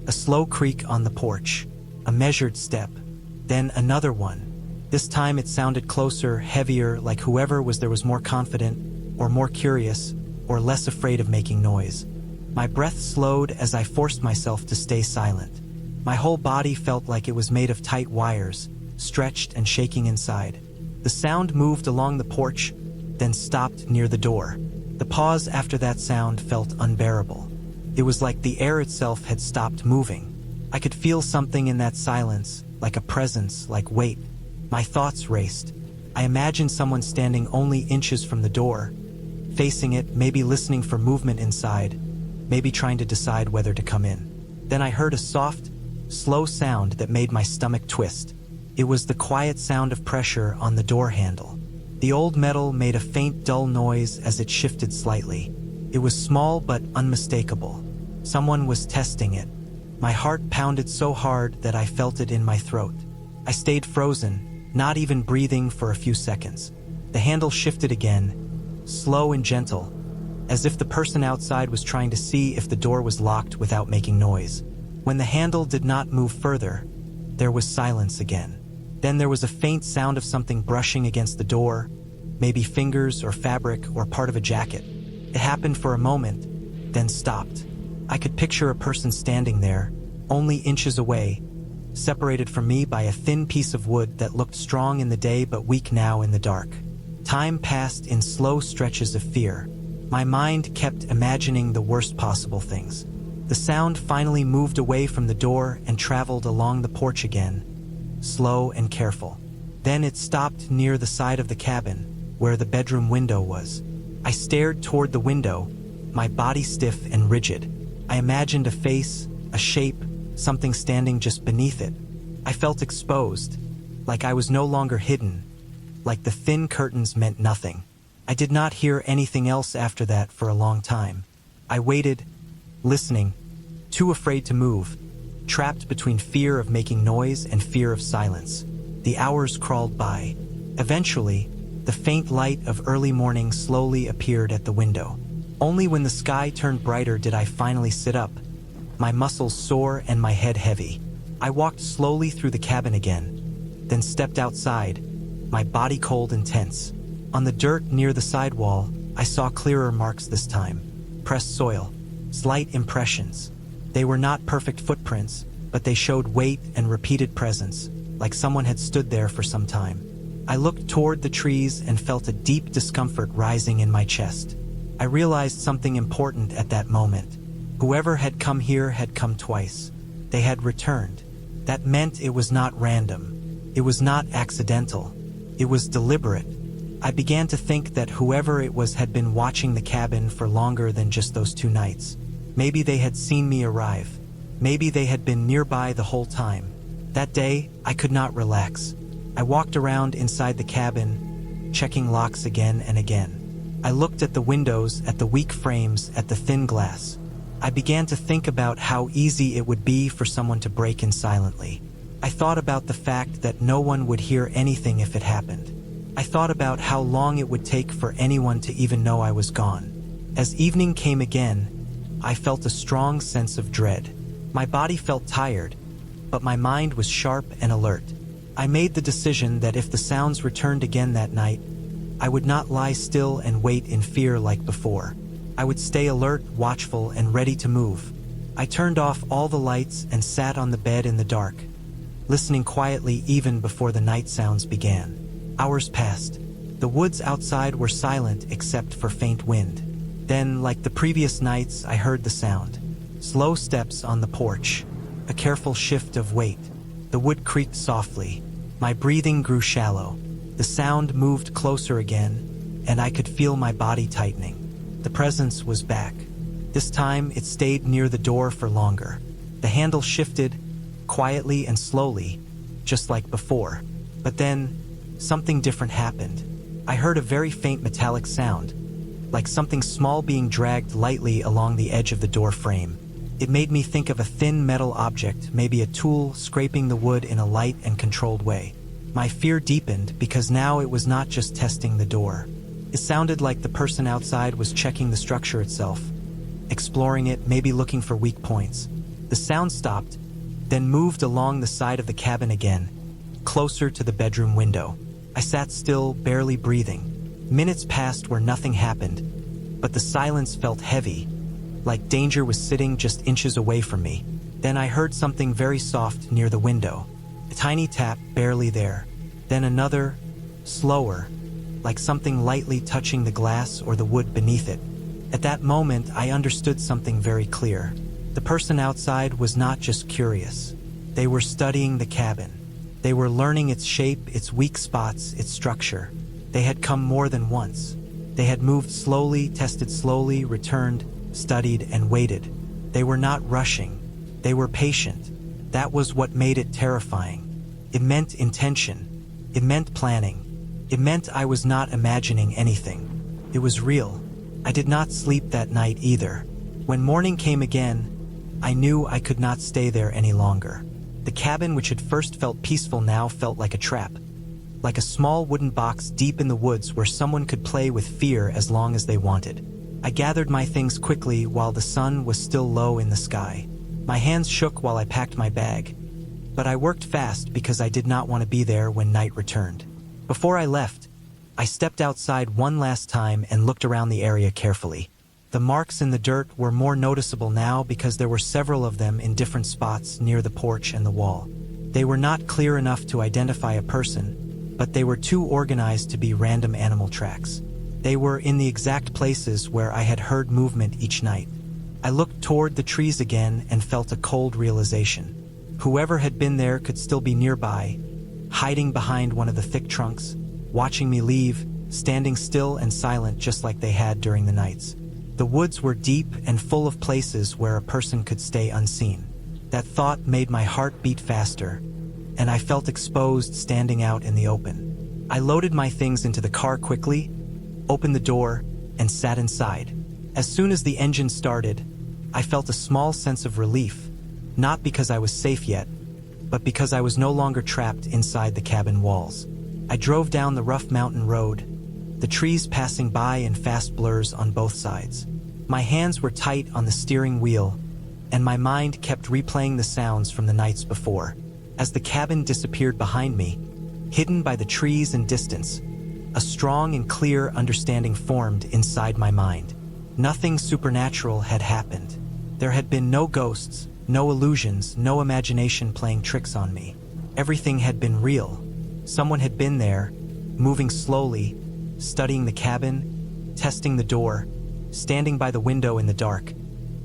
A slow creak on the porch. A measured step. Then another one. This time it sounded closer, heavier, like whoever was there was more confident, or more curious, or less afraid of making noise. My breath slowed as I forced myself to stay silent. My whole body felt like it was made of tight wires, stretched and shaking inside. The sound moved along the porch, then stopped near the door. The pause after that sound felt unbearable. It was like the air itself had stopped moving. I could feel something in that silence, like a presence, like weight. My thoughts raced. I imagined someone standing only inches from the door, facing it, maybe listening for movement inside, maybe trying to decide whether to come in. Then I heard a soft, slow sound that made my stomach twist. It was the quiet sound of pressure on the door handle. The old metal made a faint, dull noise as it shifted slightly. It was small but unmistakable. Someone was testing it. My heart pounded so hard that I felt it in my throat. I stayed frozen, not even breathing for a few seconds. The handle shifted again, slow and gentle, as if the person outside was trying to see if the door was locked without making noise. When the handle did not move further, there was silence again. Then there was a faint sound of something brushing against the door, maybe fingers or fabric or part of a jacket. It happened for a moment, then stopped. I could picture a person standing there, only inches away, separated from me by a thin piece of wood that looked strong in the day but weak now in the dark. Time passed in slow stretches of fear. My mind kept imagining the worst possible things. The sound finally moved away from the door and traveled along the porch again, slow and careful. Then it stopped near the side of the cabin, where the bedroom window was. I stared toward the window, my body stiff and rigid. I imagined a face, a shape, something standing just beneath it. I felt exposed, like I was no longer hidden, like the thin curtains meant nothing. I did not hear anything else after that for a long time. I waited, listening, too afraid to move, trapped between fear of making noise and fear of silence. The hours crawled by. Eventually, the faint light of early morning slowly appeared at the window. Only when the sky turned brighter did I finally sit up, my muscles sore and my head heavy. I walked slowly through the cabin again, then stepped outside, my body cold and tense. On the dirt near the sidewall, I saw clearer marks this time. Pressed soil, slight impressions. They were not perfect footprints, but they showed weight and repeated presence, like someone had stood there for some time. I looked toward the trees and felt a deep discomfort rising in my chest. I realized something important at that moment. Whoever had come here had come twice. They had returned. That meant it was not random. It was not accidental. It was deliberate. I began to think that whoever it was had been watching the cabin for longer than just those 2 nights. Maybe they had seen me arrive. Maybe they had been nearby the whole time. That day, I could not relax. I walked around inside the cabin, checking locks again and again. I looked at the windows, at the weak frames, at the thin glass. I began to think about how easy it would be for someone to break in silently. I thought about the fact that no one would hear anything if it happened. I thought about how long it would take for anyone to even know I was gone. As evening came again, I felt a strong sense of dread. My body felt tired, but my mind was sharp and alert. I made the decision that if the sounds returned again that night, I would not lie still and wait in fear like before. I would stay alert, watchful, and ready to move. I turned off all the lights and sat on the bed in the dark, listening quietly even before the night sounds began. Hours passed. The woods outside were silent except for faint wind. Then, like the previous nights, I heard the sound. Slow steps on the porch, a careful shift of weight. The wood creaked softly. My breathing grew shallow. The sound moved closer again, and I could feel my body tightening. The presence was back. This time, it stayed near the door for longer. The handle shifted, quietly and slowly, just like before. But then, something different happened. I heard a very faint metallic sound, like something small being dragged lightly along the edge of the door frame. It made me think of a thin metal object, maybe a tool, scraping the wood in a light and controlled way. My fear deepened because now it was not just testing the door. It sounded like the person outside was checking the structure itself, exploring it, maybe looking for weak points. The sound stopped, then moved along the side of the cabin again, closer to the bedroom window. I sat still, barely breathing. Minutes passed where nothing happened, but the silence felt heavy, like danger was sitting just inches away from me. Then I heard something very soft near the window. A tiny tap, barely there. Then another, slower, like something lightly touching the glass or the wood beneath it. At that moment, I understood something very clear. The person outside was not just curious. They were studying the cabin. They were learning its shape, its weak spots, its structure. They had come more than once. They had moved slowly, tested slowly, returned, studied, and waited. They were not rushing. They were patient. That was what made it terrifying. It meant intention. It meant planning. It meant I was not imagining anything. It was real. I did not sleep that night either. When morning came again, I knew I could not stay there any longer. The cabin, which had first felt peaceful, now felt like a trap. Like a small wooden box deep in the woods where someone could play with fear as long as they wanted. I gathered my things quickly while the sun was still low in the sky. My hands shook while I packed my bag. But I worked fast because I did not want to be there when night returned. Before I left, I stepped outside one last time and looked around the area carefully. The marks in the dirt were more noticeable now because there were several of them in different spots near the porch and the wall. They were not clear enough to identify a person, but they were too organized to be random animal tracks. They were in the exact places where I had heard movement each night. I looked toward the trees again and felt a cold realization. Whoever had been there could still be nearby, hiding behind one of the thick trunks, watching me leave, standing still and silent just like they had during the nights. The woods were deep and full of places where a person could stay unseen. That thought made my heart beat faster, and I felt exposed standing out in the open. I loaded my things into the car quickly, opened the door, and sat inside. As soon as the engine started, I felt a small sense of relief, not because I was safe yet, but because I was no longer trapped inside the cabin walls. I drove down the rough mountain road, the trees passing by in fast blurs on both sides. My hands were tight on the steering wheel, and my mind kept replaying the sounds from the nights before. As the cabin disappeared behind me, hidden by the trees and distance, a strong and clear understanding formed inside my mind. Nothing supernatural had happened. There had been no ghosts, no illusions, no imagination playing tricks on me. Everything had been real. Someone had been there, moving slowly, studying the cabin, testing the door, standing by the window in the dark,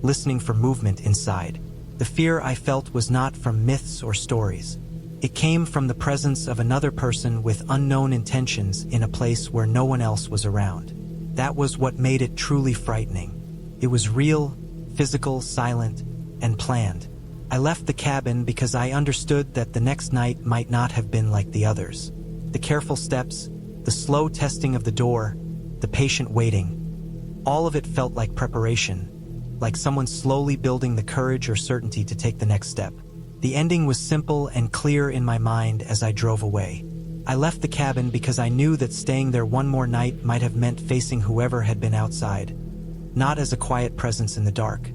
listening for movement inside. The fear I felt was not from myths or stories. It came from the presence of another person with unknown intentions in a place where no one else was around. That was what made it truly frightening. It was real, physical, silent, and planned. I left the cabin because I understood that the next night might not have been like the others. The careful steps, the slow testing of the door, the patient waiting, all of it felt like preparation, like someone slowly building the courage or certainty to take the next step. The ending was simple and clear in my mind as I drove away. I left the cabin because I knew that staying there one more night might have meant facing whoever had been outside, not as a quiet presence in the dark,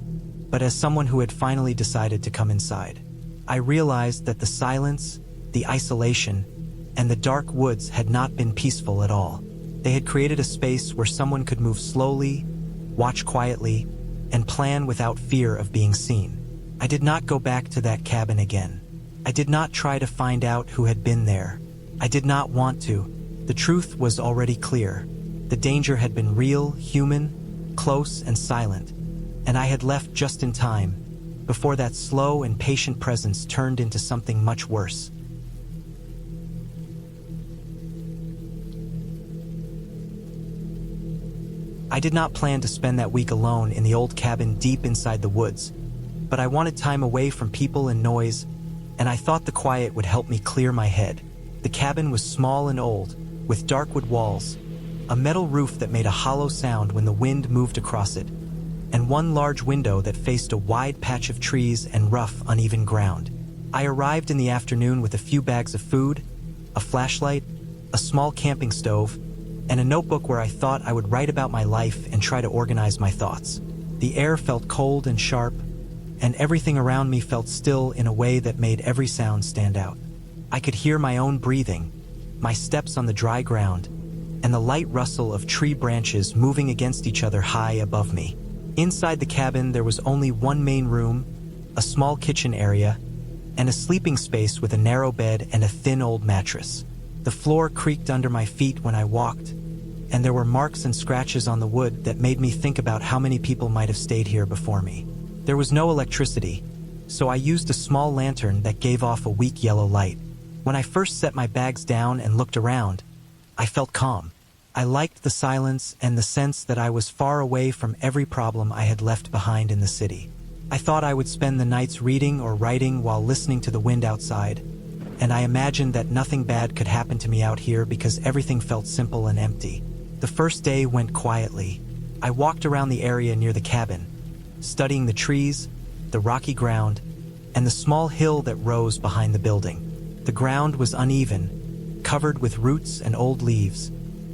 but as someone who had finally decided to come inside. I realized that the silence, the isolation, and the dark woods had not been peaceful at all. They had created a space where someone could move slowly, watch quietly, and plan without fear of being seen. I did not go back to that cabin again. I did not try to find out who had been there. I did not want to. The truth was already clear. The danger had been real, human, close, and silent, and I had left just in time, before that slow and patient presence turned into something much worse. I did not plan to spend that week alone in the old cabin deep inside the woods, but I wanted time away from people and noise, and I thought the quiet would help me clear my head. The cabin was small and old, with dark wood walls, a metal roof that made a hollow sound when the wind moved across it, and one large window that faced a wide patch of trees and rough, uneven ground. I arrived in the afternoon with a few bags of food, a flashlight, a small camping stove, and a notebook where I thought I would write about my life and try to organize my thoughts. The air felt cold and sharp, and everything around me felt still in a way that made every sound stand out. I could hear my own breathing, my steps on the dry ground, and the light rustle of tree branches moving against each other high above me. Inside the cabin, there was only one main room, a small kitchen area, and a sleeping space with a narrow bed and a thin old mattress. The floor creaked under my feet when I walked, and there were marks and scratches on the wood that made me think about how many people might have stayed here before me. There was no electricity, so I used a small lantern that gave off a weak yellow light. When I first set my bags down and looked around, I felt calm. I liked the silence and the sense that I was far away from every problem I had left behind in the city. I thought I would spend the nights reading or writing while listening to the wind outside, and I imagined that nothing bad could happen to me out here because everything felt simple and empty. The first day went quietly. I walked around the area near the cabin, studying the trees, the rocky ground, and the small hill that rose behind the building. The ground was uneven, covered with roots and old leaves,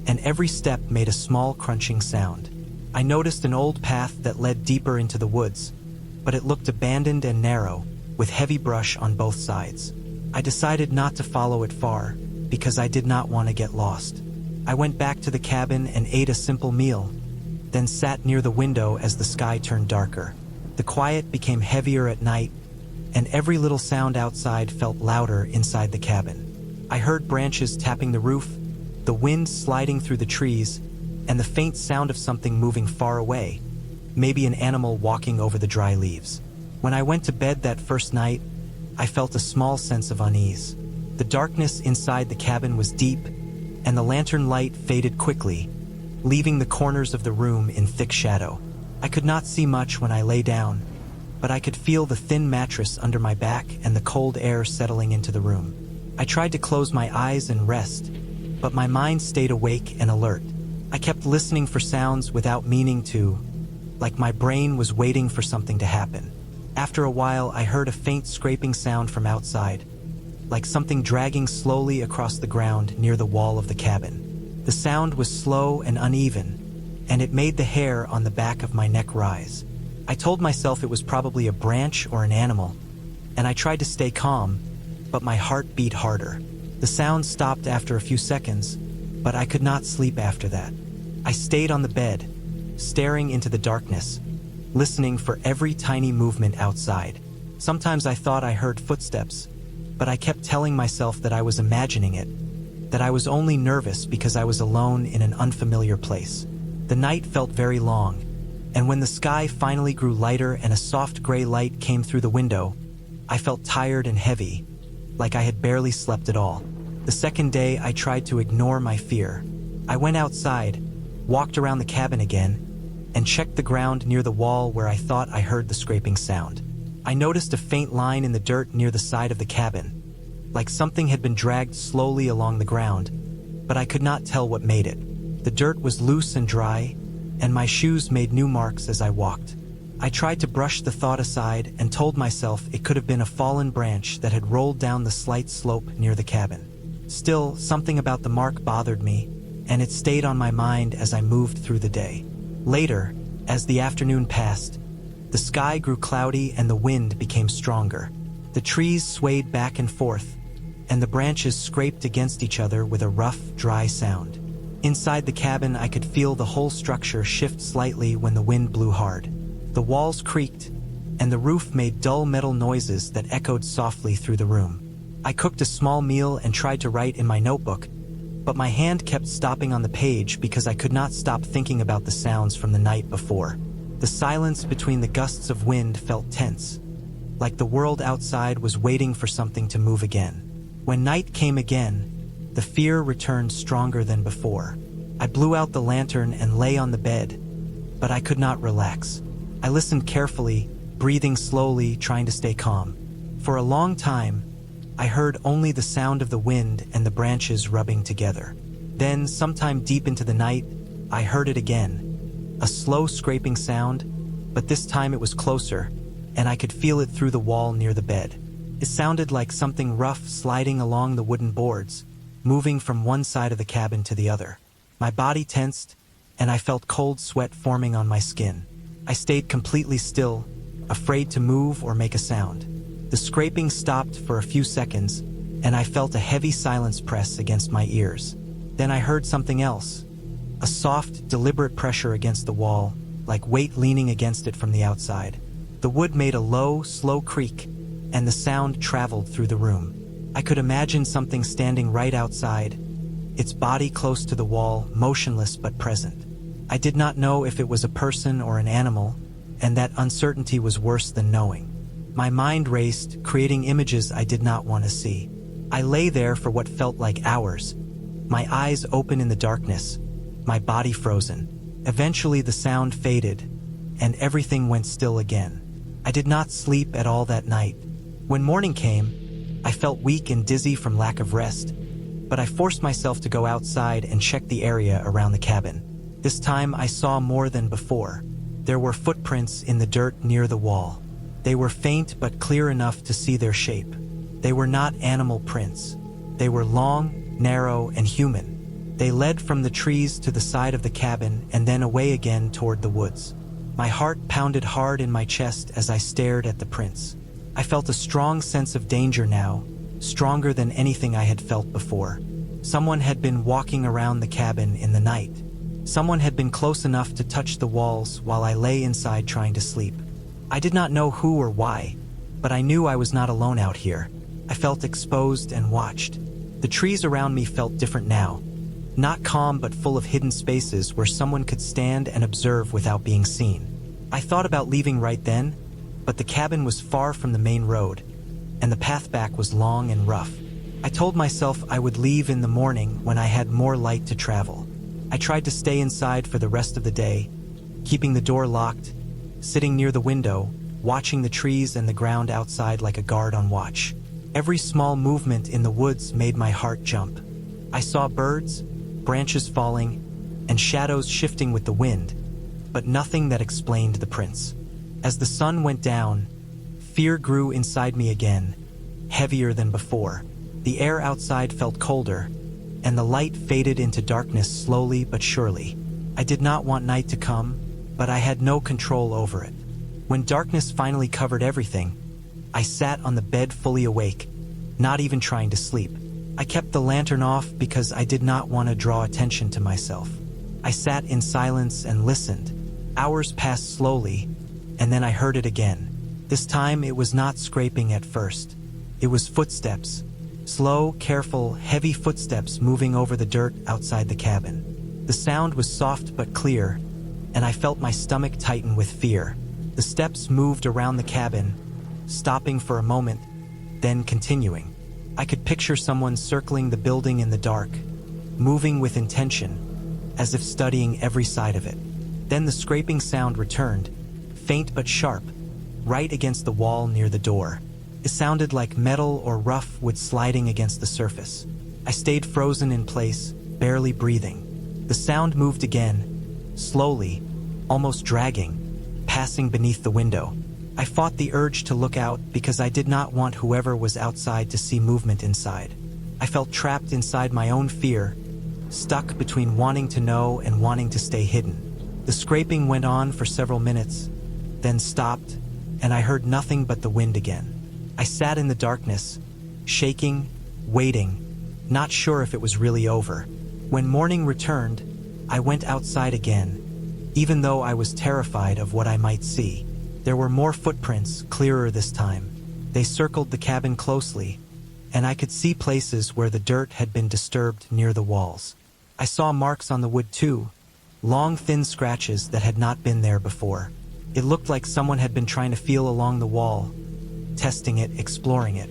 and every step made a small crunching sound. I noticed an old path that led deeper into the woods, but it looked abandoned and narrow, with heavy brush on both sides. I decided not to follow it far, because I did not want to get lost. I went back to the cabin and ate a simple meal, then sat near the window as the sky turned darker. The quiet became heavier at night, and every little sound outside felt louder inside the cabin. I heard branches tapping the roof, the wind sliding through the trees, and the faint sound of something moving far away, maybe an animal walking over the dry leaves. When I went to bed that first night, I felt a small sense of unease. The darkness inside the cabin was deep, and the lantern light faded quickly, leaving the corners of the room in thick shadow. I could not see much when I lay down, but I could feel the thin mattress under my back and the cold air settling into the room. I tried to close my eyes and rest, but my mind stayed awake and alert. I kept listening for sounds without meaning to, like my brain was waiting for something to happen. After a while, I heard a faint scraping sound from outside, like something dragging slowly across the ground near the wall of the cabin. The sound was slow and uneven, and it made the hair on the back of my neck rise. I told myself it was probably a branch or an animal, and I tried to stay calm, but my heart beat harder. The sound stopped after a few seconds, but I could not sleep after that. I stayed on the bed, staring into the darkness, listening for every tiny movement outside. Sometimes I thought I heard footsteps, but I kept telling myself that I was imagining it, that I was only nervous because I was alone in an unfamiliar place. The night felt very long, and when the sky finally grew lighter and a soft gray light came through the window, I felt tired and heavy, like I had barely slept at all. The second day, I tried to ignore my fear. I went outside, walked around the cabin again, and checked the ground near the wall where I thought I heard the scraping sound. I noticed a faint line in the dirt near the side of the cabin, like something had been dragged slowly along the ground, but I could not tell what made it. The dirt was loose and dry, and my shoes made new marks as I walked. I tried to brush the thought aside and told myself it could have been a fallen branch that had rolled down the slight slope near the cabin. Still, something about the mark bothered me, and it stayed on my mind as I moved through the day. Later, as the afternoon passed, the sky grew cloudy and the wind became stronger. The trees swayed back and forth, and the branches scraped against each other with a rough, dry sound. Inside the cabin, I could feel the whole structure shift slightly when the wind blew hard. The walls creaked, and the roof made dull metal noises that echoed softly through the room. I cooked a small meal and tried to write in my notebook, but my hand kept stopping on the page because I could not stop thinking about the sounds from the night before. The silence between the gusts of wind felt tense, like the world outside was waiting for something to move again. When night came again, the fear returned stronger than before. I blew out the lantern and lay on the bed, but I could not relax. I listened carefully, breathing slowly, trying to stay calm. For a long time, I heard only the sound of the wind and the branches rubbing together. Then, sometime deep into the night, I heard it again. A slow scraping sound, but this time it was closer, and I could feel it through the wall near the bed. It sounded like something rough sliding along the wooden boards, moving from one side of the cabin to the other. My body tensed, and I felt cold sweat forming on my skin. I stayed completely still, afraid to move or make a sound. The scraping stopped for a few seconds, and I felt a heavy silence press against my ears. Then I heard something else, a soft, deliberate pressure against the wall, like weight leaning against it from the outside. The wood made a low, slow creak, and the sound traveled through the room. I could imagine something standing right outside, its body close to the wall, motionless but present. I did not know if it was a person or an animal, and that uncertainty was worse than knowing. My mind raced, creating images I did not want to see. I lay there for what felt like hours, my eyes open in the darkness, my body frozen. Eventually the sound faded, and everything went still again. I did not sleep at all that night. When morning came, I felt weak and dizzy from lack of rest, but I forced myself to go outside and check the area around the cabin. This time I saw more than before. There were footprints in the dirt near the wall. They were faint but clear enough to see their shape. They were not animal prints. They were long, narrow, and human. They led from the trees to the side of the cabin and then away again toward the woods. My heart pounded hard in my chest as I stared at the prints. I felt a strong sense of danger now, stronger than anything I had felt before. Someone had been walking around the cabin in the night. Someone had been close enough to touch the walls while I lay inside trying to sleep. I did not know who or why, But I knew I was not alone out here. I felt exposed and watched. The trees around me felt different now. Not calm, but full of hidden spaces where someone could stand and observe without being seen. I thought about leaving right then, but the cabin was far from the main road, and the path back was long and rough. I told myself I would leave in the morning when I had more light to travel. I tried to stay inside for the rest of the day, keeping the door locked, sitting near the window, watching the trees and the ground outside like a guard on watch. Every small movement in the woods made my heart jump. I saw birds, branches falling, and shadows shifting with the wind, but nothing that explained the prince. As the sun went down, fear grew inside me again, heavier than before. The air outside felt colder, and the light faded into darkness slowly but surely. I did not want night to come, but I had no control over it. When darkness finally covered everything, I sat on the bed fully awake, not even trying to sleep. I kept the lantern off because I did not want to draw attention to myself. I sat in silence and listened. Hours passed slowly, and then I heard it again. This time it was not scraping at first. It was footsteps. Slow, careful, heavy footsteps moving over the dirt outside the cabin. The sound was soft but clear, and I felt my stomach tighten with fear. The steps moved around the cabin, stopping for a moment, then continuing. I could picture someone circling the building in the dark, moving with intention, as if studying every side of it. Then the scraping sound returned, faint but sharp, right against the wall near the door. It sounded like metal or rough wood sliding against the surface. I stayed frozen in place, barely breathing. The sound moved again, slowly, almost dragging, passing beneath the window. I fought the urge to look out because I did not want whoever was outside to see movement inside. I felt trapped inside my own fear, stuck between wanting to know and wanting to stay hidden. The scraping went on for several minutes, then stopped, and I heard nothing but the wind again. I sat in the darkness, shaking, waiting, not sure if it was really over. When morning returned, I went outside again, even though I was terrified of what I might see. There were more footprints, clearer this time. They circled the cabin closely, and I could see places where the dirt had been disturbed near the walls. I saw marks on the wood too, long thin scratches that had not been there before. It looked like someone had been trying to feel along the wall, testing it, exploring it.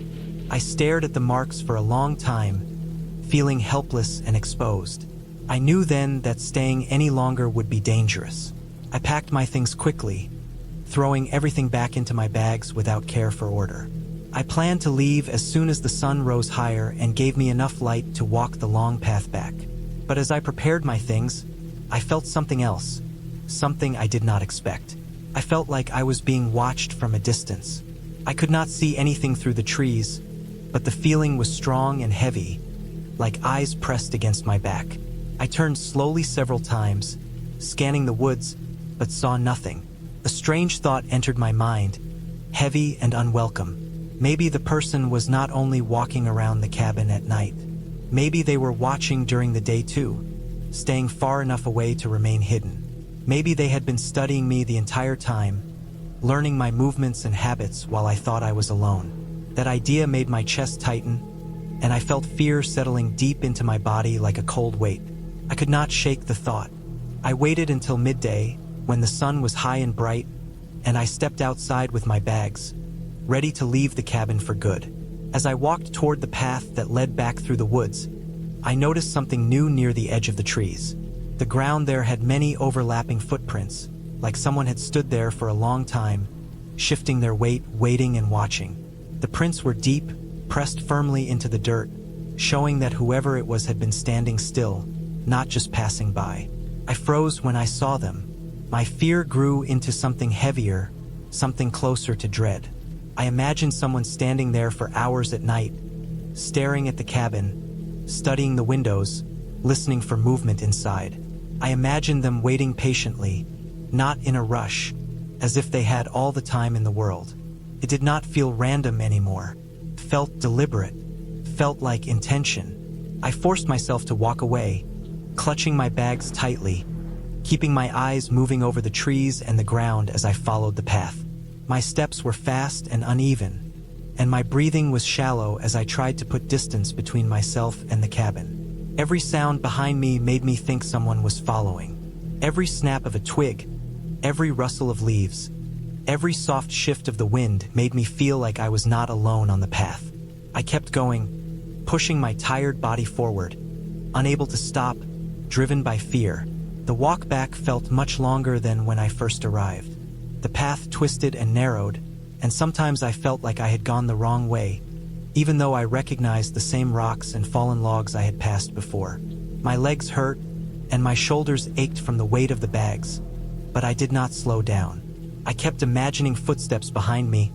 I stared at the marks for a long time, feeling helpless and exposed. I knew then that staying any longer would be dangerous. I packed my things quickly, throwing everything back into my bags without care for order. I planned to leave as soon as the sun rose higher and gave me enough light to walk the long path back. But as I prepared my things, I felt something else, something I did not expect. I felt like I was being watched from a distance. I could not see anything through the trees, but the feeling was strong and heavy, like eyes pressed against my back. I turned slowly several times, scanning the woods, but saw nothing. A strange thought entered my mind, heavy and unwelcome. Maybe the person was not only walking around the cabin at night. Maybe they were watching during the day too, staying far enough away to remain hidden. Maybe they had been studying me the entire time, learning my movements and habits while I thought I was alone. That idea made my chest tighten, and I felt fear settling deep into my body like a cold weight. I could not shake the thought. I waited until midday, when the sun was high and bright, and I stepped outside with my bags, ready to leave the cabin for good. As I walked toward the path that led back through the woods, I noticed something new near the edge of the trees. The ground there had many overlapping footprints, like someone had stood there for a long time, shifting their weight, waiting and watching. The prints were deep, pressed firmly into the dirt, showing that whoever it was had been standing still, not just passing by. I froze when I saw them. My fear grew into something heavier, something closer to dread. I imagined someone standing there for hours at night, staring at the cabin, studying the windows, listening for movement inside. I imagined them waiting patiently, not in a rush, as if they had all the time in the world. It did not feel random anymore. It felt deliberate, felt like intention. I forced myself to walk away, clutching my bags tightly, keeping my eyes moving over the trees and the ground as I followed the path. My steps were fast and uneven, and my breathing was shallow as I tried to put distance between myself and the cabin. Every sound behind me made me think someone was following. Every snap of a twig, every rustle of leaves, every soft shift of the wind made me feel like I was not alone on the path. I kept going, pushing my tired body forward, unable to stop, driven by fear. The walk back felt much longer than when I first arrived. The path twisted and narrowed, and sometimes I felt like I had gone the wrong way, even though I recognized the same rocks and fallen logs I had passed before. My legs hurt, and my shoulders ached from the weight of the bags, but I did not slow down. I kept imagining footsteps behind me,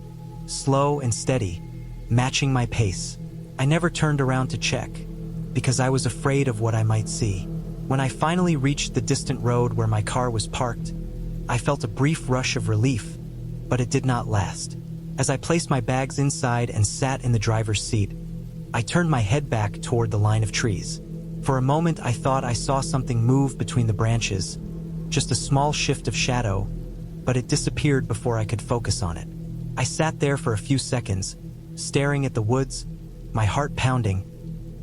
slow and steady, matching my pace. I never turned around to check, because I was afraid of what I might see. When I finally reached the distant road where my car was parked, I felt a brief rush of relief, but it did not last. As I placed my bags inside and sat in the driver's seat, I turned my head back toward the line of trees. For a moment I thought I saw something move between the branches, just a small shift of shadow, but it disappeared before I could focus on it. I sat there for a few seconds, staring at the woods, my heart pounding.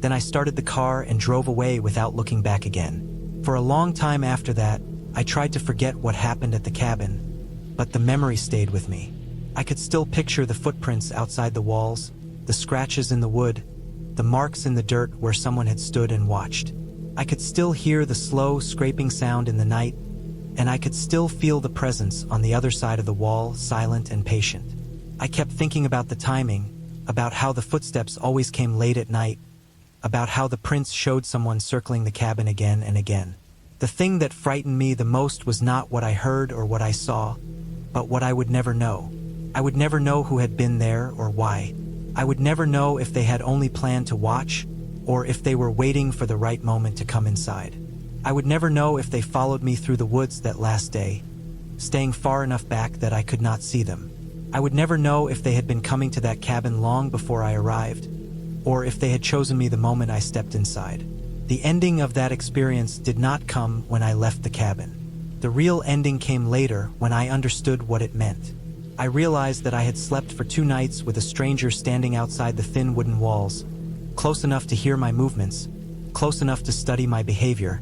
Then I started the car and drove away without looking back again. For a long time after that, I tried to forget what happened at the cabin, but the memory stayed with me. I could still picture the footprints outside the walls, the scratches in the wood, the marks in the dirt where someone had stood and watched. I could still hear the slow scraping sound in the night, and I could still feel the presence on the other side of the wall, silent and patient. I kept thinking about the timing, about how the footsteps always came late at night, about how the prints showed someone circling the cabin again and again. The thing that frightened me the most was not what I heard or what I saw, but what I would never know. I would never know who had been there or why. I would never know if they had only planned to watch, or if they were waiting for the right moment to come inside. I would never know if they followed me through the woods that last day, staying far enough back that I could not see them. I would never know if they had been coming to that cabin long before I arrived, or if they had chosen me the moment I stepped inside. The ending of that experience did not come when I left the cabin. The real ending came later when I understood what it meant. I realized that I had slept for 2 nights with a stranger standing outside the thin wooden walls, close enough to hear my movements, close enough to study my behavior,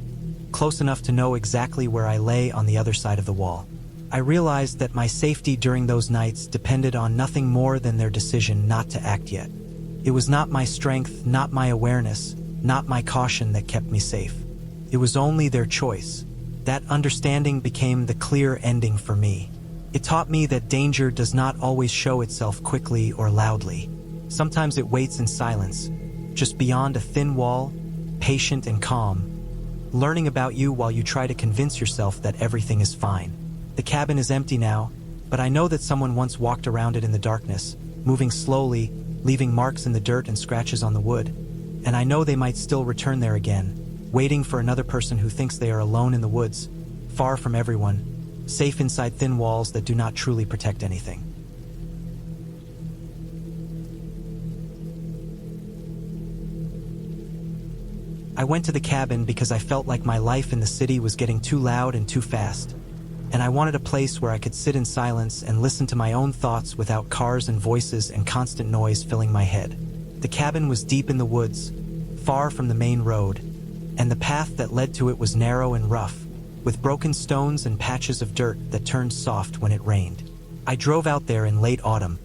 close enough to know exactly where I lay on the other side of the wall. I realized that my safety during those nights depended on nothing more than their decision not to act yet. It was not my strength, not my awareness, not my caution that kept me safe. It was only their choice. That understanding became the clear ending for me. It taught me that danger does not always show itself quickly or loudly. Sometimes it waits in silence, just beyond a thin wall, patient and calm, learning about you while you try to convince yourself that everything is fine. The cabin is empty now, but I know that someone once walked around it in the darkness, moving slowly, leaving marks in the dirt and scratches on the wood. And I know they might still return there again, waiting for another person who thinks they are alone in the woods, far from everyone, safe inside thin walls that do not truly protect anything. I went to the cabin because I felt like my life in the city was getting too loud and too fast, and I wanted a place where I could sit in silence and listen to my own thoughts without cars and voices and constant noise filling my head. The cabin was deep in the woods, far from the main road, and the path that led to it was narrow and rough, with broken stones and patches of dirt that turned soft when it rained. I drove out there in late autumn,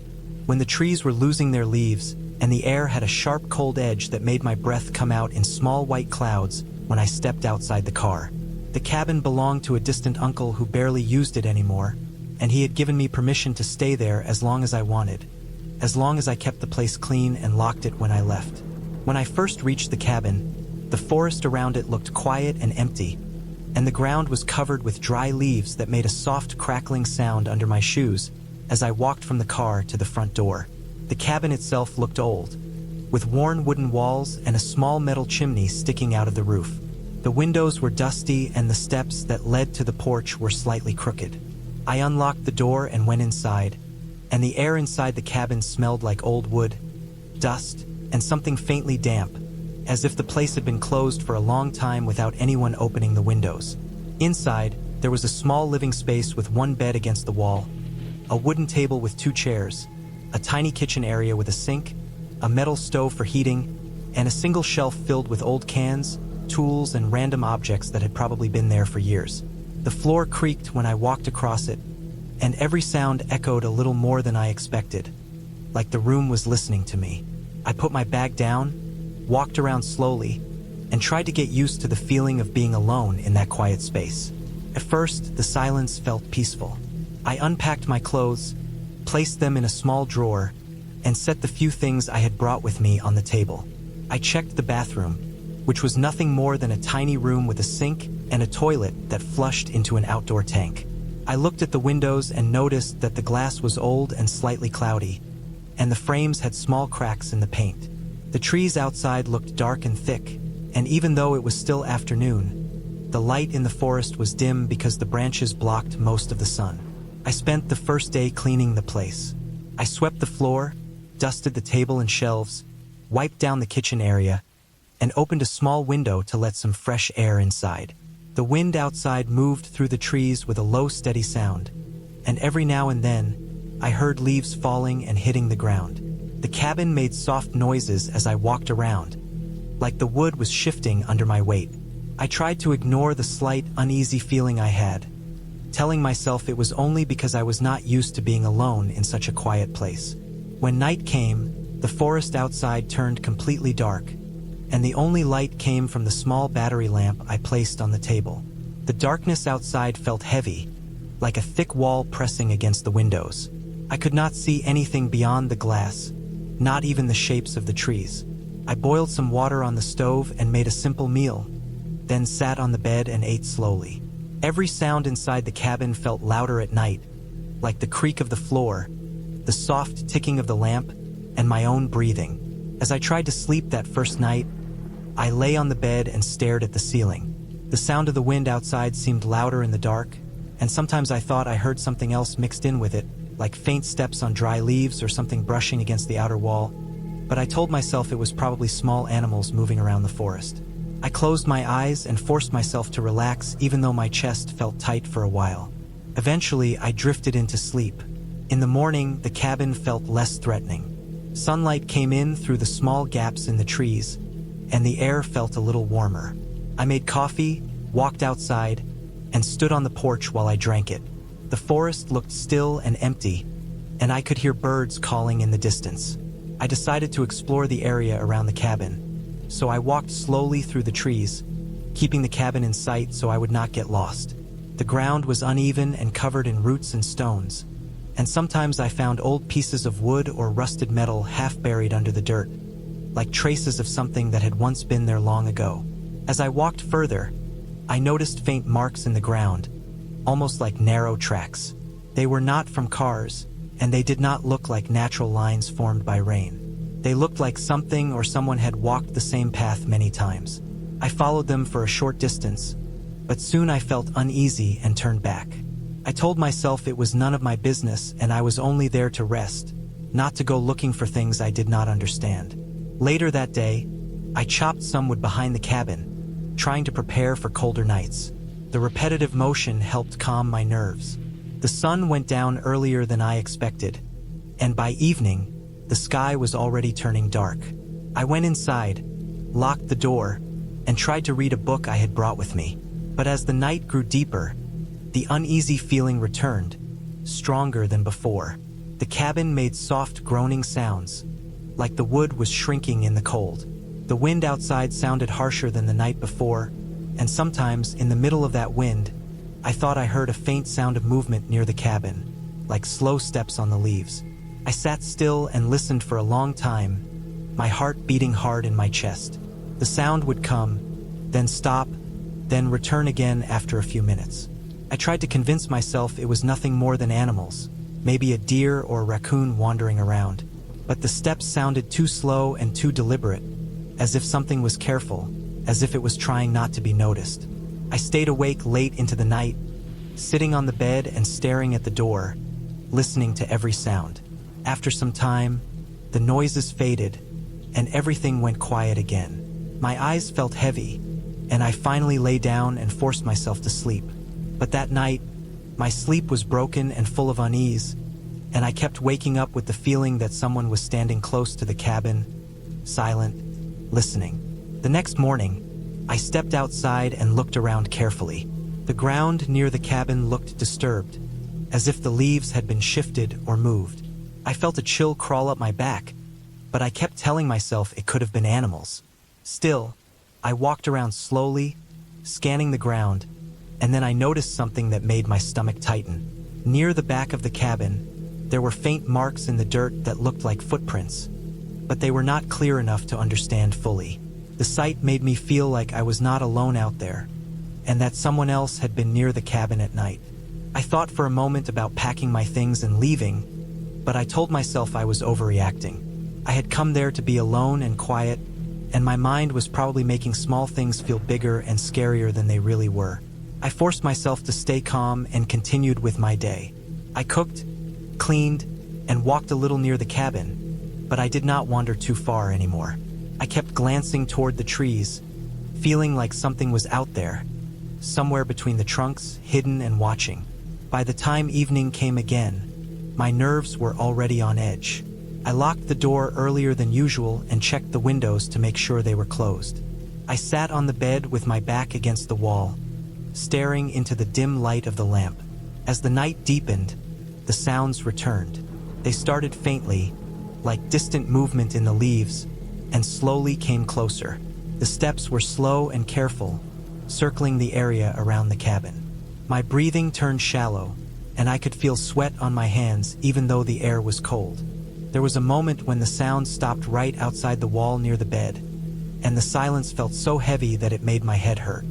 when the trees were losing their leaves, and the air had a sharp cold edge that made my breath come out in small white clouds when I stepped outside the car. The cabin belonged to a distant uncle who barely used it anymore, and he had given me permission to stay there as long as I wanted, as long as I kept the place clean and locked it when I left. When I first reached the cabin, the forest around it looked quiet and empty, and the ground was covered with dry leaves that made a soft crackling sound under my shoes as I walked from the car to the front door. The cabin itself looked old, with worn wooden walls and a small metal chimney sticking out of the roof. The windows were dusty and the steps that led to the porch were slightly crooked. I unlocked the door and went inside, and the air inside the cabin smelled like old wood, dust, and something faintly damp, as if the place had been closed for a long time without anyone opening the windows. Inside, there was a small living space with one bed against the wall, a wooden table with 2 chairs, a tiny kitchen area with a sink, a metal stove for heating, and a single shelf filled with old cans, tools, and random objects that had probably been there for years. The floor creaked when I walked across it, and every sound echoed a little more than I expected, like the room was listening to me. I put my bag down, walked around slowly, and tried to get used to the feeling of being alone in that quiet space. At first, the silence felt peaceful. I unpacked my clothes, placed them in a small drawer, and set the few things I had brought with me on the table. I checked the bathroom, which was nothing more than a tiny room with a sink and a toilet that flushed into an outdoor tank. I looked at the windows and noticed that the glass was old and slightly cloudy, and the frames had small cracks in the paint. The trees outside looked dark and thick, and even though it was still afternoon, the light in the forest was dim because the branches blocked most of the sun. I spent the first day cleaning the place. I swept the floor, dusted the table and shelves, wiped down the kitchen area, and opened a small window to let some fresh air inside. The wind outside moved through the trees with a low, steady sound, and every now and then, I heard leaves falling and hitting the ground. The cabin made soft noises as I walked around, like the wood was shifting under my weight. I tried to ignore the slight, uneasy feeling I had, telling myself it was only because I was not used to being alone in such a quiet place. When night came, the forest outside turned completely dark, and the only light came from the small battery lamp I placed on the table. The darkness outside felt heavy, like a thick wall pressing against the windows. I could not see anything beyond the glass, not even the shapes of the trees. I boiled some water on the stove and made a simple meal, then sat on the bed and ate slowly. Every sound inside the cabin felt louder at night, like the creak of the floor, the soft ticking of the lamp, and my own breathing. As I tried to sleep that first night, I lay on the bed and stared at the ceiling. The sound of the wind outside seemed louder in the dark, and sometimes I thought I heard something else mixed in with it, like faint steps on dry leaves or something brushing against the outer wall. But I told myself it was probably small animals moving around the forest. I closed my eyes and forced myself to relax, even though my chest felt tight for a while. Eventually, I drifted into sleep. In the morning, the cabin felt less threatening. Sunlight came in through the small gaps in the trees, and the air felt a little warmer. I made coffee, walked outside, and stood on the porch while I drank it. The forest looked still and empty, and I could hear birds calling in the distance. I decided to explore the area around the cabin, so I walked slowly through the trees, keeping the cabin in sight so I would not get lost. The ground was uneven and covered in roots and stones, and sometimes I found old pieces of wood or rusted metal half buried under the dirt, like traces of something that had once been there long ago. As I walked further, I noticed faint marks in the ground, almost like narrow tracks. They were not from cars, and they did not look like natural lines formed by rain. They looked like something or someone had walked the same path many times. I followed them for a short distance, but soon I felt uneasy and turned back. I told myself it was none of my business and I was only there to rest, not to go looking for things I did not understand. Later that day, I chopped some wood behind the cabin, trying to prepare for colder nights. The repetitive motion helped calm my nerves. The sun went down earlier than I expected, and by evening, the sky was already turning dark. I went inside, locked the door, and tried to read a book I had brought with me. But as the night grew deeper, the uneasy feeling returned, stronger than before. The cabin made soft groaning sounds, like the wood was shrinking in the cold. The wind outside sounded harsher than the night before, and sometimes, in the middle of that wind, I thought I heard a faint sound of movement near the cabin, like slow steps on the leaves. I sat still and listened for a long time, my heart beating hard in my chest. The sound would come, then stop, then return again after a few minutes. I tried to convince myself it was nothing more than animals, maybe a deer or a raccoon wandering around. But the steps sounded too slow and too deliberate, as if something was careful, as if it was trying not to be noticed. I stayed awake late into the night, sitting on the bed and staring at the door, listening to every sound. After some time, the noises faded, and everything went quiet again. My eyes felt heavy, and I finally lay down and forced myself to sleep. But that night, my sleep was broken and full of unease, and I kept waking up with the feeling that someone was standing close to the cabin, silent, listening. The next morning, I stepped outside and looked around carefully. The ground near the cabin looked disturbed, as if the leaves had been shifted or moved. I felt a chill crawl up my back, but I kept telling myself it could have been animals. Still, I walked around slowly, scanning the ground, and then I noticed something that made my stomach tighten. Near the back of the cabin, there were faint marks in the dirt that looked like footprints, but they were not clear enough to understand fully. The sight made me feel like I was not alone out there, and that someone else had been near the cabin at night. I thought for a moment about packing my things and leaving, but I told myself I was overreacting. I had come there to be alone and quiet, and my mind was probably making small things feel bigger and scarier than they really were. I forced myself to stay calm and continued with my day. I cooked, cleaned, and walked a little near the cabin, but I did not wander too far anymore. I kept glancing toward the trees, feeling like something was out there, somewhere between the trunks, hidden and watching. By the time evening came again, my nerves were already on edge. I locked the door earlier than usual and checked the windows to make sure they were closed. I sat on the bed with my back against the wall, staring into the dim light of the lamp. As the night deepened, the sounds returned. They started faintly, like distant movement in the leaves, and slowly came closer. The steps were slow and careful, circling the area around the cabin. My breathing turned shallow, and I could feel sweat on my hands even though the air was cold. There was a moment when the sound stopped right outside the wall near the bed, and the silence felt so heavy that it made my head hurt.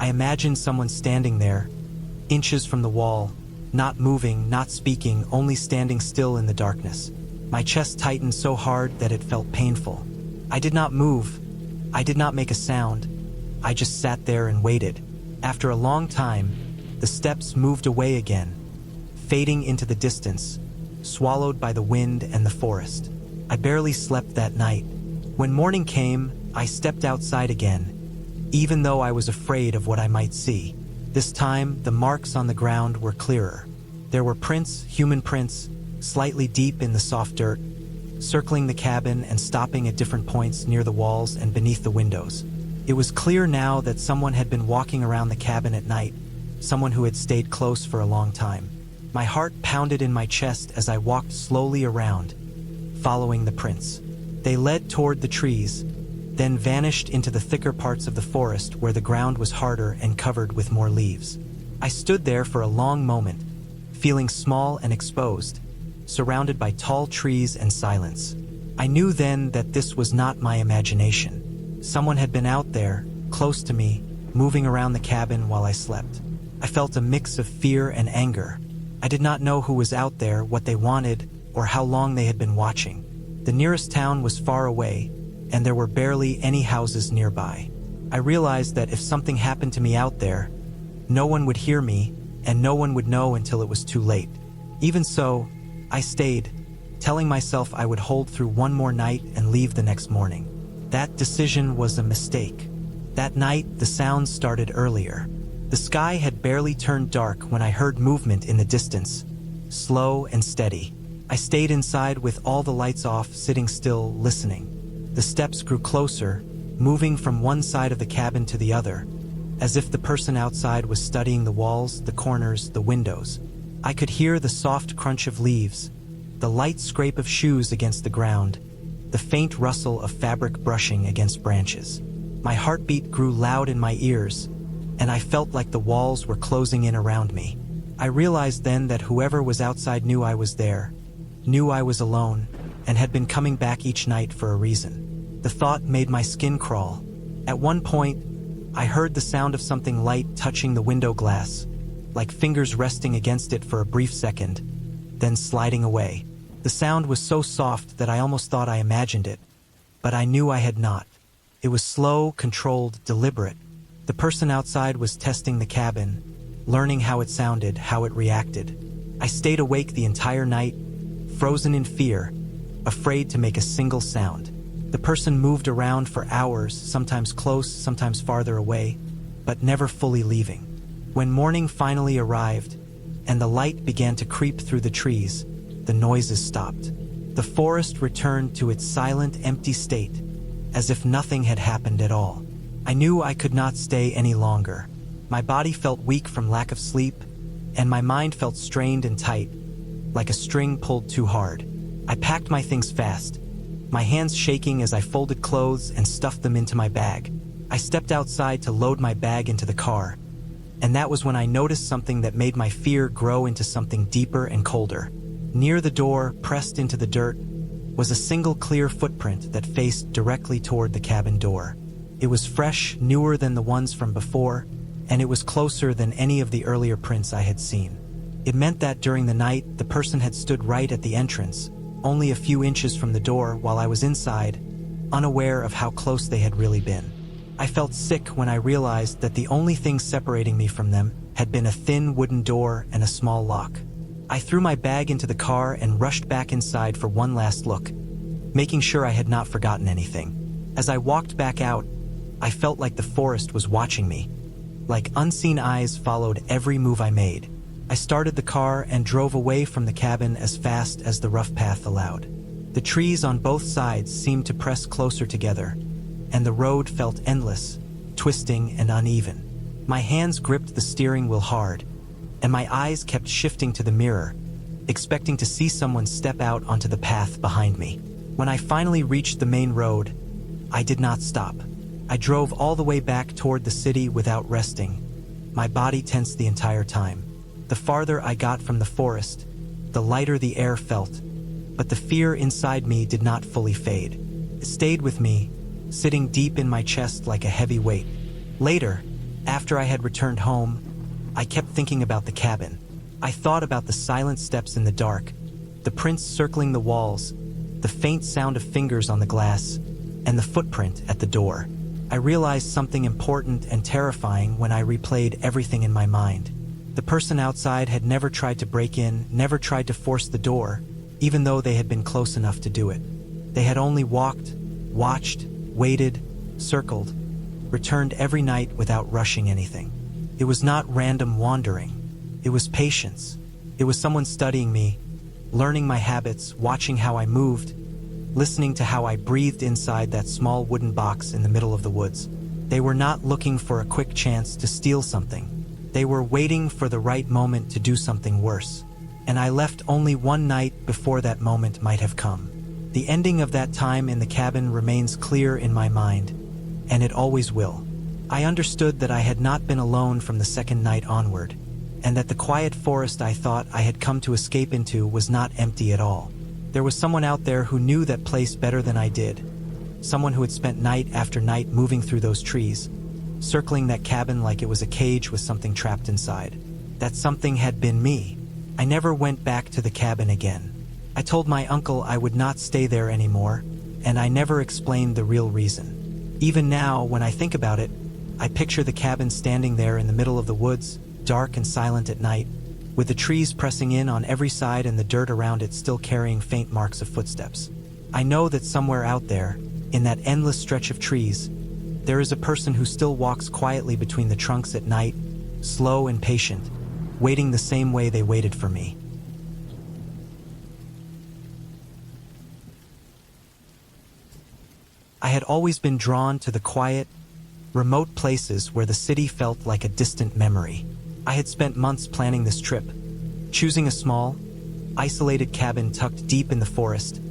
I imagined someone standing there, inches from the wall, not moving, not speaking, only standing still in the darkness. My chest tightened so hard that it felt painful. I did not move. I did not make a sound. I just sat there and waited. After a long time, the steps moved away again, fading into the distance, swallowed by the wind and the forest. I barely slept that night. When morning came, I stepped outside again, even though I was afraid of what I might see. This time, the marks on the ground were clearer. There were prints, human prints, slightly deep in the soft dirt, circling the cabin and stopping at different points near the walls and beneath the windows. It was clear now that someone had been walking around the cabin at night, someone who had stayed close for a long time. My heart pounded in my chest as I walked slowly around, following the prints. They led toward the trees, then vanished into the thicker parts of the forest where the ground was harder and covered with more leaves. I stood there for a long moment, feeling small and exposed, surrounded by tall trees and silence. I knew then that this was not my imagination. Someone had been out there, close to me, moving around the cabin while I slept. I felt a mix of fear and anger. I did not know who was out there, what they wanted, or how long they had been watching. The nearest town was far away, and there were barely any houses nearby. I realized that if something happened to me out there, no one would hear me, and no one would know until it was too late. Even so, I stayed, telling myself I would hold through one more night and leave the next morning. That decision was a mistake. That night, the sounds started earlier. The sky had barely turned dark when I heard movement in the distance, slow and steady. I stayed inside with all the lights off, sitting still, listening. The steps grew closer, moving from one side of the cabin to the other, as if the person outside was studying the walls, the corners, the windows. I could hear the soft crunch of leaves, the light scrape of shoes against the ground, the faint rustle of fabric brushing against branches. My heartbeat grew loud in my ears, and I felt like the walls were closing in around me. I realized then that whoever was outside knew I was there, knew I was alone, and had been coming back each night for a reason. The thought made my skin crawl. At one point, I heard the sound of something light touching the window glass, like fingers resting against it for a brief second, then sliding away. The sound was so soft that I almost thought I imagined it, but I knew I had not. It was slow, controlled, deliberate. The person outside was testing the cabin, learning how it sounded, how it reacted. I stayed awake the entire night, frozen in fear, afraid to make a single sound. The person moved around for hours, sometimes close, sometimes farther away, but never fully leaving. When morning finally arrived, and the light began to creep through the trees, the noises stopped. The forest returned to its silent, empty state, as if nothing had happened at all. I knew I could not stay any longer. My body felt weak from lack of sleep, and my mind felt strained and tight, like a string pulled too hard. I packed my things fast, my hands shaking as I folded clothes and stuffed them into my bag. I stepped outside to load my bag into the car, and that was when I noticed something that made my fear grow into something deeper and colder. Near the door, pressed into the dirt, was a single clear footprint that faced directly toward the cabin door. It was fresh, newer than the ones from before, and it was closer than any of the earlier prints I had seen. It meant that during the night, the person had stood right at the entrance, only a few inches from the door while I was inside, unaware of how close they had really been. I felt sick when I realized that the only thing separating me from them had been a thin wooden door and a small lock. I threw my bag into the car and rushed back inside for one last look, making sure I had not forgotten anything. As I walked back out, I felt like the forest was watching me. Like unseen eyes followed every move I made. I started the car and drove away from the cabin as fast as the rough path allowed. The trees on both sides seemed to press closer together, and the road felt endless, twisting and uneven. My hands gripped the steering wheel hard, and my eyes kept shifting to the mirror, expecting to see someone step out onto the path behind me. When I finally reached the main road, I did not stop. I drove all the way back toward the city without resting, my body tense the entire time. The farther I got from the forest, the lighter the air felt, but the fear inside me did not fully fade. It stayed with me, sitting deep in my chest like a heavy weight. Later, after I had returned home, I kept thinking about the cabin. I thought about the silent steps in the dark, the prints circling the walls, the faint sound of fingers on the glass, and the footprint at the door. I realized something important and terrifying when I replayed everything in my mind. The person outside had never tried to break in, never tried to force the door, even though they had been close enough to do it. They had only walked, watched, waited, circled, returned every night without rushing anything. It was not random wandering. It was patience. It was someone studying me, learning my habits, watching how I moved, listening to how I breathed inside that small wooden box in the middle of the woods. They were not looking for a quick chance to steal something. They were waiting for the right moment to do something worse. And I left only one night before that moment might have come. The ending of that time in the cabin remains clear in my mind, and it always will. I understood that I had not been alone from the second night onward, and that the quiet forest I thought I had come to escape into was not empty at all. There was someone out there who knew that place better than I did, someone who had spent night after night moving through those trees, circling that cabin like it was a cage with something trapped inside. That something had been me. I never went back to the cabin again. I told my uncle I would not stay there anymore, and I never explained the real reason. Even now, when I think about it, I picture the cabin standing there in the middle of the woods, dark and silent at night, with the trees pressing in on every side and the dirt around it still carrying faint marks of footsteps. I know that somewhere out there, in that endless stretch of trees, there is a person who still walks quietly between the trunks at night, slow and patient, waiting the same way they waited for me. I had always been drawn to the quiet, remote places where the city felt like a distant memory. I had spent months planning this trip, choosing a small, isolated cabin tucked deep in the forest,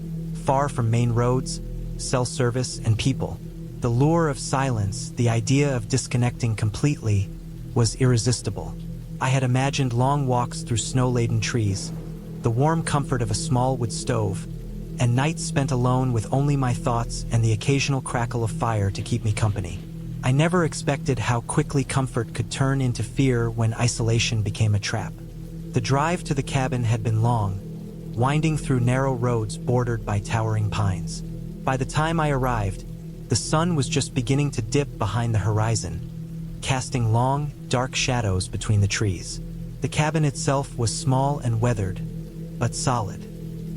far from main roads, cell service, and people. The lure of silence, the idea of disconnecting completely, was irresistible. I had imagined long walks through snow-laden trees, the warm comfort of a small wood stove, and nights spent alone with only my thoughts and the occasional crackle of fire to keep me company. I never expected how quickly comfort could turn into fear when isolation became a trap. The drive to the cabin had been long, winding through narrow roads bordered by towering pines. By the time I arrived, the sun was just beginning to dip behind the horizon, casting long, dark shadows between the trees. The cabin itself was small and weathered, but solid.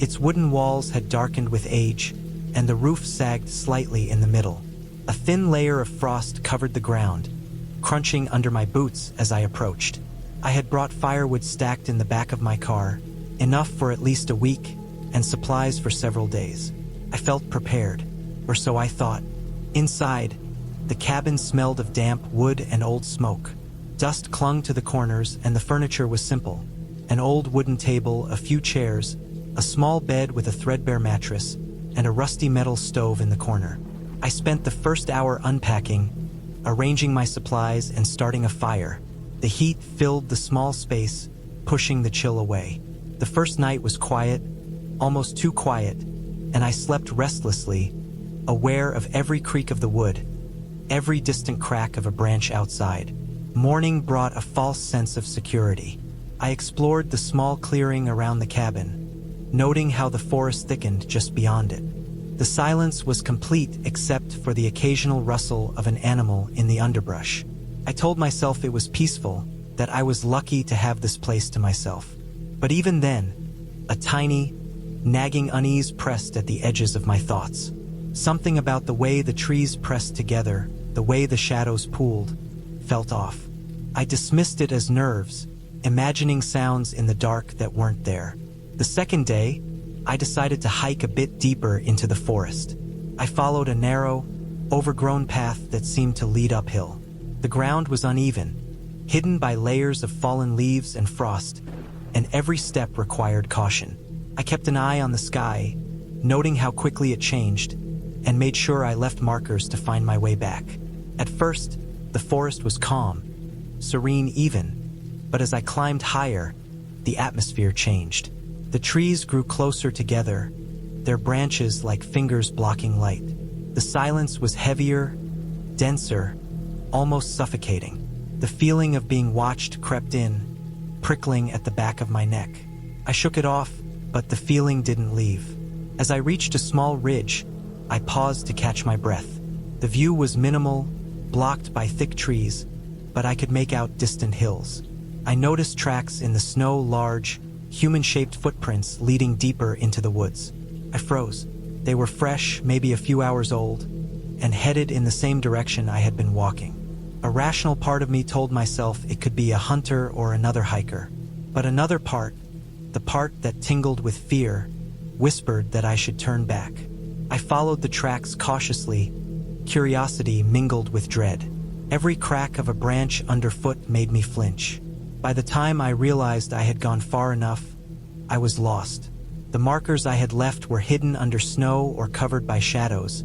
Its wooden walls had darkened with age, and the roof sagged slightly in the middle. A thin layer of frost covered the ground, crunching under my boots as I approached. I had brought firewood stacked in the back of my car, enough for at least a week, and supplies for several days. I felt prepared, or so I thought. Inside, the cabin smelled of damp wood and old smoke. Dust clung to the corners, and the furniture was simple. An old wooden table, a few chairs, a small bed with a threadbare mattress, and a rusty metal stove in the corner. I spent the first hour unpacking, arranging my supplies, and starting a fire. The heat filled the small space, pushing the chill away. The first night was quiet, almost too quiet, and I slept restlessly, aware of every creak of the wood, every distant crack of a branch outside. Morning brought a false sense of security. I explored the small clearing around the cabin, noting how the forest thickened just beyond it. The silence was complete except for the occasional rustle of an animal in the underbrush. I told myself it was peaceful, that I was lucky to have this place to myself. But even then, a tiny, nagging unease pressed at the edges of my thoughts. Something about the way the trees pressed together, the way the shadows pooled, felt off. I dismissed it as nerves, imagining sounds in the dark that weren't there. The second day, I decided to hike a bit deeper into the forest. I followed a narrow, overgrown path that seemed to lead uphill. The ground was uneven, hidden by layers of fallen leaves and frost, and every step required caution. I kept an eye on the sky, noting how quickly it changed, and made sure I left markers to find my way back. At first, the forest was calm, serene even, but as I climbed higher, the atmosphere changed. The trees grew closer together, their branches like fingers blocking light. The silence was heavier, denser, almost suffocating. The feeling of being watched crept in, prickling at the back of my neck. I shook it off, but the feeling didn't leave. As I reached a small ridge, I paused to catch my breath. The view was minimal, blocked by thick trees, but I could make out distant hills. I noticed tracks in the snow, large, human-shaped footprints leading deeper into the woods. I froze. They were fresh, maybe a few hours old, and headed in the same direction I had been walking. A rational part of me told myself it could be a hunter or another hiker. But another part, the part that tingled with fear, whispered that I should turn back. I followed the tracks cautiously, curiosity mingled with dread. Every crack of a branch underfoot made me flinch. By the time I realized I had gone far enough, I was lost. The markers I had left were hidden under snow or covered by shadows,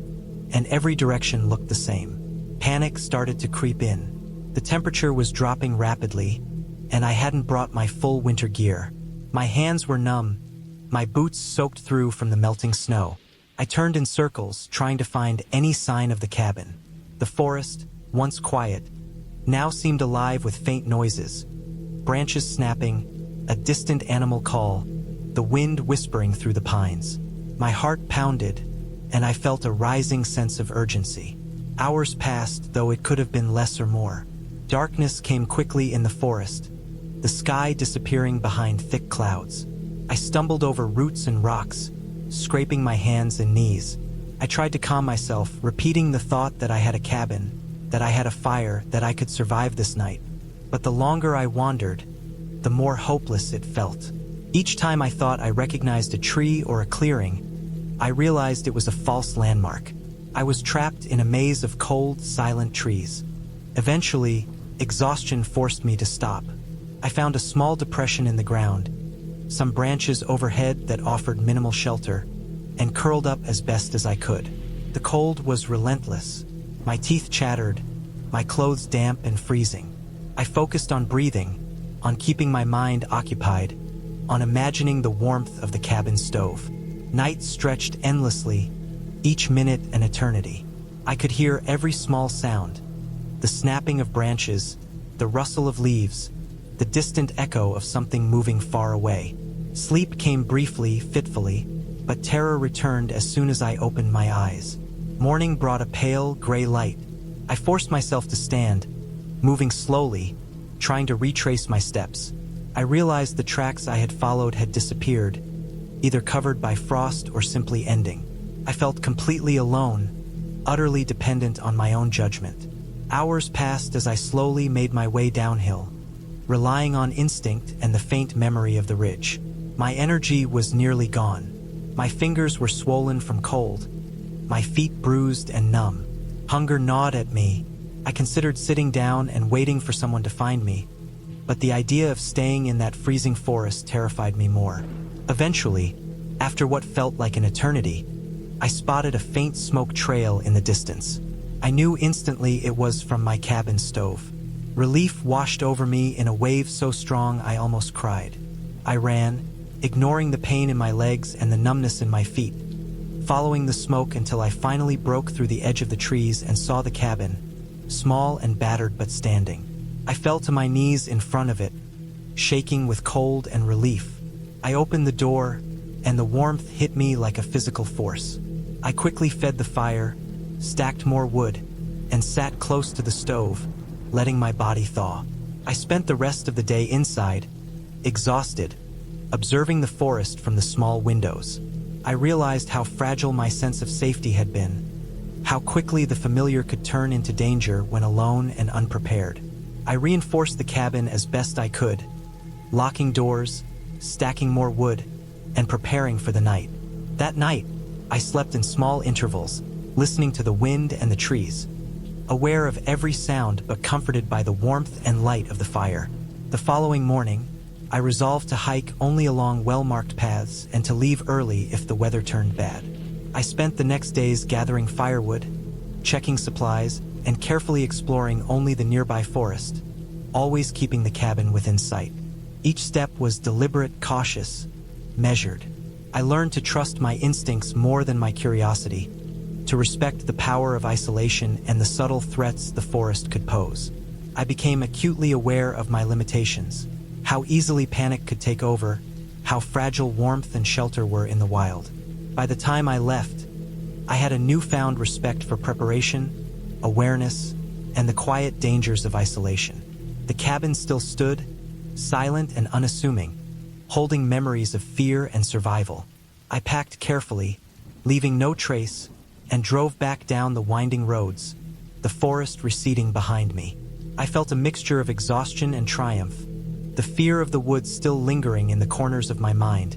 and every direction looked the same. Panic started to creep in. The temperature was dropping rapidly, and I hadn't brought my full winter gear. My hands were numb, my boots soaked through from the melting snow. I turned in circles, trying to find any sign of the cabin. The forest, once quiet, now seemed alive with faint noises. Branches snapping, a distant animal call, the wind whispering through the pines. My heart pounded, and I felt a rising sense of urgency. Hours passed, though it could have been less or more. Darkness came quickly in the forest, the sky disappearing behind thick clouds. I stumbled over roots and rocks, scraping my hands and knees. I tried to calm myself, repeating the thought that I had a cabin, that I had a fire, that I could survive this night. But the longer I wandered, the more hopeless it felt. Each time I thought I recognized a tree or a clearing, I realized it was a false landmark. I was trapped in a maze of cold, silent trees. Eventually, exhaustion forced me to stop. I found a small depression in the ground, some branches overhead that offered minimal shelter, and curled up as best as I could. The cold was relentless. My teeth chattered, my clothes damp and freezing. I focused on breathing, on keeping my mind occupied, on imagining the warmth of the cabin stove. Night stretched endlessly, each minute an eternity. I could hear every small sound, the snapping of branches, the rustle of leaves, the distant echo of something moving far away. Sleep came briefly, fitfully, but terror returned as soon as I opened my eyes. Morning brought a pale, gray light. I forced myself to stand, moving slowly, trying to retrace my steps. I realized the tracks I had followed had disappeared, either covered by frost or simply ending. I felt completely alone, utterly dependent on my own judgment. Hours passed as I slowly made my way downhill, relying on instinct and the faint memory of the ridge. My energy was nearly gone. My fingers were swollen from cold, my feet bruised and numb. Hunger gnawed at me. I considered sitting down and waiting for someone to find me, but the idea of staying in that freezing forest terrified me more. Eventually, after what felt like an eternity, I spotted a faint smoke trail in the distance. I knew instantly it was from my cabin stove. Relief washed over me in a wave so strong I almost cried. I ran, ignoring the pain in my legs and the numbness in my feet, following the smoke until I finally broke through the edge of the trees and saw the cabin, small and battered but standing. I fell to my knees in front of it, shaking with cold and relief. I opened the door, and the warmth hit me like a physical force. I quickly fed the fire, stacked more wood, and sat close to the stove, letting my body thaw. I spent the rest of the day inside, exhausted, observing the forest from the small windows. I realized how fragile my sense of safety had been, how quickly the familiar could turn into danger when alone and unprepared. I reinforced the cabin as best I could, locking doors, stacking more wood, and preparing for the night. That night, I slept in small intervals, listening to the wind and the trees, aware of every sound but comforted by the warmth and light of the fire. The following morning, I resolved to hike only along well-marked paths and to leave early if the weather turned bad. I spent the next days gathering firewood, checking supplies, and carefully exploring only the nearby forest, always keeping the cabin within sight. Each step was deliberate, cautious, measured. I learned to trust my instincts more than my curiosity, to respect the power of isolation and the subtle threats the forest could pose. I became acutely aware of my limitations, how easily panic could take over, how fragile warmth and shelter were in the wild. By the time I left, I had a newfound respect for preparation, awareness, and the quiet dangers of isolation. The cabin still stood, silent and unassuming, holding memories of fear and survival. I packed carefully, leaving no trace, and drove back down the winding roads, the forest receding behind me. I felt a mixture of exhaustion and triumph, the fear of the woods still lingering in the corners of my mind,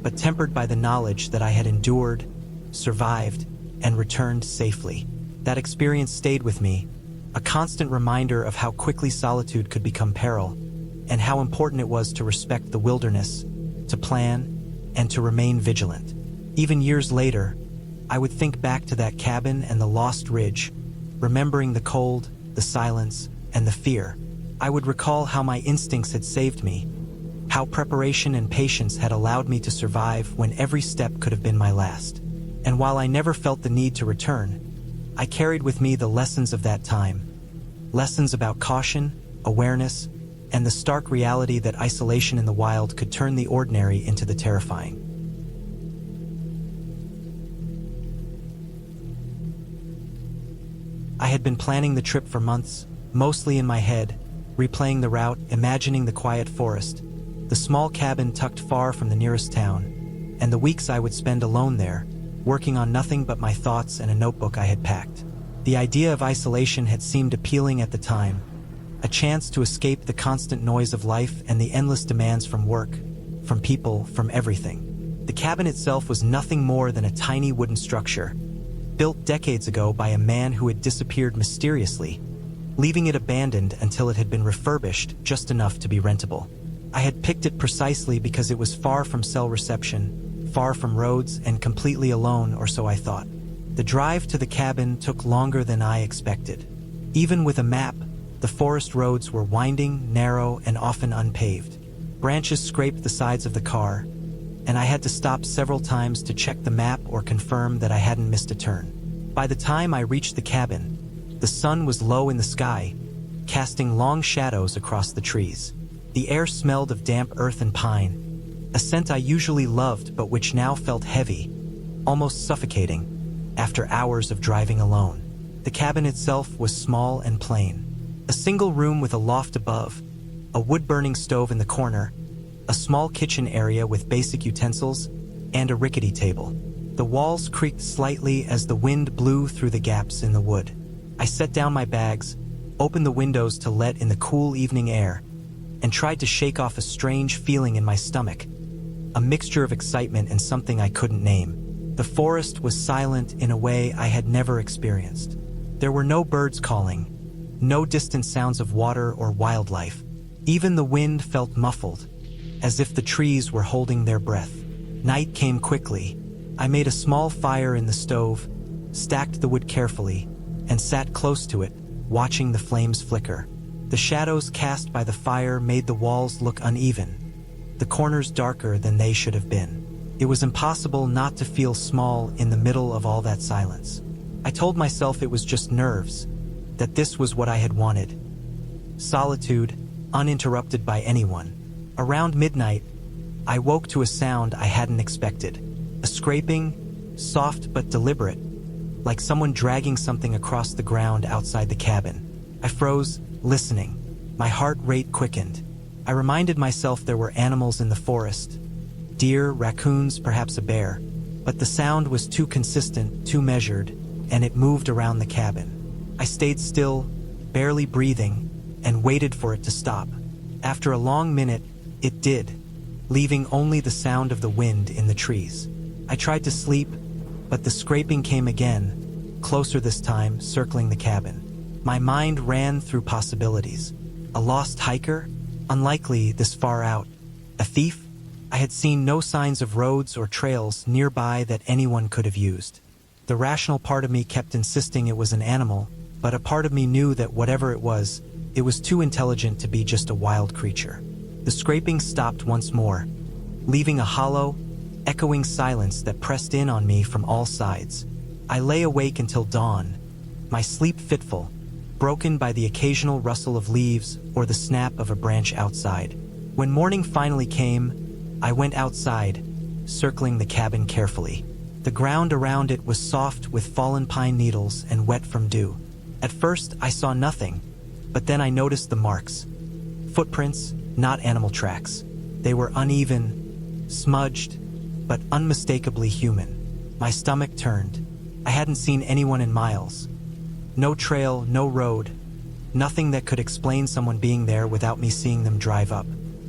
but tempered by the knowledge that I had endured, survived, and returned safely. That experience stayed with me, a constant reminder of how quickly solitude could become peril, and how important it was to respect the wilderness, to plan, and to remain vigilant. Even years later, I would think back to that cabin and the lost ridge, remembering the cold, the silence, and the fear. I would recall how my instincts had saved me, how preparation and patience had allowed me to survive when every step could have been my last. And while I never felt the need to return, I carried with me the lessons of that time, lessons about caution, awareness, and the stark reality that isolation in the wild could turn the ordinary into the terrifying. I had been planning the trip for months, mostly in my head, replaying the route, imagining the quiet forest, the small cabin tucked far from the nearest town, and the weeks I would spend alone there, working on nothing but my thoughts and a notebook I had packed. The idea of isolation had seemed appealing at the time, a chance to escape the constant noise of life and the endless demands from work, from people, from everything. The cabin itself was nothing more than a tiny wooden structure, built decades ago by a man who had disappeared mysteriously, leaving it abandoned until it had been refurbished just enough to be rentable. I had picked it precisely because it was far from cell reception, far from roads, and completely alone, or so I thought. The drive to the cabin took longer than I expected. Even with a map, the forest roads were winding, narrow, and often unpaved. Branches scraped the sides of the car, and I had to stop several times to check the map or confirm that I hadn't missed a turn. By the time I reached the cabin, the sun was low in the sky, casting long shadows across the trees. The air smelled of damp earth and pine, a scent I usually loved but which now felt heavy, almost suffocating, after hours of driving alone. The cabin itself was small and plain. A single room with a loft above, a wood-burning stove in the corner, a small kitchen area with basic utensils, and a rickety table. The walls creaked slightly as the wind blew through the gaps in the wood. I set down my bags, opened the windows to let in the cool evening air, and tried to shake off a strange feeling in my stomach, a mixture of excitement and something I couldn't name. The forest was silent in a way I had never experienced. There were no birds calling, no distant sounds of water or wildlife. Even the wind felt muffled, as if the trees were holding their breath. Night came quickly. I made a small fire in the stove, stacked the wood carefully, and sat close to it, watching the flames flicker. The shadows cast by the fire made the walls look uneven, the corners darker than they should have been. It was impossible not to feel small in the middle of all that silence. I told myself it was just nerves, that this was what I had wanted. Solitude, uninterrupted by anyone. Around midnight, I woke to a sound I hadn't expected. A scraping, soft but deliberate, like someone dragging something across the ground outside the cabin. I froze, listening. My heart rate quickened. I reminded myself there were animals in the forest. Deer, raccoons, perhaps a bear. But the sound was too consistent, too measured, and it moved around the cabin. I stayed still, barely breathing, and waited for it to stop. After a long minute, it did, leaving only the sound of the wind in the trees. I tried to sleep, but the scraping came again, closer this time, circling the cabin. My mind ran through possibilities. A lost hiker? Unlikely this far out. A thief? I had seen no signs of roads or trails nearby that anyone could have used. The rational part of me kept insisting it was an animal, but a part of me knew that whatever it was too intelligent to be just a wild creature. The scraping stopped once more, leaving a hollow, echoing silence that pressed in on me from all sides. I lay awake until dawn, my sleep fitful, broken by the occasional rustle of leaves or the snap of a branch outside. When morning finally came, I went outside, circling the cabin carefully. The ground around it was soft with fallen pine needles and wet from dew. At first, I saw nothing, but then I noticed the marks. Footprints, not animal tracks. They were uneven, smudged, but unmistakably human. My stomach turned. I hadn't seen anyone in miles. No trail, no road, nothing that could explain someone being there without me seeing them drive up.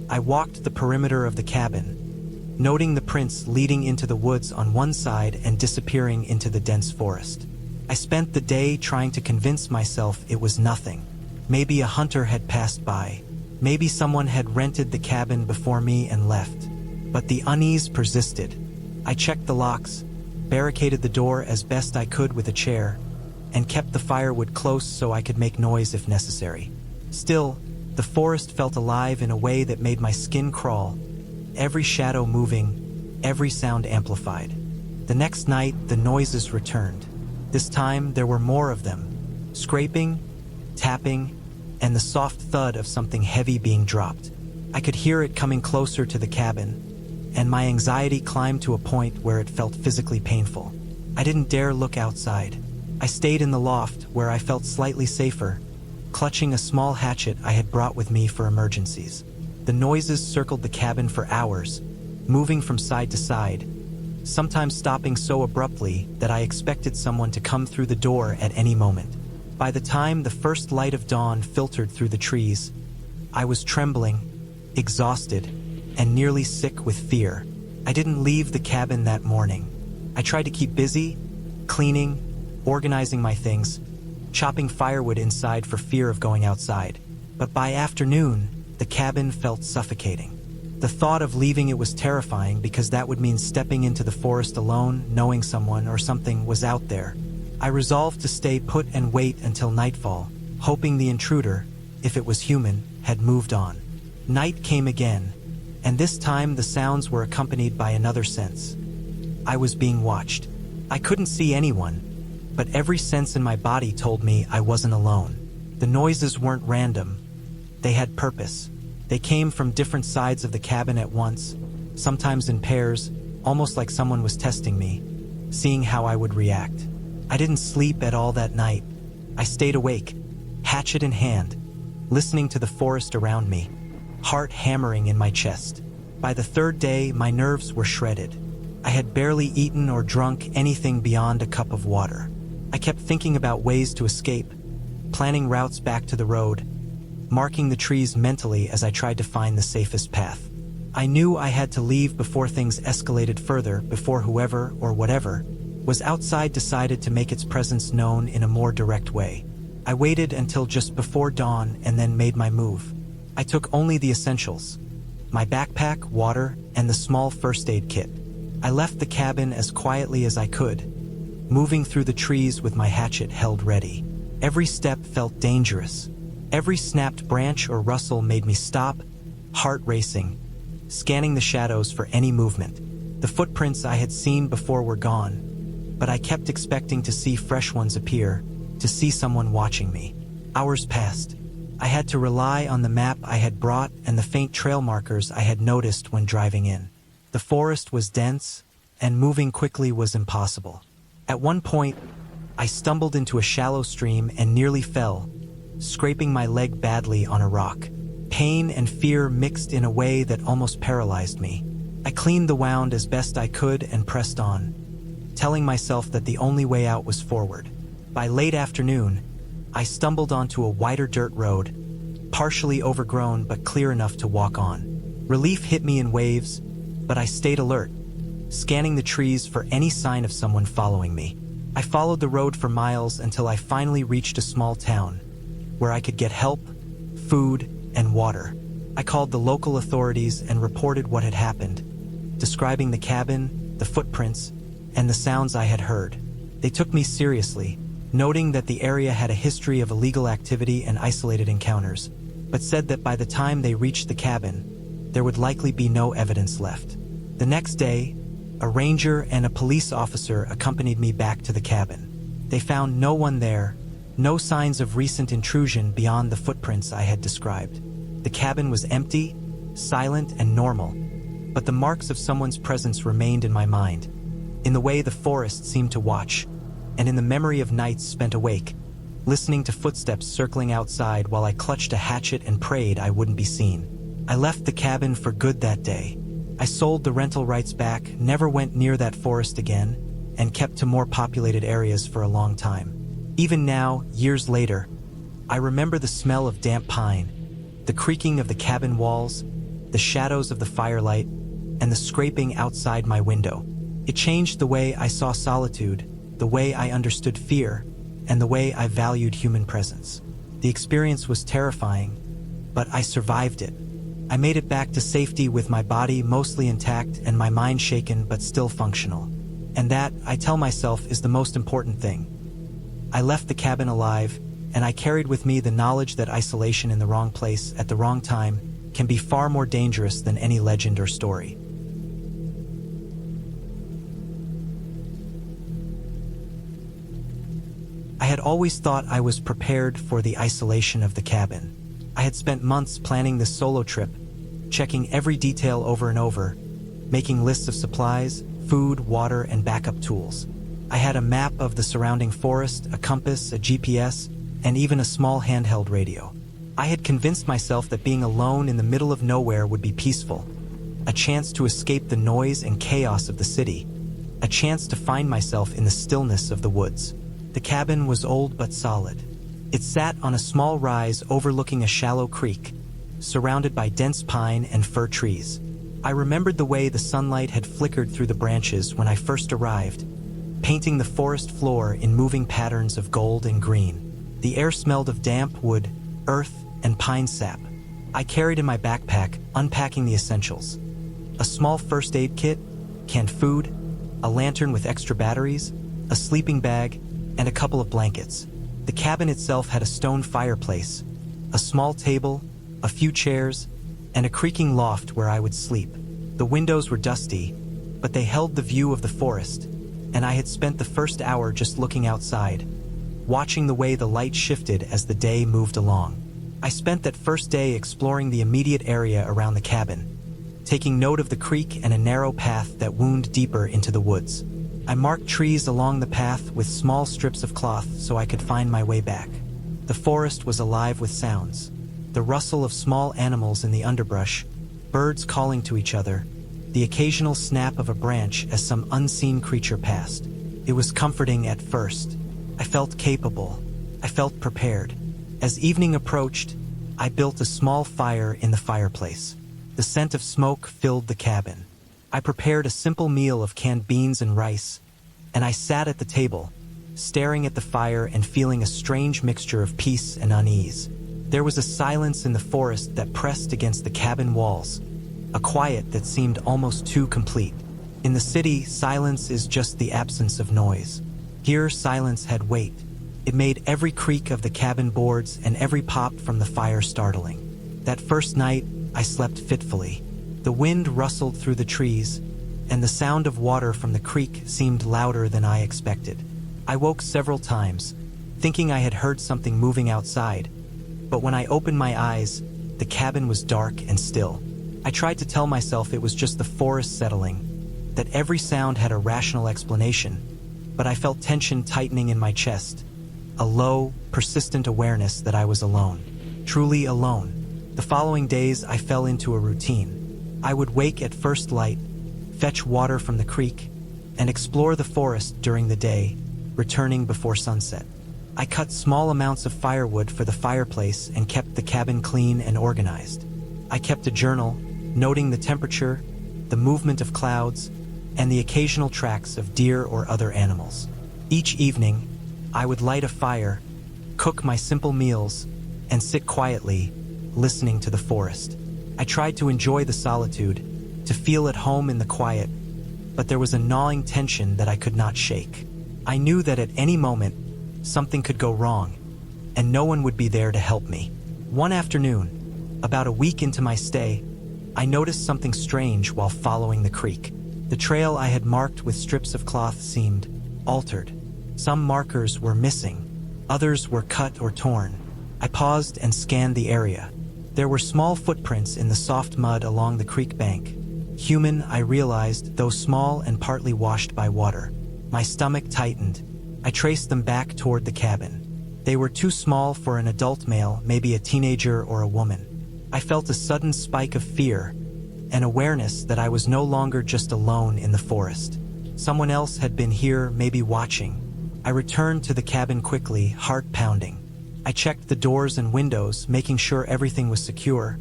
I walked the perimeter of the cabin, noting the prints leading into the woods on one side and disappearing into the dense forest. I spent the day trying to convince myself it was nothing. Maybe a hunter had passed by. Maybe someone had rented the cabin before me and left. But the unease persisted. I checked the locks, barricaded the door as best I could with a chair, and kept the firewood close so I could make noise if necessary. Still, the forest felt alive in a way that made my skin crawl, every shadow moving, every sound amplified. The next night, the noises returned. This time, there were more of them. Scraping, tapping, and the soft thud of something heavy being dropped. I could hear it coming closer to the cabin, and my anxiety climbed to a point where it felt physically painful. I didn't dare look outside. I stayed in the loft, where I felt slightly safer, clutching a small hatchet I had brought with me for emergencies. The noises circled the cabin for hours, moving from side to side, sometimes stopping so abruptly that I expected someone to come through the door at any moment. By the time the first light of dawn filtered through the trees, I was trembling, exhausted, and nearly sick with fear. I didn't leave the cabin that morning. I tried to keep busy, cleaning, organizing my things, chopping firewood inside for fear of going outside. But by afternoon, the cabin felt suffocating. The thought of leaving it was terrifying because that would mean stepping into the forest alone, knowing someone or something was out there. I resolved to stay put and wait until nightfall, hoping the intruder, if it was human, had moved on. Night came again, and this time the sounds were accompanied by another sense. I was being watched. I couldn't see anyone, but every sense in my body told me I wasn't alone. The noises weren't random. They had purpose. They came from different sides of the cabin at once, sometimes in pairs, almost like someone was testing me, seeing how I would react. I didn't sleep at all that night. I stayed awake, hatchet in hand, listening to the forest around me, heart hammering in my chest. By the third day, my nerves were shredded. I had barely eaten or drunk anything beyond a cup of water. I kept thinking about ways to escape, planning routes back to the road, marking the trees mentally as I tried to find the safest path. I knew I had to leave before things escalated further, before whoever or whatever was outside decided to make its presence known in a more direct way. I waited until just before dawn and then made my move. I took only the essentials: my backpack, water, and the small first aid kit. I left the cabin as quietly as I could, moving through the trees with my hatchet held ready. Every step felt dangerous. Every snapped branch or rustle made me stop, heart racing, scanning the shadows for any movement. The footprints I had seen before were gone, but I kept expecting to see fresh ones appear, to see someone watching me. Hours passed. I had to rely on the map I had brought and the faint trail markers I had noticed when driving in. The forest was dense, and moving quickly was impossible. At one point, I stumbled into a shallow stream and nearly fell, scraping my leg badly on a rock. Pain and fear mixed in a way that almost paralyzed me. I cleaned the wound as best I could and pressed on, telling myself that the only way out was forward. By late afternoon, I stumbled onto a wider dirt road, partially overgrown but clear enough to walk on. Relief hit me in waves, but I stayed alert, scanning the trees for any sign of someone following me. I followed the road for miles until I finally reached a small town, where I could get help, food, and water. I called the local authorities and reported what had happened, describing the cabin, the footprints, and the sounds I had heard. They took me seriously, noting that the area had a history of illegal activity and isolated encounters, but said that by the time they reached the cabin, there would likely be no evidence left. The next day, a ranger and a police officer accompanied me back to the cabin. They found no one there, no signs of recent intrusion beyond the footprints I had described. The cabin was empty, silent, and normal, but the marks of someone's presence remained in my mind, in the way the forest seemed to watch, and in the memory of nights spent awake, listening to footsteps circling outside while I clutched a hatchet and prayed I wouldn't be seen. I left the cabin for good that day. I sold the rental rights back, never went near that forest again, and kept to more populated areas for a long time. Even now, years later, I remember the smell of damp pine, the creaking of the cabin walls, the shadows of the firelight, and the scraping outside my window. It changed the way I saw solitude, the way I understood fear, and the way I valued human presence. The experience was terrifying, but I survived it. I made it back to safety with my body mostly intact and my mind shaken but still functional. And that, I tell myself, is the most important thing. I left the cabin alive, and I carried with me the knowledge that isolation in the wrong place at the wrong time can be far more dangerous than any legend or story. I had always thought I was prepared for the isolation of the cabin. I had spent months planning this solo trip, checking every detail over and over, making lists of supplies, food, water, and backup tools. I had a map of the surrounding forest, a compass, a GPS, and even a small handheld radio. I had convinced myself that being alone in the middle of nowhere would be peaceful, a chance to escape the noise and chaos of the city, a chance to find myself in the stillness of the woods. The cabin was old but solid. It sat on a small rise overlooking a shallow creek, surrounded by dense pine and fir trees. I remembered the way the sunlight had flickered through the branches when I first arrived, painting the forest floor in moving patterns of gold and green. The air smelled of damp wood, earth, and pine sap. I carried in my backpack, unpacking the essentials: a small first aid kit, canned food, a lantern with extra batteries, a sleeping bag, and a couple of blankets. The cabin itself had a stone fireplace, a small table, a few chairs, and a creaking loft where I would sleep. The windows were dusty, but they held the view of the forest, and I had spent the first hour just looking outside, watching the way the light shifted as the day moved along. I spent that first day exploring the immediate area around the cabin, taking note of the creek and a narrow path that wound deeper into the woods. I marked trees along the path with small strips of cloth so I could find my way back. The forest was alive with sounds: the rustle of small animals in the underbrush, birds calling to each other, the occasional snap of a branch as some unseen creature passed. It was comforting at first. I felt capable. I felt prepared. As evening approached, I built a small fire in the fireplace. The scent of smoke filled the cabin. I prepared a simple meal of canned beans and rice, and I sat at the table, staring at the fire and feeling a strange mixture of peace and unease. There was a silence in the forest that pressed against the cabin walls, a quiet that seemed almost too complete. In the city, silence is just the absence of noise. Here, silence had weight. It made every creak of the cabin boards and every pop from the fire startling. That first night, I slept fitfully. The wind rustled through the trees, and the sound of water from the creek seemed louder than I expected. I woke several times, thinking I had heard something moving outside, but when I opened my eyes, the cabin was dark and still. I tried to tell myself it was just the forest settling, that every sound had a rational explanation, but I felt tension tightening in my chest, a low, persistent awareness that I was alone, truly alone. The following days, I fell into a routine. I would wake at first light, fetch water from the creek, and explore the forest during the day, returning before sunset. I cut small amounts of firewood for the fireplace and kept the cabin clean and organized. I kept a journal, noting the temperature, the movement of clouds, and the occasional tracks of deer or other animals. Each evening, I would light a fire, cook my simple meals, and sit quietly, listening to the forest. I tried to enjoy the solitude, to feel at home in the quiet, but there was a gnawing tension that I could not shake. I knew that at any moment, something could go wrong, and no one would be there to help me. One afternoon, about a week into my stay, I noticed something strange while following the creek. The trail I had marked with strips of cloth seemed altered. Some markers were missing, others were cut or torn. I paused and scanned the area. There were small footprints in the soft mud along the creek bank. Human, I realized, though small and partly washed by water. My stomach tightened. I traced them back toward the cabin. They were too small for an adult male, maybe a teenager or a woman. I felt a sudden spike of fear, an awareness that I was no longer just alone in the forest. Someone else had been here, maybe watching. I returned to the cabin quickly, heart pounding. I checked the doors and windows, making sure everything was secure,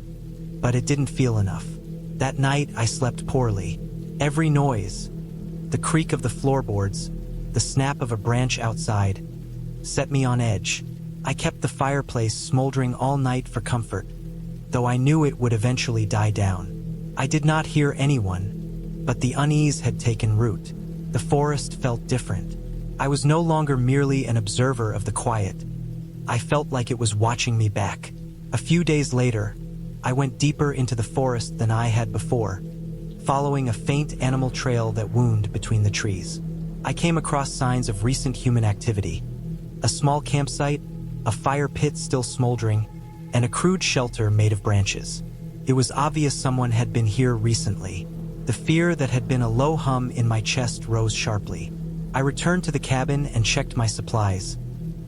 but it didn't feel enough. That night, I slept poorly. Every noise, the creak of the floorboards, the snap of a branch outside, set me on edge. I kept the fireplace smoldering all night for comfort, though I knew it would eventually die down. I did not hear anyone, but the unease had taken root. The forest felt different. I was no longer merely an observer of the quiet. I felt like it was watching me back. A few days later, I went deeper into the forest than I had before, following a faint animal trail that wound between the trees. I came across signs of recent human activity. A small campsite, a fire pit still smoldering, and a crude shelter made of branches. It was obvious someone had been here recently. The fear that had been a low hum in my chest rose sharply. I returned to the cabin and checked my supplies,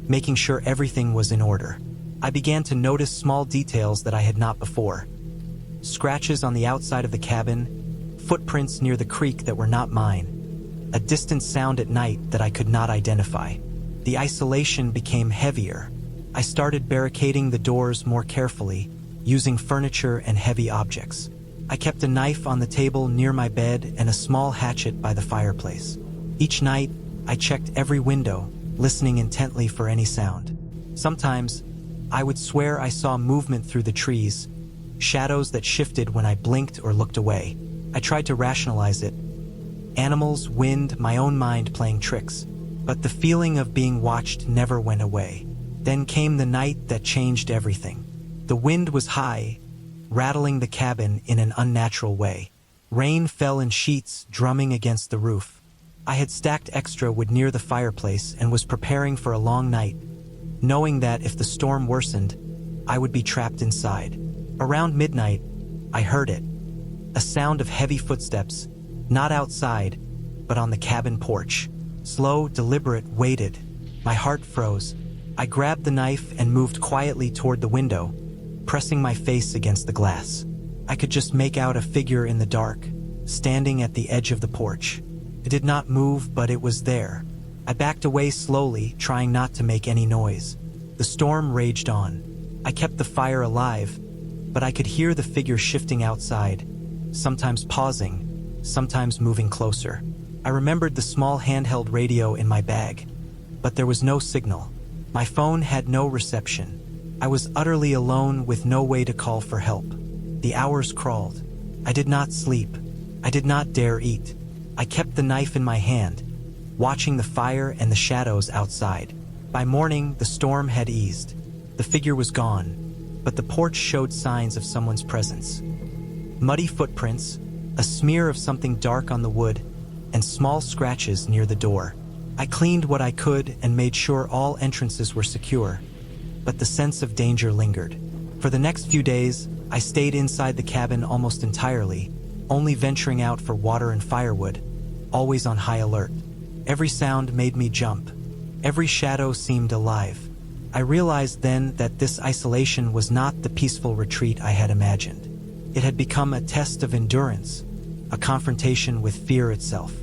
making sure everything was in order. I began to notice small details that I had not before. Scratches on the outside of the cabin, footprints near the creek that were not mine, a distant sound at night that I could not identify. The isolation became heavier. I started barricading the doors more carefully, using furniture and heavy objects. I kept a knife on the table near my bed and a small hatchet by the fireplace. Each night, I checked every window, listening intently for any sound. Sometimes, I would swear I saw movement through the trees, shadows that shifted when I blinked or looked away. I tried to rationalize it. Animals, wind, my own mind playing tricks. But the feeling of being watched never went away. Then came the night that changed everything. The wind was high, rattling the cabin in an unnatural way. Rain fell in sheets, drumming against the roof. I had stacked extra wood near the fireplace and was preparing for a long night, knowing that if the storm worsened, I would be trapped inside. Around midnight, I heard it. A sound of heavy footsteps, not outside, but on the cabin porch. Slow, deliberate, weighted. My heart froze. I grabbed the knife and moved quietly toward the window, pressing my face against the glass. I could just make out a figure in the dark, standing at the edge of the porch. It did not move, but it was there. I backed away slowly, trying not to make any noise. The storm raged on. I kept the fire alive, but I could hear the figure shifting outside, sometimes pausing, sometimes moving closer. I remembered the small handheld radio in my bag, but there was no signal. My phone had no reception. I was utterly alone with no way to call for help. The hours crawled. I did not sleep. I did not dare eat. I kept the knife in my hand, watching the fire and the shadows outside. By morning, the storm had eased. The figure was gone, but the porch showed signs of someone's presence. Muddy footprints, a smear of something dark on the wood, and small scratches near the door. I cleaned what I could and made sure all entrances were secure, but the sense of danger lingered. For the next few days, I stayed inside the cabin almost entirely, only venturing out for water and firewood, always on high alert. Every sound made me jump. Every shadow seemed alive. I realized then that this isolation was not the peaceful retreat I had imagined. It had become a test of endurance, a confrontation with fear itself.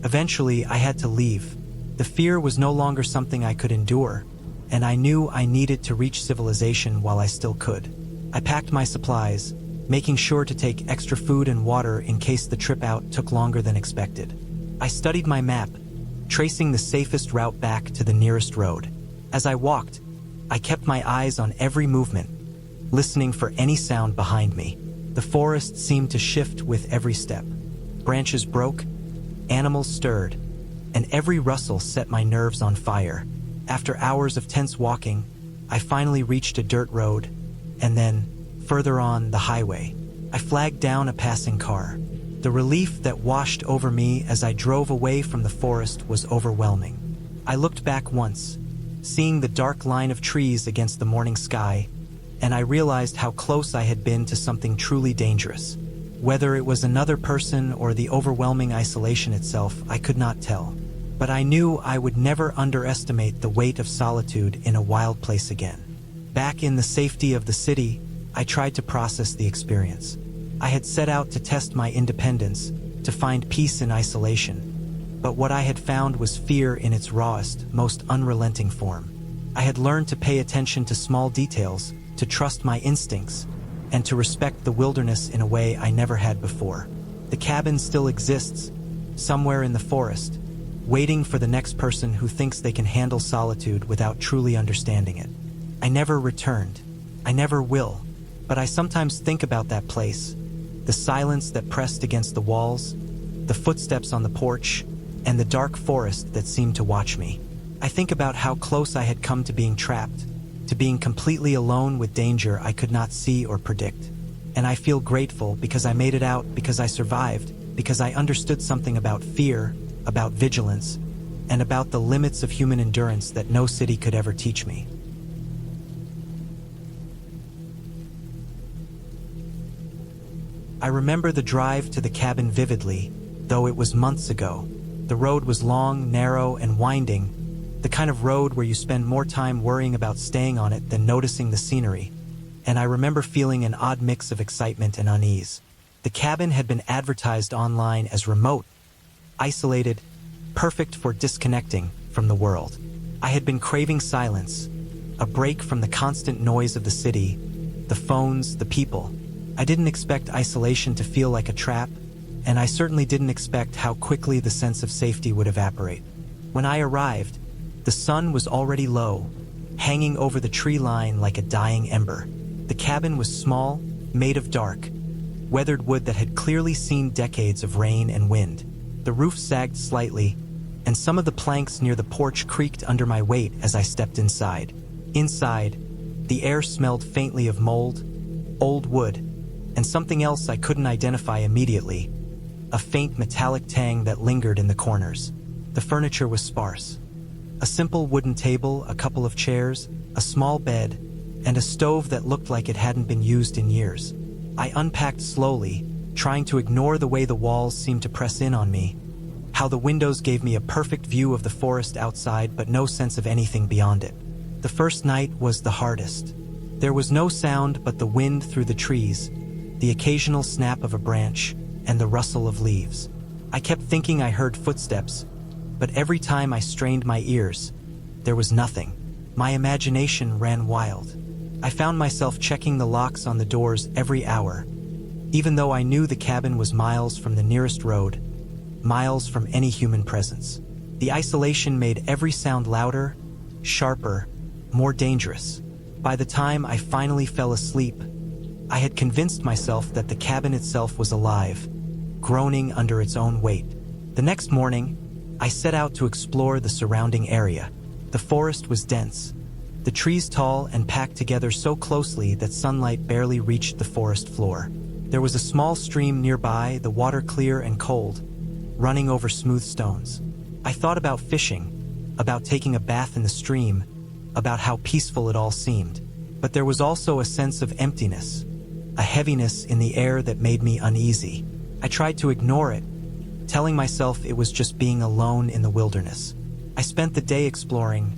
Eventually, I had to leave. The fear was no longer something I could endure, and I knew I needed to reach civilization while I still could. I packed my supplies, making sure to take extra food and water in case the trip out took longer than expected. I studied my map, tracing the safest route back to the nearest road. As I walked, I kept my eyes on every movement, listening for any sound behind me. The forest seemed to shift with every step. Branches broke, animals stirred, and every rustle set my nerves on fire. After hours of tense walking, I finally reached a dirt road, and then, further on, the highway. I flagged down a passing car. The relief that washed over me as I drove away from the forest was overwhelming. I looked back once, seeing the dark line of trees against the morning sky, and I realized how close I had been to something truly dangerous. Whether it was another person or the overwhelming isolation itself, I could not tell. But I knew I would never underestimate the weight of solitude in a wild place again. Back in the safety of the city, I tried to process the experience. I had set out to test my independence, to find peace in isolation. But what I had found was fear in its rawest, most unrelenting form. I had learned to pay attention to small details, to trust my instincts, and to respect the wilderness in a way I never had before. The cabin still exists, somewhere in the forest, waiting for the next person who thinks they can handle solitude without truly understanding it. I never returned. I never will. But I sometimes think about that place, the silence that pressed against the walls, the footsteps on the porch, and the dark forest that seemed to watch me. I think about how close I had come to being trapped, to being completely alone with danger I could not see or predict. And I feel grateful because I made it out, because I survived, because I understood something about fear, about vigilance, and about the limits of human endurance that no city could ever teach me. I remember the drive to the cabin vividly, though it was months ago. The road was long, narrow, and winding, the kind of road where you spend more time worrying about staying on it than noticing the scenery. And I remember feeling an odd mix of excitement and unease. The cabin had been advertised online as remote, isolated, perfect for disconnecting from the world. I had been craving silence, a break from the constant noise of the city, the phones, the people. I didn't expect isolation to feel like a trap, and I certainly didn't expect how quickly the sense of safety would evaporate. When I arrived, the sun was already low, hanging over the tree line like a dying ember. The cabin was small, made of dark, weathered wood that had clearly seen decades of rain and wind. The roof sagged slightly, and some of the planks near the porch creaked under my weight as I stepped inside. Inside, the air smelled faintly of mold, old wood, and something else I couldn't identify immediately, a faint metallic tang that lingered in the corners. The furniture was sparse. A simple wooden table, a couple of chairs, a small bed, and a stove that looked like it hadn't been used in years. I unpacked slowly, trying to ignore the way the walls seemed to press in on me, how the windows gave me a perfect view of the forest outside but no sense of anything beyond it. The first night was the hardest. There was no sound but the wind through the trees, the occasional snap of a branch, and the rustle of leaves. I kept thinking I heard footsteps, but every time I strained my ears, there was nothing. My imagination ran wild. I found myself checking the locks on the doors every hour, even though I knew the cabin was miles from the nearest road, miles from any human presence. The isolation made every sound louder, sharper, more dangerous. By the time I finally fell asleep, I had convinced myself that the cabin itself was alive, groaning under its own weight. The next morning, I set out to explore the surrounding area. The forest was dense, the trees tall and packed together so closely that sunlight barely reached the forest floor. There was a small stream nearby, the water clear and cold, running over smooth stones. I thought about fishing, about taking a bath in the stream, about how peaceful it all seemed. But there was also a sense of emptiness, a heaviness in the air that made me uneasy. I tried to ignore it, telling myself it was just being alone in the wilderness. I spent the day exploring,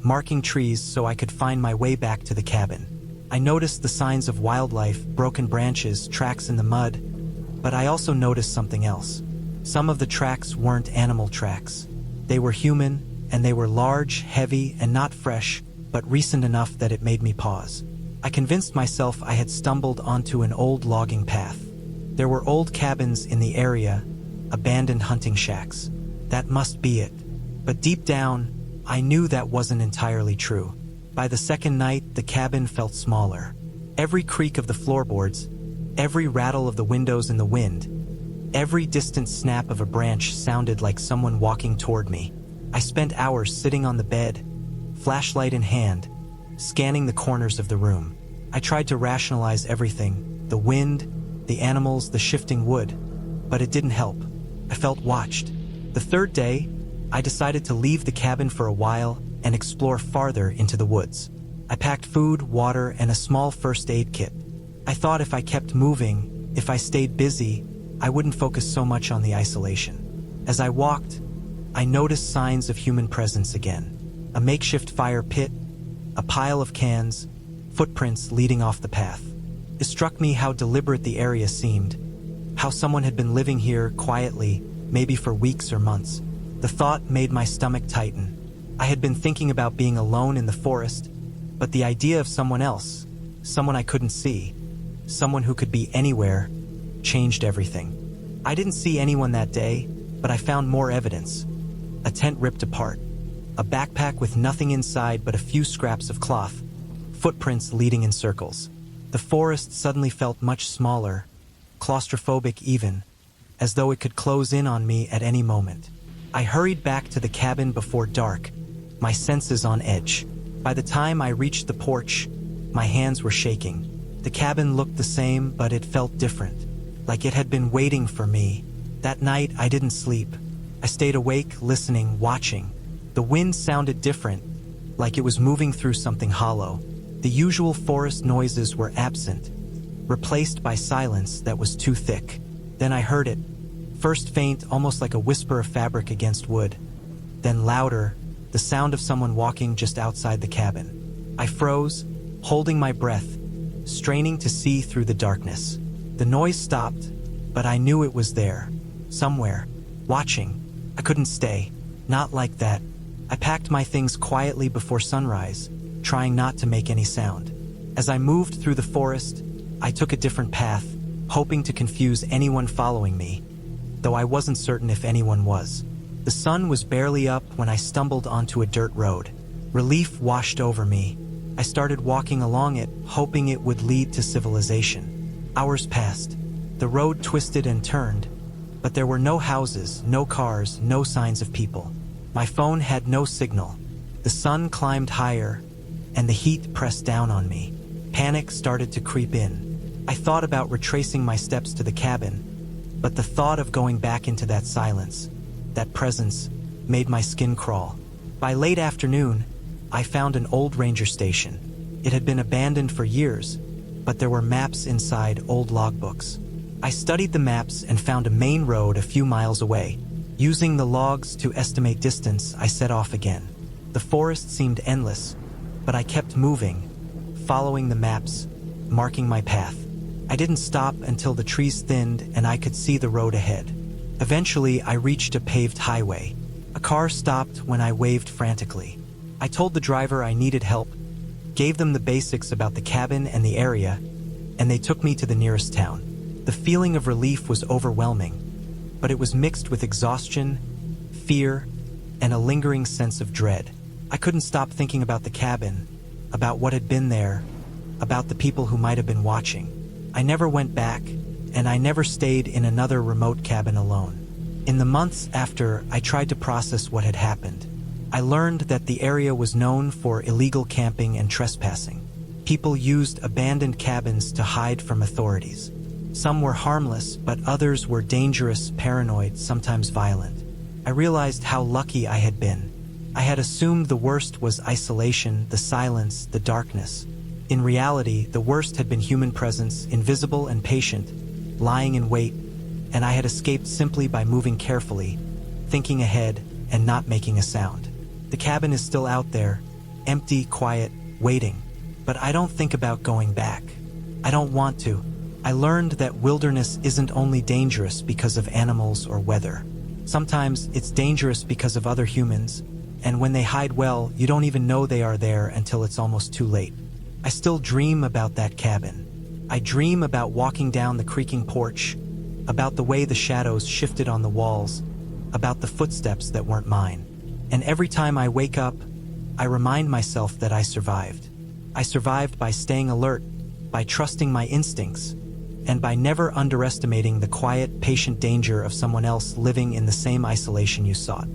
marking trees so I could find my way back to the cabin. I noticed the signs of wildlife, broken branches, tracks in the mud, but I also noticed something else. Some of the tracks weren't animal tracks. They were human, and they were large, heavy, and not fresh, but recent enough that it made me pause. I convinced myself I had stumbled onto an old logging path. There were old cabins in the area, abandoned hunting shacks. That must be it. But deep down, I knew that wasn't entirely true. By the second night, the cabin felt smaller. Every creak of the floorboards, every rattle of the windows in the wind, every distant snap of a branch sounded like someone walking toward me. I spent hours sitting on the bed, flashlight in hand, scanning the corners of the room. I tried to rationalize everything, the wind, the animals, the shifting wood, but it didn't help. I felt watched. The third day, I decided to leave the cabin for a while and explore farther into the woods. I packed food, water, and a small first aid kit. I thought if I kept moving, if I stayed busy, I wouldn't focus so much on the isolation. As I walked, I noticed signs of human presence again. A makeshift fire pit, a pile of cans, footprints leading off the path. It struck me how deliberate the area seemed, how someone had been living here quietly, maybe for weeks or months. The thought made my stomach tighten. I had been thinking about being alone in the forest, but the idea of someone else, someone I couldn't see, someone who could be anywhere, changed everything. I didn't see anyone that day, but I found more evidence. A tent ripped apart, a backpack with nothing inside but a few scraps of cloth, footprints leading in circles. The forest suddenly felt much smaller, claustrophobic even, as though it could close in on me at any moment. I hurried back to the cabin before dark, my senses on edge. By the time I reached the porch, my hands were shaking. The cabin looked the same, but it felt different, like it had been waiting for me. That night, I didn't sleep. I stayed awake, listening, watching. The wind sounded different, like it was moving through something hollow. The usual forest noises were absent, replaced by silence that was too thick. Then I heard it. First faint, almost like a whisper of fabric against wood. Then louder, the sound of someone walking just outside the cabin. I froze, holding my breath, straining to see through the darkness. The noise stopped, but I knew it was there, somewhere, watching. I couldn't stay. Not like that. I packed my things quietly before sunrise, trying not to make any sound. As I moved through the forest, I took a different path, hoping to confuse anyone following me, though I wasn't certain if anyone was. The sun was barely up when I stumbled onto a dirt road. Relief washed over me. I started walking along it, hoping it would lead to civilization. Hours passed. The road twisted and turned, but there were no houses, no cars, no signs of people. My phone had no signal. The sun climbed higher, and the heat pressed down on me. Panic started to creep in. I thought about retracing my steps to the cabin, but the thought of going back into that silence, that presence, made my skin crawl. By late afternoon, I found an old ranger station. It had been abandoned for years, but there were maps inside old logbooks. I studied the maps and found a main road a few miles away. Using the logs to estimate distance, I set off again. The forest seemed endless, but I kept moving, following the maps, marking my path. I didn't stop until the trees thinned and I could see the road ahead. Eventually, I reached a paved highway. A car stopped when I waved frantically. I told the driver I needed help, gave them the basics about the cabin and the area, and they took me to the nearest town. The feeling of relief was overwhelming, but it was mixed with exhaustion, fear, and a lingering sense of dread. I couldn't stop thinking about the cabin, about what had been there, about the people who might have been watching. I never went back, and I never stayed in another remote cabin alone. In the months after, I tried to process what had happened. I learned that the area was known for illegal camping and trespassing. People used abandoned cabins to hide from authorities. Some were harmless, but others were dangerous, paranoid, sometimes violent. I realized how lucky I had been. I had assumed the worst was isolation, the silence, the darkness. In reality, the worst had been human presence, invisible and patient, lying in wait, and I had escaped simply by moving carefully, thinking ahead, and not making a sound. The cabin is still out there, empty, quiet, waiting, but I don't think about going back. I don't want to. I learned that wilderness isn't only dangerous because of animals or weather. Sometimes it's dangerous because of other humans, and when they hide well, you don't even know they are there until it's almost too late. I still dream about that cabin. I dream about walking down the creaking porch, about the way the shadows shifted on the walls, about the footsteps that weren't mine. And every time I wake up, I remind myself that I survived. I survived by staying alert, by trusting my instincts, and by never underestimating the quiet, patient danger of someone else living in the same isolation you sought.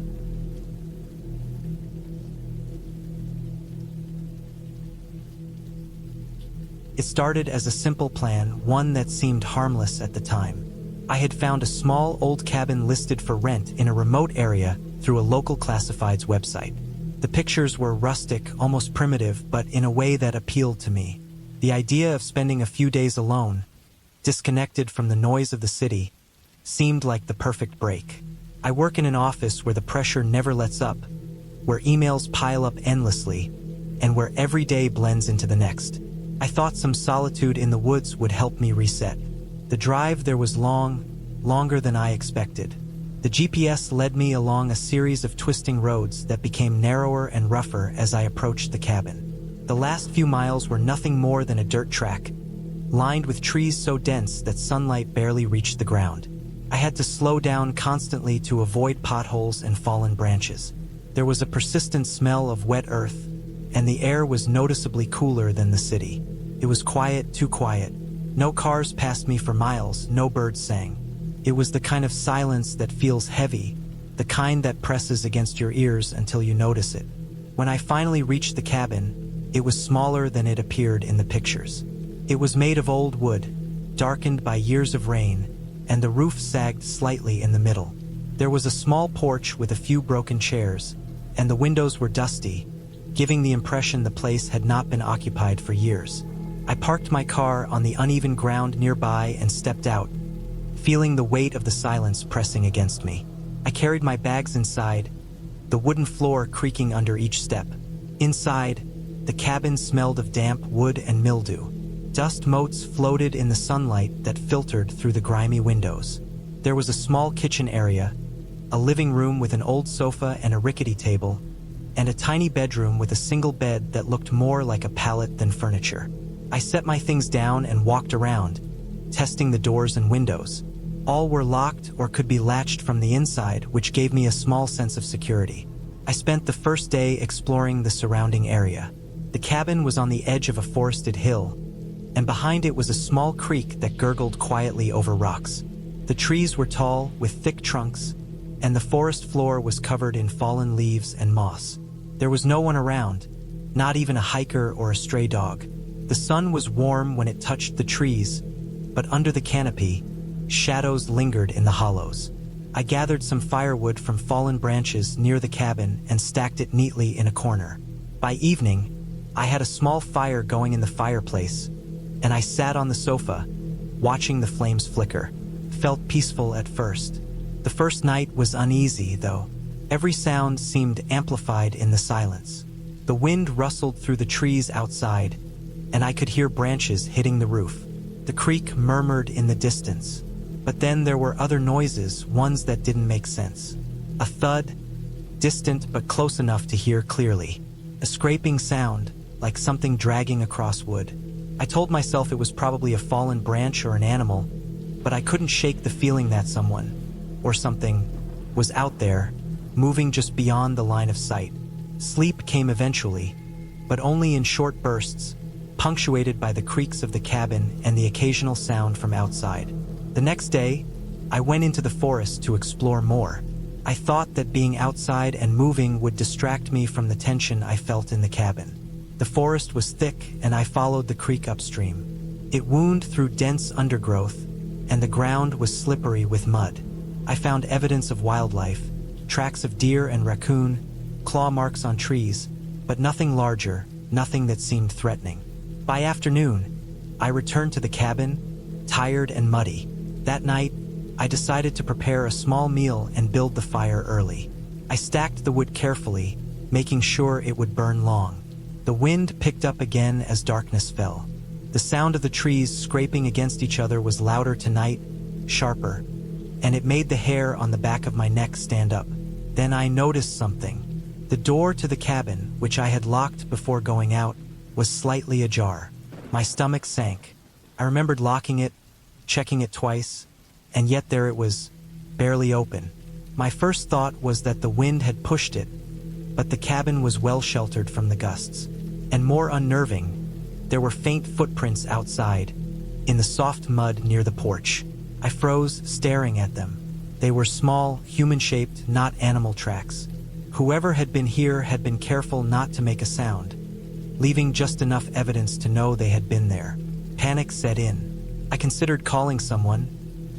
It started as a simple plan, one that seemed harmless at the time. I had found a small old cabin listed for rent in a remote area through a local classifieds website. The pictures were rustic, almost primitive, but in a way that appealed to me. The idea of spending a few days alone, disconnected from the noise of the city, seemed like the perfect break. I work in an office where the pressure never lets up, where emails pile up endlessly, and where every day blends into the next. I thought some solitude in the woods would help me reset. The drive there was long, longer than I expected. The GPS led me along a series of twisting roads that became narrower and rougher as I approached the cabin. The last few miles were nothing more than a dirt track, lined with trees so dense that sunlight barely reached the ground. I had to slow down constantly to avoid potholes and fallen branches. There was a persistent smell of wet earth, and the air was noticeably cooler than the city. It was quiet, too quiet. No cars passed me for miles, no birds sang. It was the kind of silence that feels heavy, the kind that presses against your ears until you notice it. When I finally reached the cabin, it was smaller than it appeared in the pictures. It was made of old wood, darkened by years of rain, and the roof sagged slightly in the middle. There was a small porch with a few broken chairs, and the windows were dusty, giving the impression the place had not been occupied for years. I parked my car on the uneven ground nearby and stepped out, feeling the weight of the silence pressing against me. I carried my bags inside, the wooden floor creaking under each step. Inside, the cabin smelled of damp wood and mildew. Dust motes floated in the sunlight that filtered through the grimy windows. There was a small kitchen area, a living room with an old sofa and a rickety table, and a tiny bedroom with a single bed that looked more like a pallet than furniture. I set my things down and walked around, testing the doors and windows. All were locked or could be latched from the inside, which gave me a small sense of security. I spent the first day exploring the surrounding area. The cabin was on the edge of a forested hill, and behind it was a small creek that gurgled quietly over rocks. The trees were tall, with thick trunks, and the forest floor was covered in fallen leaves and moss. There was no one around, not even a hiker or a stray dog. The sun was warm when it touched the trees, but under the canopy, shadows lingered in the hollows. I gathered some firewood from fallen branches near the cabin and stacked it neatly in a corner. By evening, I had a small fire going in the fireplace, and I sat on the sofa, watching the flames flicker. Felt peaceful at first. The first night was uneasy, though. Every sound seemed amplified in the silence. The wind rustled through the trees outside, and I could hear branches hitting the roof. The creek murmured in the distance. But then there were other noises, ones that didn't make sense. A thud, distant but close enough to hear clearly. A scraping sound, like something dragging across wood. I told myself it was probably a fallen branch or an animal, but I couldn't shake the feeling that someone, or something, was out there, moving just beyond the line of sight. Sleep came eventually, but only in short bursts, punctuated by the creaks of the cabin and the occasional sound from outside. The next day, I went into the forest to explore more. I thought that being outside and moving would distract me from the tension I felt in the cabin. The forest was thick, and I followed the creek upstream. It wound through dense undergrowth, and the ground was slippery with mud. I found evidence of wildlife, tracks of deer and raccoon, claw marks on trees, but nothing larger, nothing that seemed threatening. By afternoon, I returned to the cabin, tired and muddy. That night, I decided to prepare a small meal and build the fire early. I stacked the wood carefully, making sure it would burn long. The wind picked up again as darkness fell. The sound of the trees scraping against each other was louder tonight, sharper, and it made the hair on the back of my neck stand up. Then I noticed something. The door to the cabin, which I had locked before going out, was slightly ajar. My stomach sank. I remembered locking it, checking it twice, and yet there it was, barely open. My first thought was that the wind had pushed it, but the cabin was well sheltered from the gusts. And more unnerving, there were faint footprints outside, in the soft mud near the porch. I froze, staring at them. They were small, human-shaped, not animal tracks. Whoever had been here had been careful not to make a sound, leaving just enough evidence to know they had been there. Panic set in. I considered calling someone,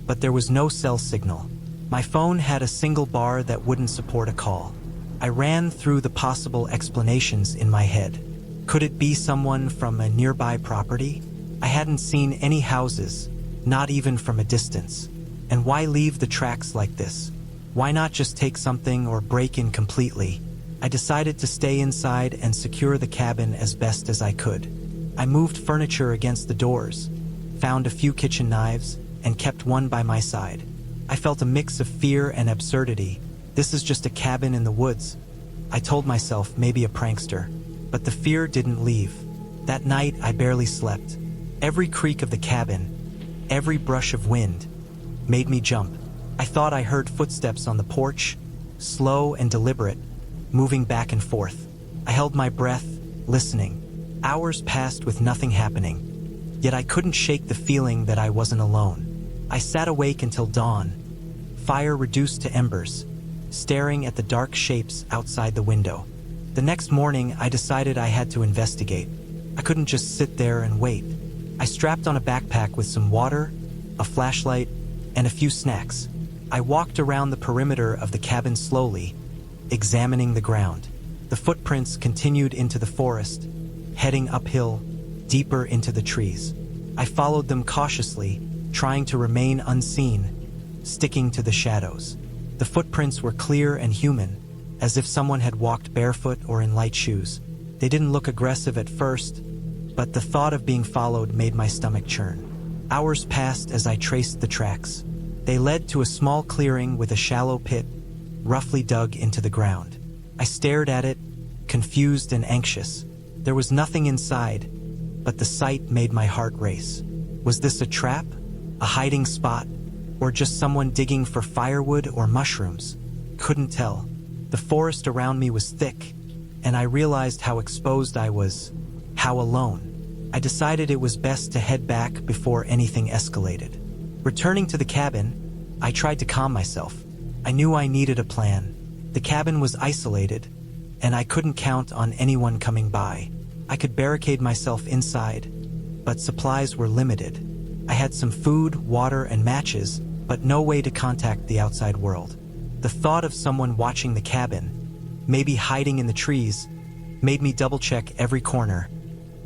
but there was no cell signal. My phone had a single bar that wouldn't support a call. I ran through the possible explanations in my head. Could it be someone from a nearby property? I hadn't seen any houses, not even from a distance. And why leave the tracks like this? Why not just take something or break in completely? I decided to stay inside and secure the cabin as best as I could. I moved furniture against the doors, found a few kitchen knives, and kept one by my side. I felt a mix of fear and absurdity. This is just a cabin in the woods. I told myself, maybe a prankster. But the fear didn't leave. That night, I barely slept. Every creak of the cabin, every brush of wind, made me jump. I thought I heard footsteps on the porch, slow and deliberate, moving back and forth. I held my breath, listening. Hours passed with nothing happening, yet I couldn't shake the feeling that I wasn't alone. I sat awake until dawn, fire reduced to embers, staring at the dark shapes outside the window. The next morning, I decided I had to investigate. I couldn't just sit there and wait. I strapped on a backpack with some water, a flashlight, and a few snacks. I walked around the perimeter of the cabin slowly, examining the ground. The footprints continued into the forest, heading uphill, deeper into the trees. I followed them cautiously, trying to remain unseen, sticking to the shadows. The footprints were clear and human, as if someone had walked barefoot or in light shoes. They didn't look aggressive at first, but the thought of being followed made my stomach churn. Hours passed as I traced the tracks. They led to a small clearing with a shallow pit, roughly dug into the ground. I stared at it, confused and anxious. There was nothing inside, but the sight made my heart race. Was this a trap? A hiding spot? Or just someone digging for firewood or mushrooms? Couldn't tell. The forest around me was thick, and I realized how exposed I was, how alone. I decided it was best to head back before anything escalated. Returning to the cabin, I tried to calm myself. I knew I needed a plan. The cabin was isolated, and I couldn't count on anyone coming by. I could barricade myself inside, but supplies were limited. I had some food, water, and matches, but no way to contact the outside world. The thought of someone watching the cabin, maybe hiding in the trees, made me double-check every corner,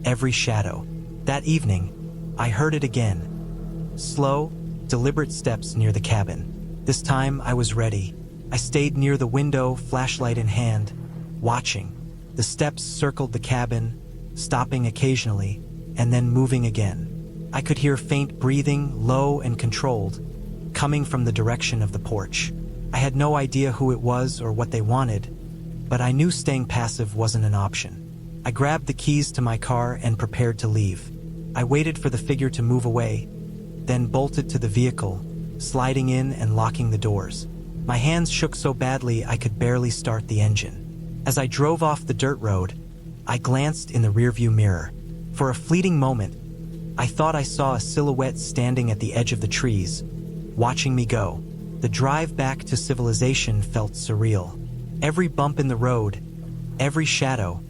every shadow. That evening, I heard it again. Slow, deliberate steps near the cabin. This time, I was ready. I stayed near the window, flashlight in hand, watching. The steps circled the cabin, stopping occasionally, and then moving again. I could hear faint breathing, low and controlled, coming from the direction of the porch. I had no idea who it was or what they wanted, but I knew staying passive wasn't an option. I grabbed the keys to my car and prepared to leave. I waited for the figure to move away, then bolted to the vehicle, sliding in and locking the doors. My hands shook so badly I could barely start the engine. As I drove off the dirt road, I glanced in the rearview mirror. For a fleeting moment, I thought I saw a silhouette standing at the edge of the trees, watching me go. The drive back to civilization felt surreal. Every bump in the road, every shadow,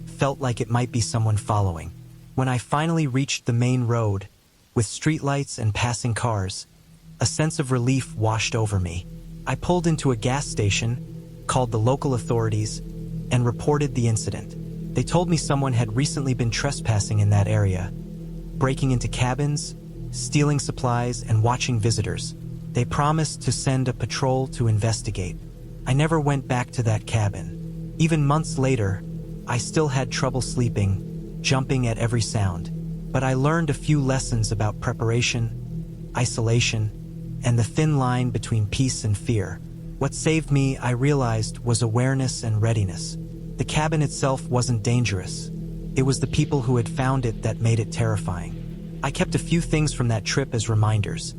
felt like it might be someone following. When I finally reached the main road, with streetlights and passing cars, a sense of relief washed over me. I pulled into a gas station, called the local authorities, and reported the incident. They told me someone had recently been trespassing in that area, breaking into cabins, stealing supplies, and watching visitors. They promised to send a patrol to investigate. I never went back to that cabin. Even months later, I still had trouble sleeping, jumping at every sound. But I learned a few lessons about preparation, isolation, and the thin line between peace and fear. What saved me, I realized, was awareness and readiness. The cabin itself wasn't dangerous. It was the people who had found it that made it terrifying. I kept a few things from that trip as reminders.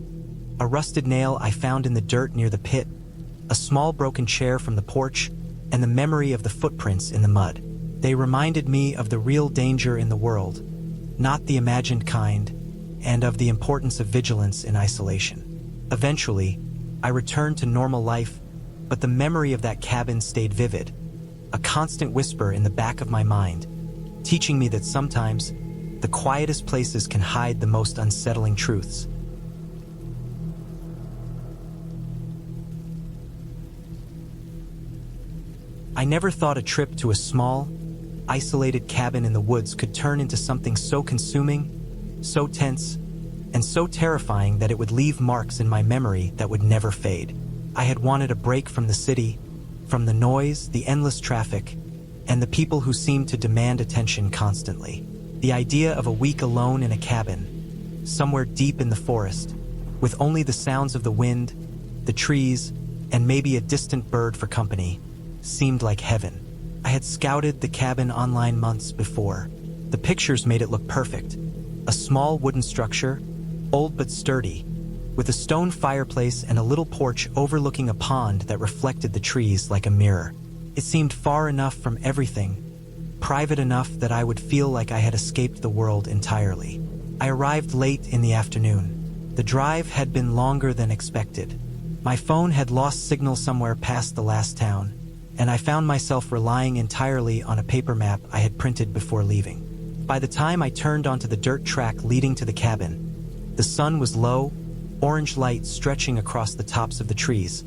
A rusted nail I found in the dirt near the pit, a small broken chair from the porch, and the memory of the footprints in the mud. They reminded me of the real danger in the world, not the imagined kind, and of the importance of vigilance in isolation. Eventually, I returned to normal life, but the memory of that cabin stayed vivid, a constant whisper in the back of my mind, teaching me that sometimes the quietest places can hide the most unsettling truths. I never thought a trip to a small, isolated cabin in the woods could turn into something so consuming, so tense, and so terrifying that it would leave marks in my memory that would never fade. I had wanted a break from the city, from the noise, the endless traffic, and the people who seemed to demand attention constantly. The idea of a week alone in a cabin, somewhere deep in the forest, with only the sounds of the wind, the trees, and maybe a distant bird for company, seemed like heaven. I had scouted the cabin online months before. The pictures made it look perfect. A small wooden structure, old but sturdy, with a stone fireplace and a little porch overlooking a pond that reflected the trees like a mirror. It seemed far enough from everything, private enough that I would feel like I had escaped the world entirely. I arrived late in the afternoon. The drive had been longer than expected. My phone had lost signal somewhere past the last town, and I found myself relying entirely on a paper map I had printed before leaving. By the time I turned onto the dirt track leading to the cabin, the sun was low, orange light stretching across the tops of the trees,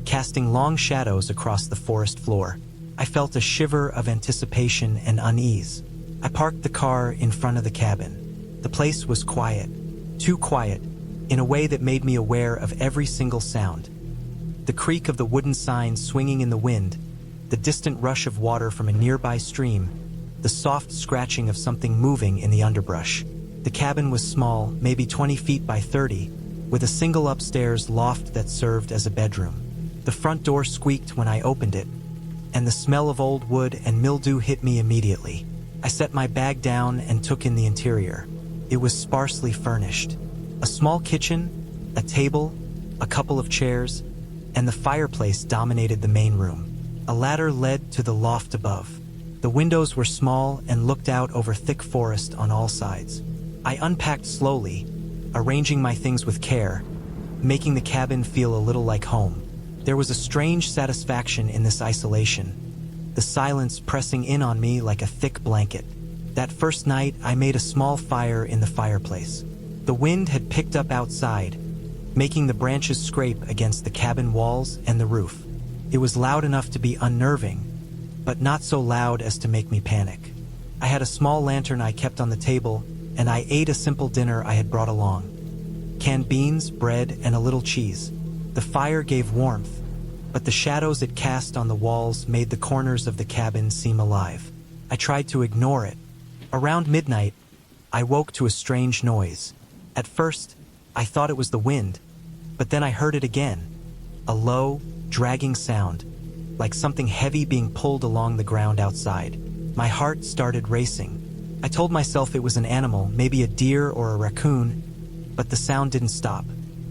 casting long shadows across the forest floor. I felt a shiver of anticipation and unease. I parked the car in front of the cabin. The place was quiet, too quiet, in a way that made me aware of every single sound. The creak of the wooden sign swinging in the wind, the distant rush of water from a nearby stream, the soft scratching of something moving in the underbrush. The cabin was small, maybe 20 feet by 30, with a single upstairs loft that served as a bedroom. The front door squeaked when I opened it, and the smell of old wood and mildew hit me immediately. I set my bag down and took in the interior. It was sparsely furnished. A small kitchen, a table, a couple of chairs, and the fireplace dominated the main room. A ladder led to the loft above. The windows were small and looked out over thick forest on all sides. I unpacked slowly, arranging my things with care, making the cabin feel a little like home. There was a strange satisfaction in this isolation, the silence pressing in on me like a thick blanket. That first night, I made a small fire in the fireplace. The wind had picked up outside, making the branches scrape against the cabin walls and the roof. It was loud enough to be unnerving, but not so loud as to make me panic. I had a small lantern I kept on the table, and I ate a simple dinner I had brought along. Canned beans, bread, and a little cheese. The fire gave warmth, but the shadows it cast on the walls made the corners of the cabin seem alive. I tried to ignore it. Around midnight, I woke to a strange noise. At first, I thought it was the wind, but then I heard it again. A low, dragging sound, like something heavy being pulled along the ground outside. My heart started racing. I told myself it was an animal, maybe a deer or a raccoon, but the sound didn't stop.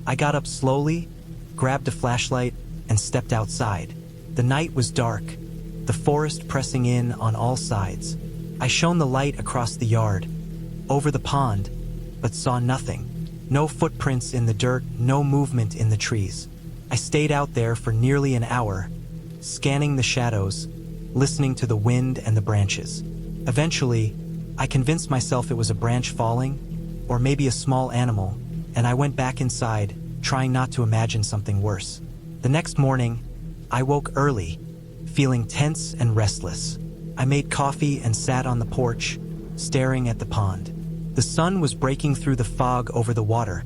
I got up slowly, grabbed a flashlight, and stepped outside. The night was dark, the forest pressing in on all sides. I shone the light across the yard, over the pond, but saw nothing. No footprints in the dirt, no movement in the trees. I stayed out there for nearly an hour, scanning the shadows, listening to the wind and the branches. Eventually, I convinced myself it was a branch falling, or maybe a small animal, and I went back inside, trying not to imagine something worse. The next morning, I woke early, feeling tense and restless. I made coffee and sat on the porch, staring at the pond. The sun was breaking through the fog over the water,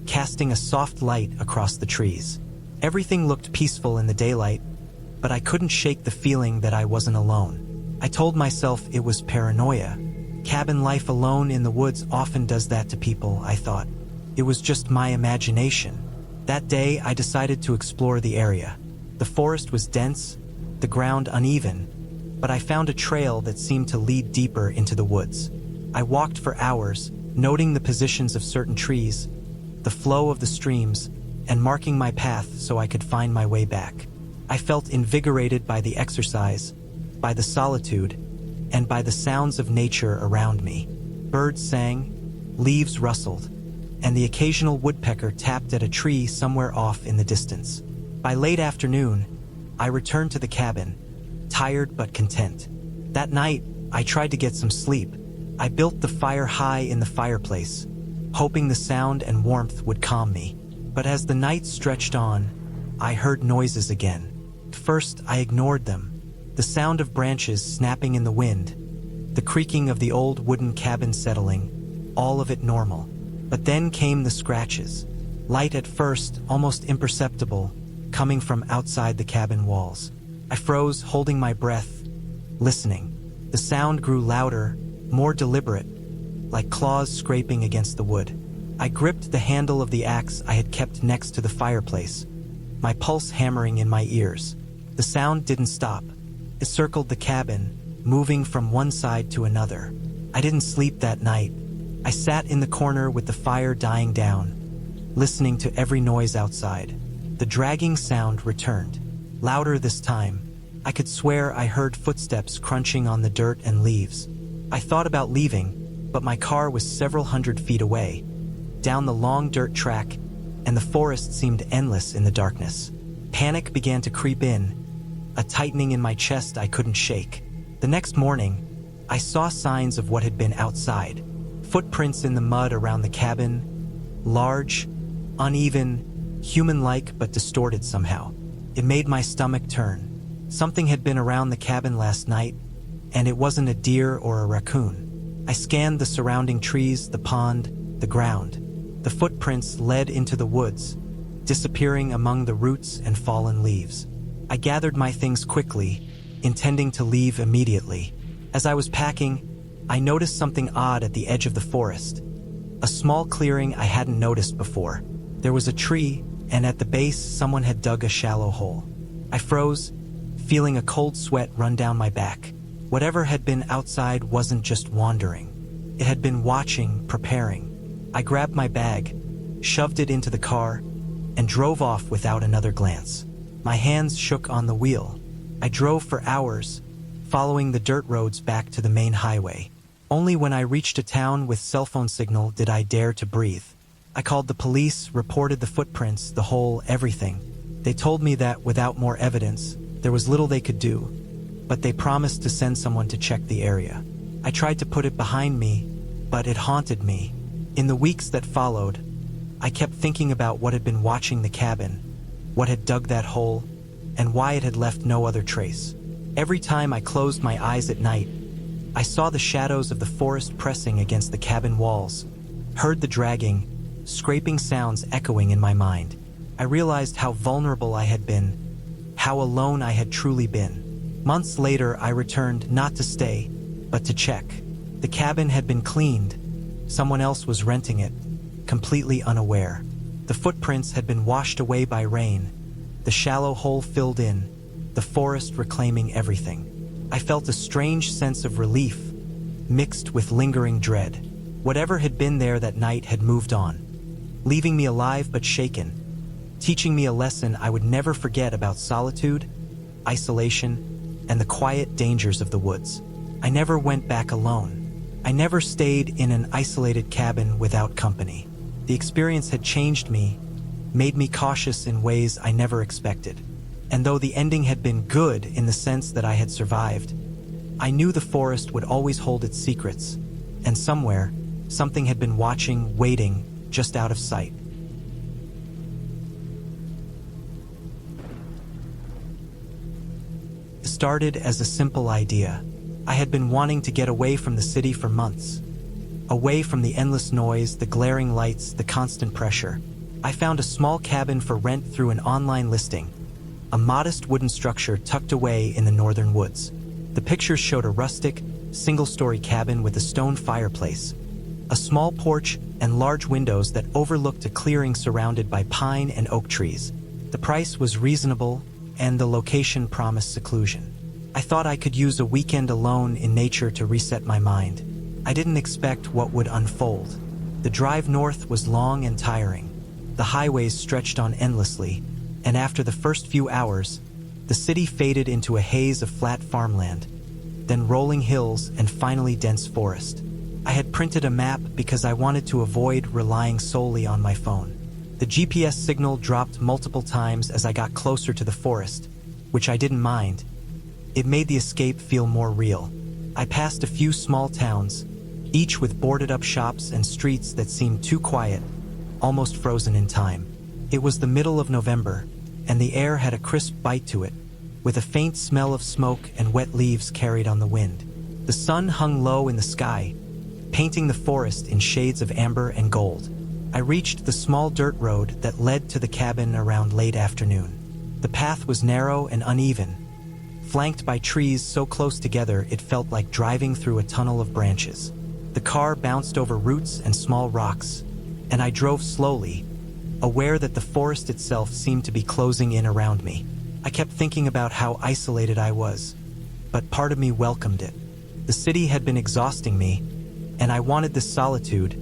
casting a soft light across the trees. Everything looked peaceful in the daylight, but I couldn't shake the feeling that I wasn't alone. I told myself it was paranoia. Cabin life alone in the woods often does that to people, I thought. It was just my imagination. That day, I decided to explore the area. The forest was dense, the ground uneven, but I found a trail that seemed to lead deeper into the woods. I walked for hours, noting the positions of certain trees, the flow of the streams, and marking my path so I could find my way back. I felt invigorated by the exercise, by the solitude, and by the sounds of nature around me. Birds sang, leaves rustled, and the occasional woodpecker tapped at a tree somewhere off in the distance. By late afternoon, I returned to the cabin, tired but content. That night, I tried to get some sleep. I built the fire high in the fireplace, hoping the sound and warmth would calm me. But as the night stretched on, I heard noises again. At first, I ignored them. The sound of branches snapping in the wind, the creaking of the old wooden cabin settling, all of it normal. But then came the scratches. Light at first, almost imperceptible, coming from outside the cabin walls. I froze, holding my breath, listening. The sound grew louder, more deliberate, like claws scraping against the wood. I gripped the handle of the axe I had kept next to the fireplace, my pulse hammering in my ears. The sound didn't stop. It circled the cabin, moving from one side to another. I didn't sleep that night. I sat in the corner with the fire dying down, listening to every noise outside. The dragging sound returned, louder this time. I could swear I heard footsteps crunching on the dirt and leaves. I thought about leaving, but my car was several hundred feet away, down the long dirt track, and the forest seemed endless in the darkness. Panic began to creep in, a tightening in my chest I couldn't shake. The next morning, I saw signs of what had been outside. Footprints in the mud around the cabin, large, uneven, human-like but distorted somehow. It made my stomach turn. Something had been around the cabin last night, and it wasn't a deer or a raccoon. I scanned the surrounding trees, the pond, the ground. The footprints led into the woods, disappearing among the roots and fallen leaves. I gathered my things quickly, intending to leave immediately. As I was packing, I noticed something odd at the edge of the forest. A small clearing I hadn't noticed before. There was a tree, and at the base someone had dug a shallow hole. I froze, feeling a cold sweat run down my back. Whatever had been outside wasn't just wandering. It had been watching, preparing. I grabbed my bag, shoved it into the car, and drove off without another glance. My hands shook on the wheel. I drove for hours, following the dirt roads back to the main highway. Only when I reached a town with cell phone signal did I dare to breathe. I called the police, reported the footprints, the hole, everything. They told me that without more evidence, there was little they could do, but they promised to send someone to check the area. I tried to put it behind me, but it haunted me. In the weeks that followed, I kept thinking about what had been watching the cabin, what had dug that hole, and why it had left no other trace. Every time I closed my eyes at night, I saw the shadows of the forest pressing against the cabin walls, heard the dragging, scraping sounds echoing in my mind. I realized how vulnerable I had been, how alone I had truly been. Months later, I returned not to stay, but to check. The cabin had been cleaned. Someone else was renting it, completely unaware. The footprints had been washed away by rain, the shallow hole filled in, the forest reclaiming everything. I felt a strange sense of relief, mixed with lingering dread. Whatever had been there that night had moved on, leaving me alive but shaken, teaching me a lesson I would never forget about solitude, isolation, and the quiet dangers of the woods. I never went back alone. I never stayed in an isolated cabin without company. The experience had changed me, made me cautious in ways I never expected. And though the ending had been good in the sense that I had survived, I knew the forest would always hold its secrets, and somewhere, something had been watching, waiting, just out of sight. It started as a simple idea. I had been wanting to get away from the city for months. Away from the endless noise, the glaring lights, the constant pressure. I found a small cabin for rent through an online listing, a modest wooden structure tucked away in the northern woods. The pictures showed a rustic, single-story cabin with a stone fireplace, a small porch, and large windows that overlooked a clearing surrounded by pine and oak trees. The price was reasonable, and the location promised seclusion. I thought I could use a weekend alone in nature to reset my mind. I didn't expect what would unfold. The drive north was long and tiring. The highways stretched on endlessly, and after the first few hours, the city faded into a haze of flat farmland, then rolling hills and finally dense forest. I had printed a map because I wanted to avoid relying solely on my phone. The GPS signal dropped multiple times as I got closer to the forest, which I didn't mind. It made the escape feel more real. I passed a few small towns, each with boarded-up shops and streets that seemed too quiet, almost frozen in time. It was the middle of November, and the air had a crisp bite to it, with a faint smell of smoke and wet leaves carried on the wind. The sun hung low in the sky, painting the forest in shades of amber and gold. I reached the small dirt road that led to the cabin around late afternoon. The path was narrow and uneven, flanked by trees so close together it felt like driving through a tunnel of branches. The car bounced over roots and small rocks, and I drove slowly, aware that the forest itself seemed to be closing in around me. I kept thinking about how isolated I was, but part of me welcomed it. The city had been exhausting me, and I wanted this solitude,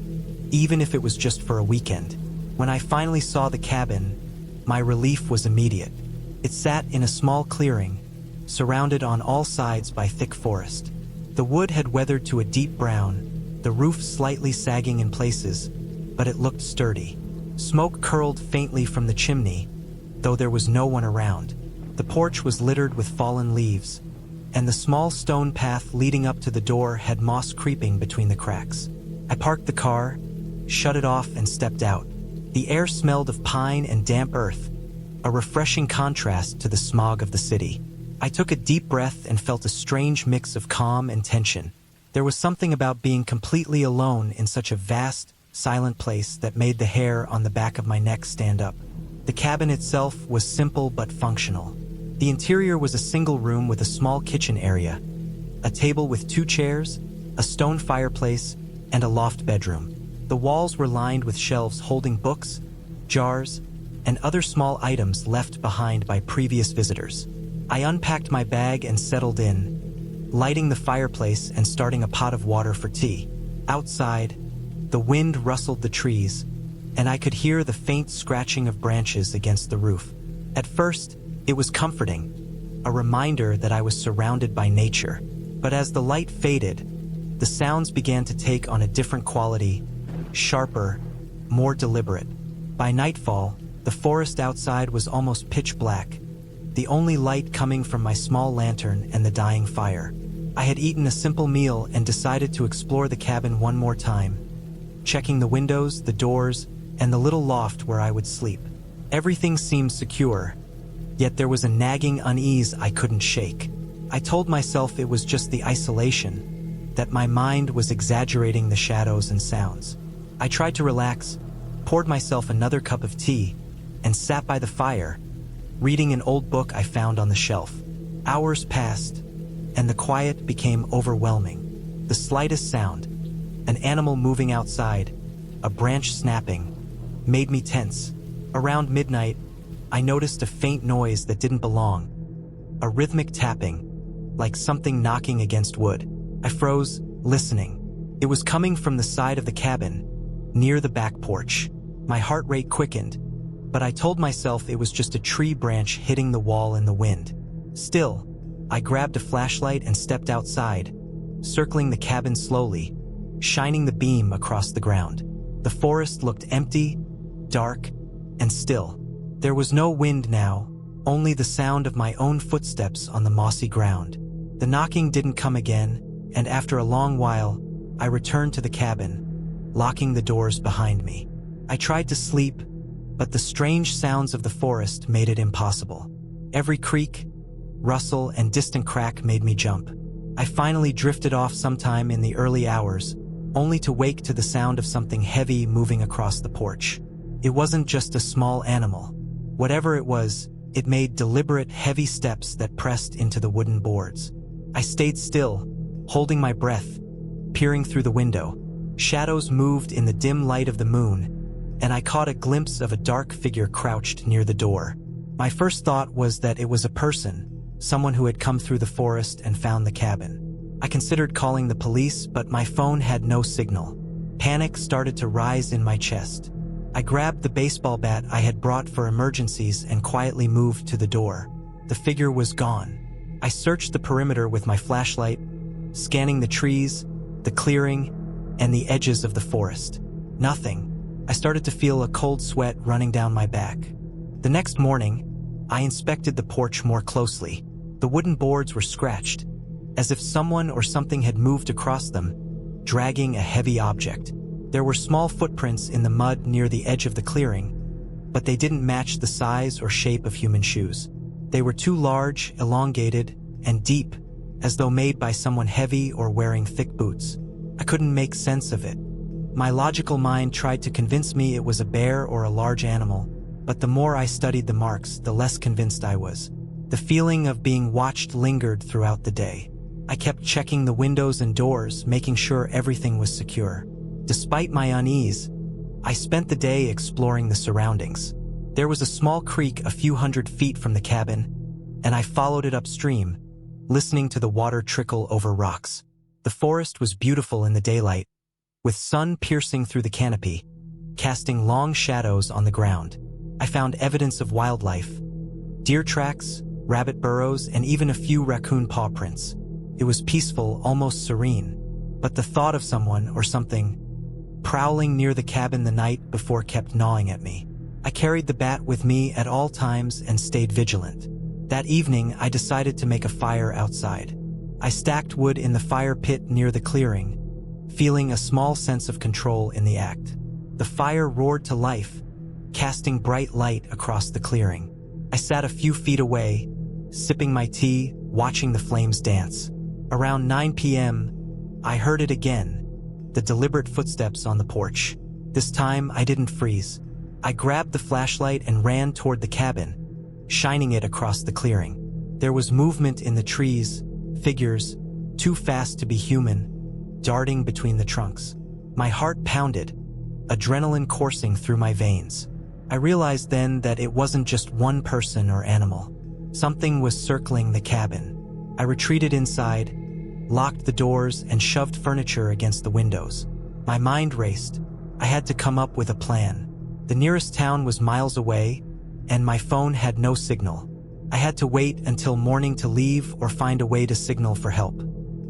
even if it was just for a weekend. When I finally saw the cabin, my relief was immediate. It sat in a small clearing, surrounded on all sides by thick forest. The wood had weathered to a deep brown, the roof slightly sagging in places, but it looked sturdy. Smoke curled faintly from the chimney, though there was no one around. The porch was littered with fallen leaves, and the small stone path leading up to the door had moss creeping between the cracks. I parked the car, shut it off, and stepped out. The air smelled of pine and damp earth, a refreshing contrast to the smog of the city. I took a deep breath and felt a strange mix of calm and tension. There was something about being completely alone in such a vast, silent place that made the hair on the back of my neck stand up. The cabin itself was simple but functional. The interior was a single room with a small kitchen area, a table with 2 chairs, a stone fireplace, and a loft bedroom. The walls were lined with shelves holding books, jars, and other small items left behind by previous visitors. I unpacked my bag and settled in, lighting the fireplace and starting a pot of water for tea. Outside, the wind rustled the trees, and I could hear the faint scratching of branches against the roof. At first, it was comforting, a reminder that I was surrounded by nature. But as the light faded, the sounds began to take on a different quality, sharper, more deliberate. By nightfall, the forest outside was almost pitch black, the only light coming from my small lantern and the dying fire. I had eaten a simple meal and decided to explore the cabin one more time, checking the windows, the doors, and the little loft where I would sleep. Everything seemed secure, yet there was a nagging unease I couldn't shake. I told myself it was just the isolation, that my mind was exaggerating the shadows and sounds. I tried to relax, poured myself another cup of tea, and sat by the fire, reading an old book I found on the shelf. Hours passed, and the quiet became overwhelming. The slightest sound, an animal moving outside, a branch snapping, made me tense. Around midnight, I noticed a faint noise that didn't belong, a rhythmic tapping, like something knocking against wood. I froze, listening. It was coming from the side of the cabin, near the back porch. My heart rate quickened, but I told myself it was just a tree branch hitting the wall in the wind. Still, I grabbed a flashlight and stepped outside, circling the cabin slowly, shining the beam across the ground. The forest looked empty, dark, and still. There was no wind now, only the sound of my own footsteps on the mossy ground. The knocking didn't come again, and after a long while, I returned to the cabin, locking the doors behind me. I tried to sleep, but the strange sounds of the forest made it impossible. Every creak, rustle, and distant crack made me jump. I finally drifted off sometime in the early hours, only to wake to the sound of something heavy moving across the porch. It wasn't just a small animal. Whatever it was, it made deliberate, heavy steps that pressed into the wooden boards. I stayed still, holding my breath, peering through the window. Shadows moved in the dim light of the moon, and I caught a glimpse of a dark figure crouched near the door. My first thought was that it was a person, someone who had come through the forest and found the cabin. I considered calling the police, but my phone had no signal. Panic started to rise in my chest. I grabbed the baseball bat I had brought for emergencies and quietly moved to the door. The figure was gone. I searched the perimeter with my flashlight, scanning the trees, the clearing, and the edges of the forest. Nothing. I started to feel a cold sweat running down my back. The next morning, I inspected the porch more closely. The wooden boards were scratched, as if someone or something had moved across them, dragging a heavy object. There were small footprints in the mud near the edge of the clearing, but they didn't match the size or shape of human shoes. They were too large, elongated, and deep, as though made by someone heavy or wearing thick boots. I couldn't make sense of it. My logical mind tried to convince me it was a bear or a large animal, but the more I studied the marks, the less convinced I was. The feeling of being watched lingered throughout the day. I kept checking the windows and doors, making sure everything was secure. Despite my unease, I spent the day exploring the surroundings. There was a small creek a few hundred feet from the cabin, and I followed it upstream, listening to the water trickle over rocks. The forest was beautiful in the daylight, with sun piercing through the canopy, casting long shadows on the ground. I found evidence of wildlife: deer tracks, rabbit burrows, and even a few raccoon paw prints. It was peaceful, almost serene, but the thought of someone or something prowling near the cabin the night before kept gnawing at me. I carried the bat with me at all times and stayed vigilant. That evening, I decided to make a fire outside. I stacked wood in the fire pit near the clearing, feeling a small sense of control in the act. The fire roared to life, casting bright light across the clearing. I sat a few feet away, sipping my tea, watching the flames dance. Around 9 p.m., I heard it again, the deliberate footsteps on the porch. This time, I didn't freeze. I grabbed the flashlight and ran toward the cabin, shining it across the clearing. There was movement in the trees, figures, too fast to be human, darting between the trunks. My heart pounded, adrenaline coursing through my veins. I realized then that it wasn't just one person or animal. Something was circling the cabin. I retreated inside, locked the doors, and shoved furniture against the windows. My mind raced. I had to come up with a plan. The nearest town was miles away, and my phone had no signal. I had to wait until morning to leave or find a way to signal for help.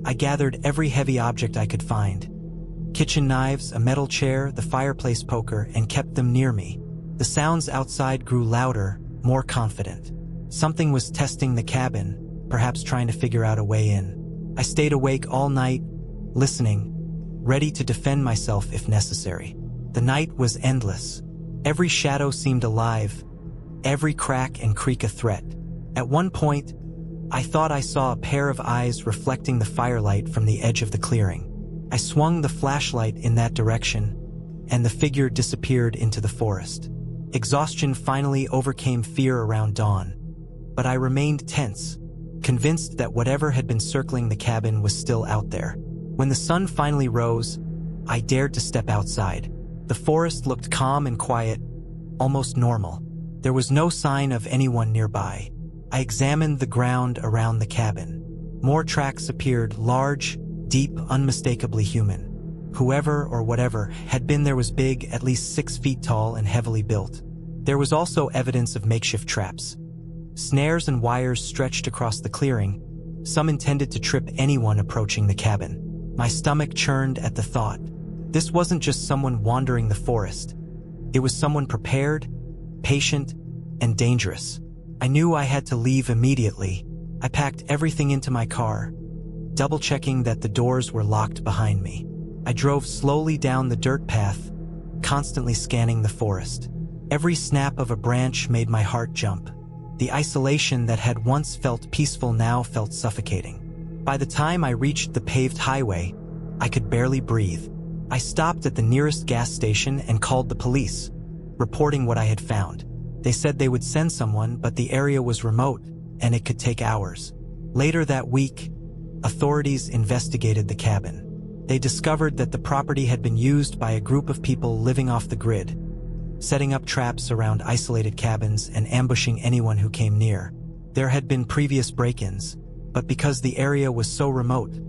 I gathered every heavy object I could find: kitchen knives, a metal chair, the fireplace poker, and kept them near me. The sounds outside grew louder, more confident. Something was testing the cabin, perhaps trying to figure out a way in. I stayed awake all night, listening, ready to defend myself if necessary. The night was endless. Every shadow seemed alive, every crack and creak a threat. At one point, I thought I saw a pair of eyes reflecting the firelight from the edge of the clearing. I swung the flashlight in that direction, and the figure disappeared into the forest. Exhaustion finally overcame fear around dawn, but I remained tense, convinced that whatever had been circling the cabin was still out there. When the sun finally rose, I dared to step outside. The forest looked calm and quiet, almost normal. There was no sign of anyone nearby. I examined the ground around the cabin. More tracks appeared, large, deep, unmistakably human. Whoever or whatever had been there was big, at least 6 feet tall and heavily built. There was also evidence of makeshift traps. Snares and wires stretched across the clearing, some intended to trip anyone approaching the cabin. My stomach churned at the thought. This wasn't just someone wandering the forest. It was someone prepared, patient, and dangerous. I knew I had to leave immediately. I packed everything into my car, double-checking that the doors were locked behind me. I drove slowly down the dirt path, constantly scanning the forest. Every snap of a branch made my heart jump. The isolation that had once felt peaceful now felt suffocating. By the time I reached the paved highway, I could barely breathe. I stopped at the nearest gas station and called the police, reporting what I had found. They said they would send someone, but the area was remote, and it could take hours. Later that week, authorities investigated the cabin. They discovered that the property had been used by a group of people living off the grid, setting up traps around isolated cabins and ambushing anyone who came near. There had been previous break-ins, but because the area was so remote,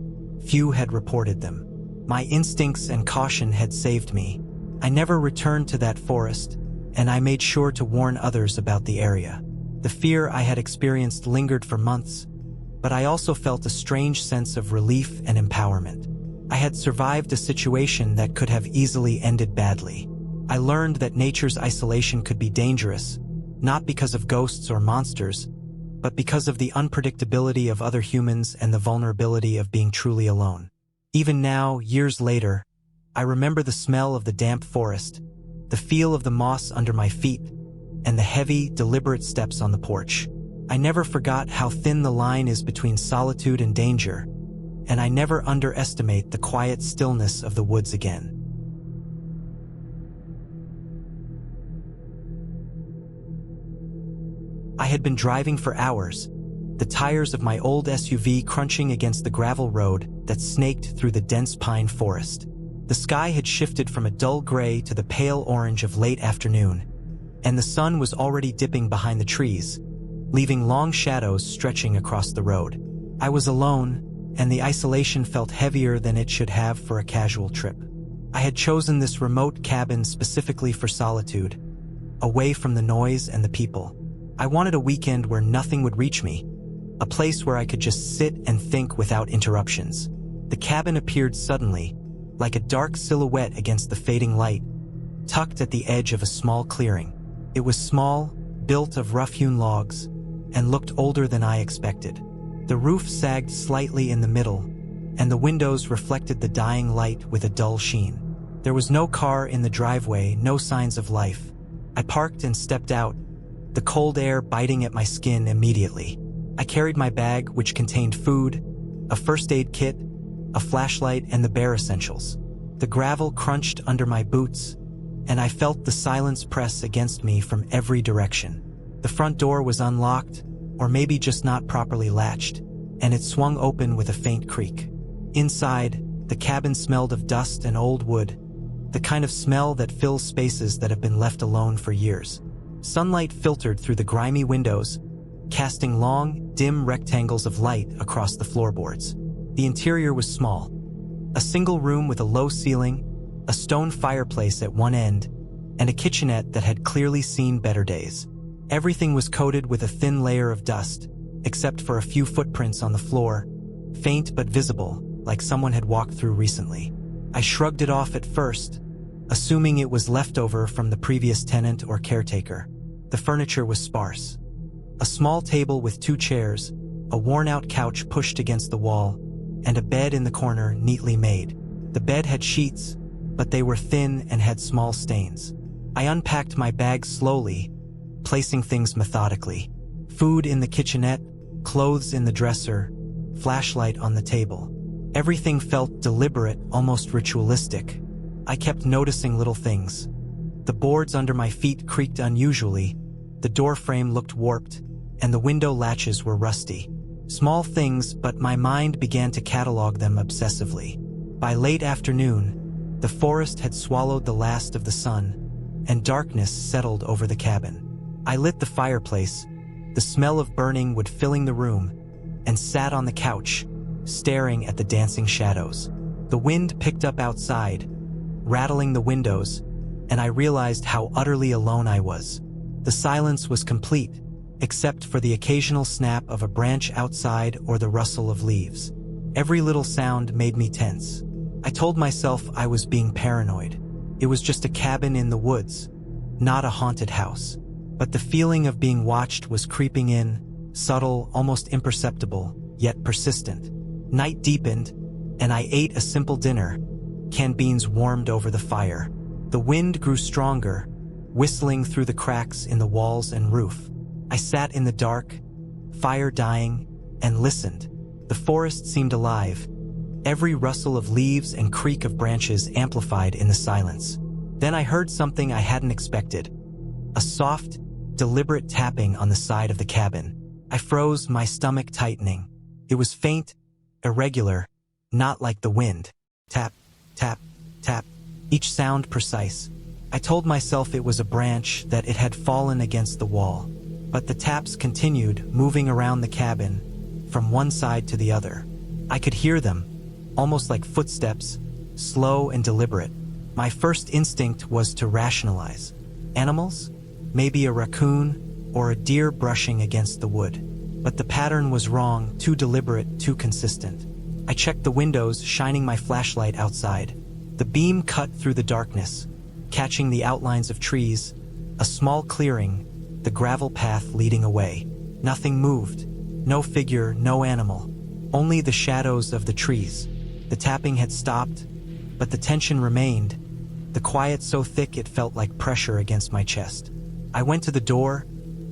few had reported them. My instincts and caution had saved me. I never returned to that forest, and I made sure to warn others about the area. The fear I had experienced lingered for months, but I also felt a strange sense of relief and empowerment. I had survived a situation that could have easily ended badly. I learned that nature's isolation could be dangerous, not because of ghosts or monsters, but because of the unpredictability of other humans and the vulnerability of being truly alone. Even now, years later, I remember the smell of the damp forest, the feel of the moss under my feet, and the heavy, deliberate steps on the porch. I never forgot how thin the line is between solitude and danger, and I never underestimate the quiet stillness of the woods again. I had been driving for hours, the tires of my old SUV crunching against the gravel road that snaked through the dense pine forest. The sky had shifted from a dull gray to the pale orange of late afternoon, and the sun was already dipping behind the trees, leaving long shadows stretching across the road. I was alone, and the isolation felt heavier than it should have for a casual trip. I had chosen this remote cabin specifically for solitude, away from the noise and the people. I wanted a weekend where nothing would reach me, a place where I could just sit and think without interruptions. The cabin appeared suddenly, like a dark silhouette against the fading light, tucked at the edge of a small clearing. It was small, built of rough-hewn logs, and looked older than I expected. The roof sagged slightly in the middle, and the windows reflected the dying light with a dull sheen. There was no car in the driveway, no signs of life. I parked and stepped out, the cold air biting at my skin immediately. I carried my bag, which contained food, a first aid kit, a flashlight, and the bare essentials. The gravel crunched under my boots, and I felt the silence press against me from every direction. The front door was unlocked, or maybe just not properly latched, and it swung open with a faint creak. Inside, the cabin smelled of dust and old wood, the kind of smell that fills spaces that have been left alone for years. Sunlight filtered through the grimy windows, casting long, dim rectangles of light across the floorboards. The interior was small. A single room with a low ceiling, a stone fireplace at one end, and a kitchenette that had clearly seen better days. Everything was coated with a thin layer of dust, except for a few footprints on the floor, faint but visible, like someone had walked through recently. I shrugged it off at first, assuming it was leftover from the previous tenant or caretaker. The furniture was sparse. A small table with 2 chairs, a worn-out couch pushed against the wall, and a bed in the corner neatly made. The bed had sheets, but they were thin and had small stains. I unpacked my bag slowly, placing things methodically. Food in the kitchenette, clothes in the dresser, flashlight on the table. Everything felt deliberate, almost ritualistic. I kept noticing little things. The boards under my feet creaked unusually, the door frame looked warped, and the window latches were rusty. Small things, but my mind began to catalog them obsessively. By late afternoon, the forest had swallowed the last of the sun, and darkness settled over the cabin. I lit the fireplace, the smell of burning wood filling the room, and sat on the couch, staring at the dancing shadows. The wind picked up outside, rattling the windows, and I realized how utterly alone I was. The silence was complete, except for the occasional snap of a branch outside or the rustle of leaves. Every little sound made me tense. I told myself I was being paranoid. It was just a cabin in the woods, not a haunted house. But the feeling of being watched was creeping in, subtle, almost imperceptible, yet persistent. Night deepened, and I ate a simple dinner. Canned beans warmed over the fire. The wind grew stronger, whistling through the cracks in the walls and roof. I sat in the dark, fire dying, and listened. The forest seemed alive, every rustle of leaves and creak of branches amplified in the silence. Then I heard something I hadn't expected. A soft, deliberate tapping on the side of the cabin. I froze, my stomach tightening. It was faint, irregular, not like the wind. Tap, tap, tap, each sound precise. I told myself it was a branch, that it had fallen against the wall. But the taps continued, moving around the cabin, from one side to the other. I could hear them, almost like footsteps, slow and deliberate. My first instinct was to rationalize. Animals? Maybe a raccoon or a deer brushing against the wood. But the pattern was wrong, too deliberate, too consistent. I checked the windows, shining my flashlight outside. The beam cut through the darkness, catching the outlines of trees, a small clearing, the gravel path leading away. Nothing moved. No figure, no animal. Only the shadows of the trees. The tapping had stopped, but the tension remained, the quiet so thick it felt like pressure against my chest. I went to the door,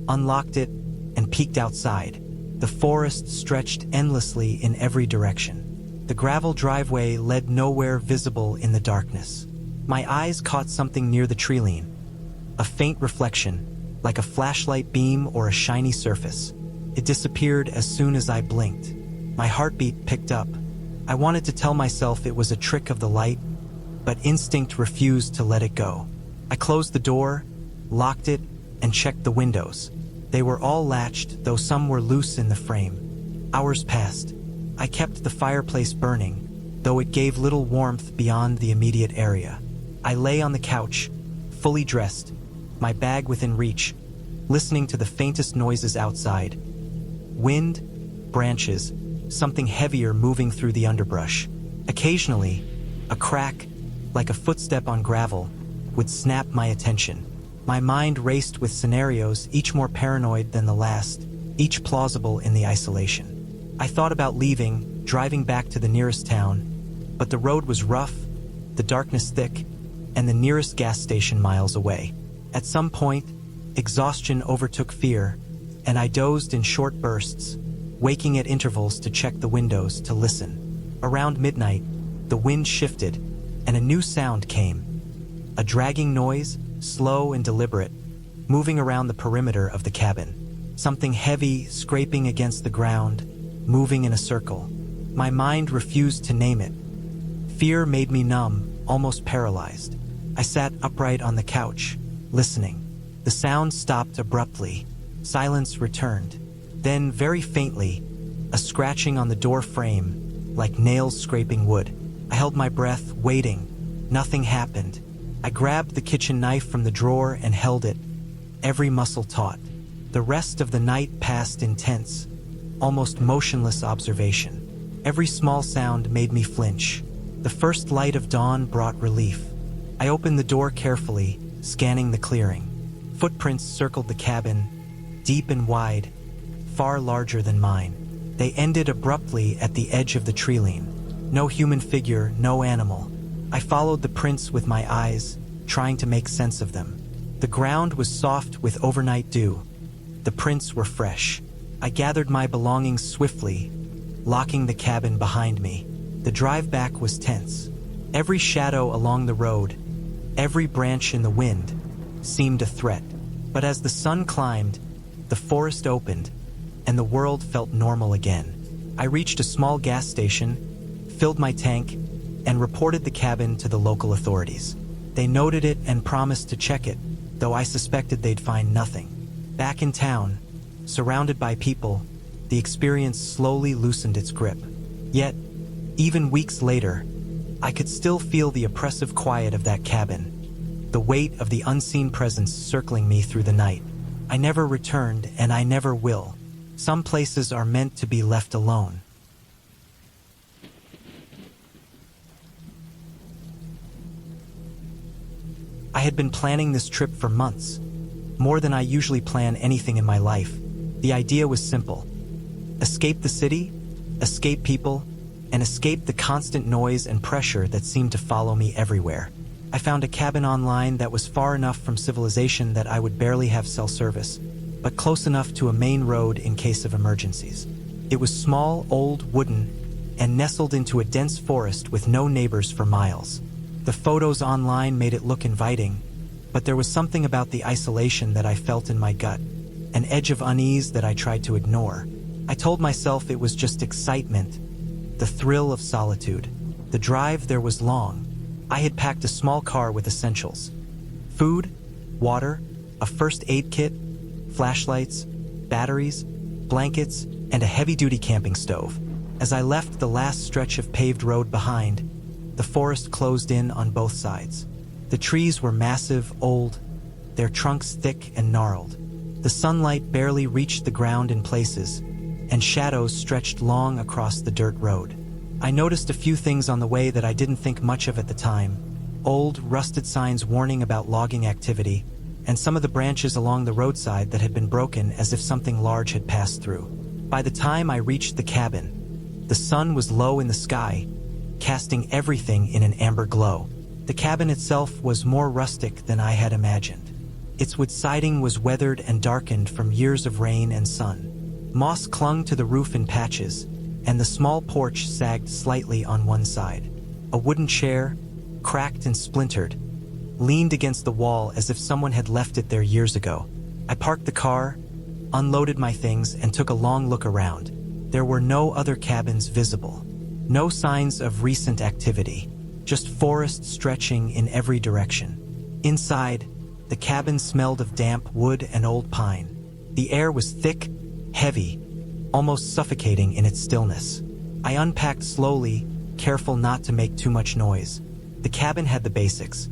unlocked it, and peeked outside. The forest stretched endlessly in every direction. The gravel driveway led nowhere visible in the darkness. My eyes caught something near the treeline. A faint reflection, like a flashlight beam or a shiny surface. It disappeared as soon as I blinked. My heartbeat picked up. I wanted to tell myself it was a trick of the light, but instinct refused to let it go. I closed the door, locked it, and checked the windows. They were all latched, though some were loose in the frame. Hours passed. I kept the fireplace burning, though it gave little warmth beyond the immediate area. I lay on the couch, fully dressed, my bag within reach, listening to the faintest noises outside. Wind, branches, something heavier moving through the underbrush. Occasionally, a crack, like a footstep on gravel, would snap my attention. My mind raced with scenarios, each more paranoid than the last, each plausible in the isolation. I thought about leaving, driving back to the nearest town, but the road was rough, the darkness thick, and the nearest gas station miles away. At some point, exhaustion overtook fear, and I dozed in short bursts, waking at intervals to check the windows to listen. Around midnight, the wind shifted, and a new sound came. A dragging noise, slow and deliberate, moving around the perimeter of the cabin. Something heavy, scraping against the ground, moving in a circle. My mind refused to name it. Fear made me numb, almost paralyzed. I sat upright on the couch, listening. The sound stopped abruptly. Silence returned. Then, very faintly, a scratching on the door frame, like nails scraping wood. I held my breath, waiting. Nothing happened. I grabbed the kitchen knife from the drawer and held it, every muscle taut. The rest of the night passed in tense, almost motionless observation. Every small sound made me flinch. The first light of dawn brought relief. I opened the door carefully, scanning the clearing. Footprints circled the cabin, deep and wide, far larger than mine. They ended abruptly at the edge of the treeline. No human figure, no animal. I followed the prints with my eyes, trying to make sense of them. The ground was soft with overnight dew. The prints were fresh. I gathered my belongings swiftly, locking the cabin behind me. The drive back was tense. Every shadow along the road, every branch in the wind, seemed a threat. But as the sun climbed, the forest opened, and the world felt normal again. I reached a small gas station, filled my tank, and reported the cabin to the local authorities. They noted it and promised to check it, though I suspected they'd find nothing. Back in town, surrounded by people, the experience slowly loosened its grip. Yet, even weeks later, I could still feel the oppressive quiet of that cabin, the weight of the unseen presence circling me through the night. I never returned, and I never will. Some places are meant to be left alone. I had been planning this trip for months, more than I usually plan anything in my life. The idea was simple: escape the city, escape people, and escape the constant noise and pressure that seemed to follow me everywhere. I found a cabin online that was far enough from civilization that I would barely have cell service, but close enough to a main road in case of emergencies. It was small, old, wooden, and nestled into a dense forest with no neighbors for miles. The photos online made it look inviting, but there was something about the isolation that I felt in my gut, an edge of unease that I tried to ignore. I told myself it was just excitement, the thrill of solitude. The drive there was long. I had packed a small car with essentials: food, water, a first aid kit, flashlights, batteries, blankets, and a heavy-duty camping stove. As I left the last stretch of paved road behind, the forest closed in on both sides. The trees were massive, old, their trunks thick and gnarled. The sunlight barely reached the ground in places, and shadows stretched long across the dirt road. I noticed a few things on the way that I didn't think much of at the time: old, rusted signs warning about logging activity, and some of the branches along the roadside that had been broken as if something large had passed through. By the time I reached the cabin, the sun was low in the sky, casting everything in an amber glow. The cabin itself was more rustic than I had imagined. Its wood siding was weathered and darkened from years of rain and sun. Moss clung to the roof in patches, and the small porch sagged slightly on one side. A wooden chair, cracked and splintered, leaned against the wall as if someone had left it there years ago. I parked the car, unloaded my things, and took a long look around. There were no other cabins visible. No signs of recent activity, just forest stretching in every direction. Inside, the cabin smelled of damp wood and old pine. The air was thick, heavy, almost suffocating in its stillness. I unpacked slowly, careful not to make too much noise. The cabin had the basics: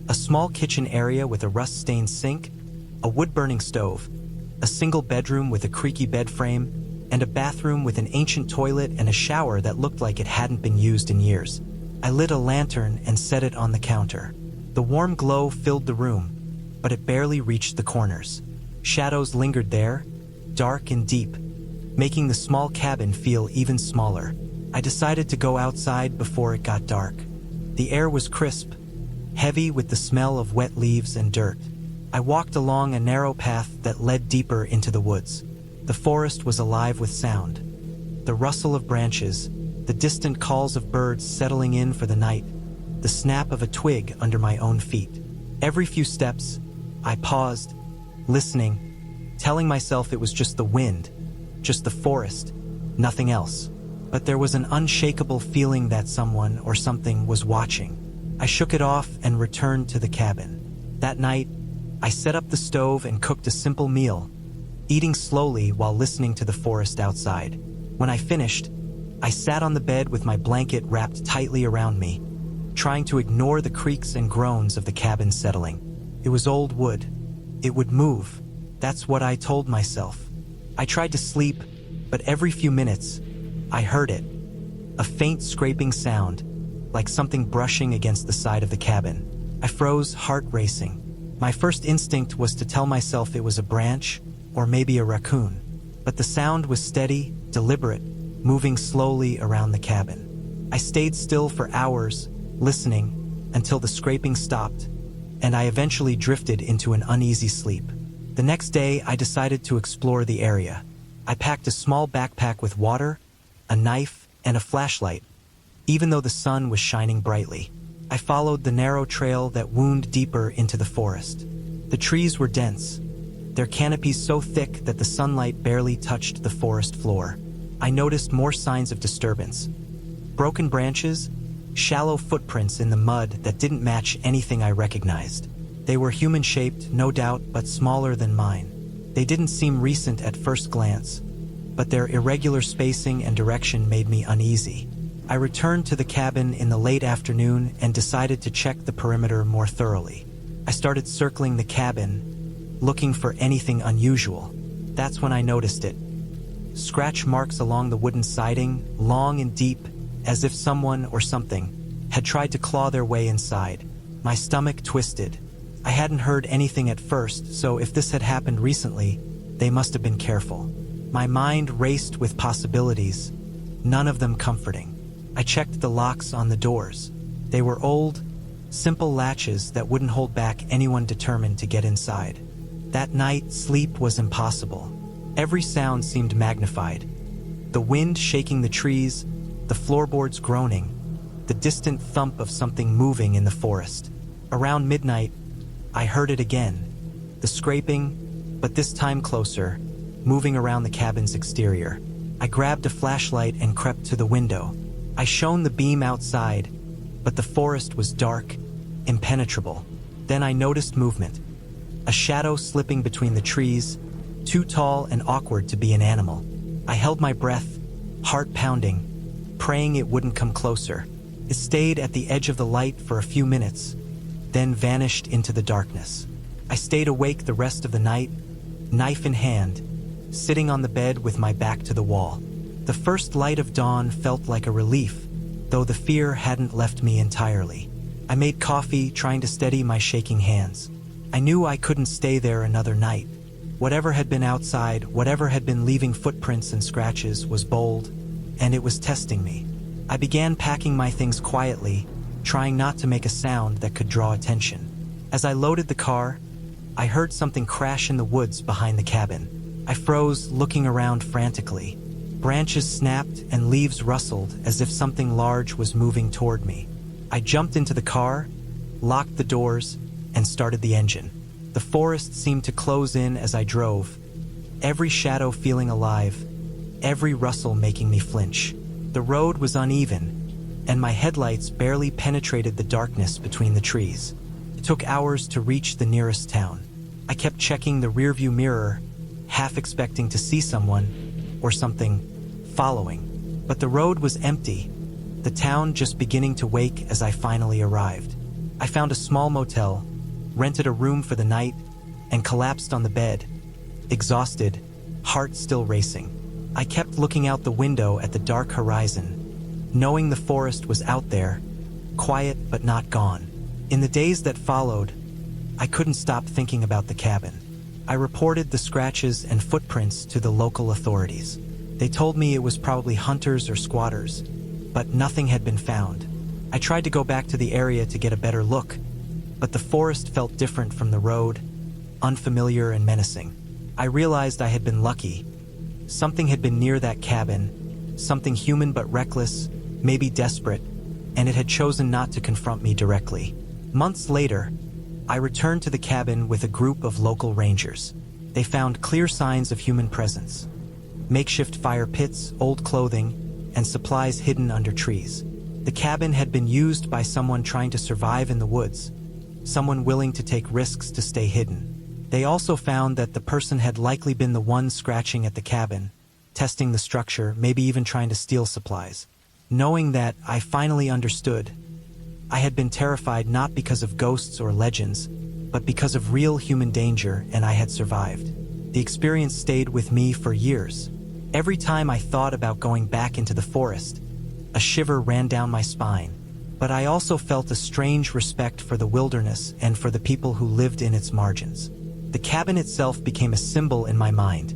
a small kitchen area with a rust-stained sink, a wood-burning stove, a single bedroom with a creaky bed frame, and a bathroom with an ancient toilet and a shower that looked like it hadn't been used in years. I lit a lantern and set it on the counter. The warm glow filled the room, but it barely reached the corners. Shadows lingered there, dark and deep, making the small cabin feel even smaller. I decided to go outside before it got dark. The air was crisp, heavy with the smell of wet leaves and dirt. I walked along a narrow path that led deeper into the woods. The forest was alive with sound: the rustle of branches, the distant calls of birds settling in for the night, the snap of a twig under my own feet. Every few steps, I paused, listening, telling myself it was just the wind, just the forest, nothing else. But there was an unshakable feeling that someone or something was watching. I shook it off and returned to the cabin. That night, I set up the stove and cooked a simple meal, eating slowly while listening to the forest outside. When I finished, I sat on the bed with my blanket wrapped tightly around me, trying to ignore the creaks and groans of the cabin settling. It was old wood. It would move. That's what I told myself. I tried to sleep, but every few minutes, I heard it. A faint scraping sound, like something brushing against the side of the cabin. I froze, heart racing. My first instinct was to tell myself it was a branch, or maybe a raccoon. But the sound was steady, deliberate, moving slowly around the cabin. I stayed still for hours, listening, until the scraping stopped, and I eventually drifted into an uneasy sleep. The next day, I decided to explore the area. I packed a small backpack with water, a knife, and a flashlight, even though the sun was shining brightly. I followed the narrow trail that wound deeper into the forest. The trees were dense, their canopies so thick that the sunlight barely touched the forest floor. I noticed more signs of disturbance: broken branches, shallow footprints in the mud that didn't match anything I recognized. They were human-shaped, no doubt, but smaller than mine. They didn't seem recent at first glance. but their irregular spacing and direction made me uneasy. I returned to the cabin in the late afternoon and decided to check the perimeter more thoroughly. I started circling the cabin, looking for anything unusual. That's when I noticed it. Scratch marks along the wooden siding, long and deep, as if someone or something had tried to claw their way inside. My stomach twisted. I hadn't heard anything at first, so if this had happened recently, they must have been careful. My mind raced with possibilities, none of them comforting. I checked the locks on the doors. They were old, simple latches that wouldn't hold back anyone determined to get inside. That night, sleep was impossible. Every sound seemed magnified. The wind shaking the trees, the floorboards groaning, the distant thump of something moving in the forest. Around midnight, I heard it again. The scraping, but this time closer, moving around the cabin's exterior. I grabbed a flashlight and crept to the window. I shone the beam outside, but the forest was dark, impenetrable. Then I noticed movement. A shadow slipping between the trees, too tall and awkward to be an animal. I held my breath, heart pounding, praying it wouldn't come closer. It stayed at the edge of the light for a few minutes, then vanished into the darkness. I stayed awake the rest of the night, knife in hand, sitting on the bed with my back to the wall. The first light of dawn felt like a relief, though the fear hadn't left me entirely. I made coffee, trying to steady my shaking hands. I knew I couldn't stay there another night. Whatever had been outside, whatever had been leaving footprints and scratches, was bold, and it was testing me. I began packing my things quietly, trying not to make a sound that could draw attention. As I loaded the car, I heard something crash in the woods behind the cabin. I froze, looking around frantically. Branches snapped and leaves rustled as if something large was moving toward me. I jumped into the car, locked the doors, and started the engine. The forest seemed to close in as I drove, every shadow feeling alive, every rustle making me flinch. The road was uneven, and my headlights barely penetrated the darkness between the trees. It took hours to reach the nearest town. I kept checking the rearview mirror, half expecting to see someone or something following. But the road was empty, the town just beginning to wake as I finally arrived. I found a small motel, rented a room for the night, and collapsed on the bed, exhausted, heart still racing. I kept looking out the window at the dark horizon, knowing the forest was out there, quiet but not gone. In the days that followed, I couldn't stop thinking about the cabin. I reported the scratches and footprints to the local authorities. They told me it was probably hunters or squatters, but nothing had been found. I tried to go back to the area to get a better look, but the forest felt different from the road, unfamiliar and menacing. I realized I had been lucky. Something had been near that cabin, something human but reckless, maybe desperate, and it had chosen not to confront me directly. Months later, I returned to the cabin with a group of local rangers. They found clear signs of human presence. Makeshift fire pits, old clothing, and supplies hidden under trees. The cabin had been used by someone trying to survive in the woods, someone willing to take risks to stay hidden. They also found that the person had likely been the one scratching at the cabin, testing the structure, maybe even trying to steal supplies. Knowing that, I finally understood. I had been terrified not because of ghosts or legends, but because of real human danger, and I had survived. The experience stayed with me for years. Every time I thought about going back into the forest, a shiver ran down my spine. But I also felt a strange respect for the wilderness and for the people who lived in its margins. The cabin itself became a symbol in my mind,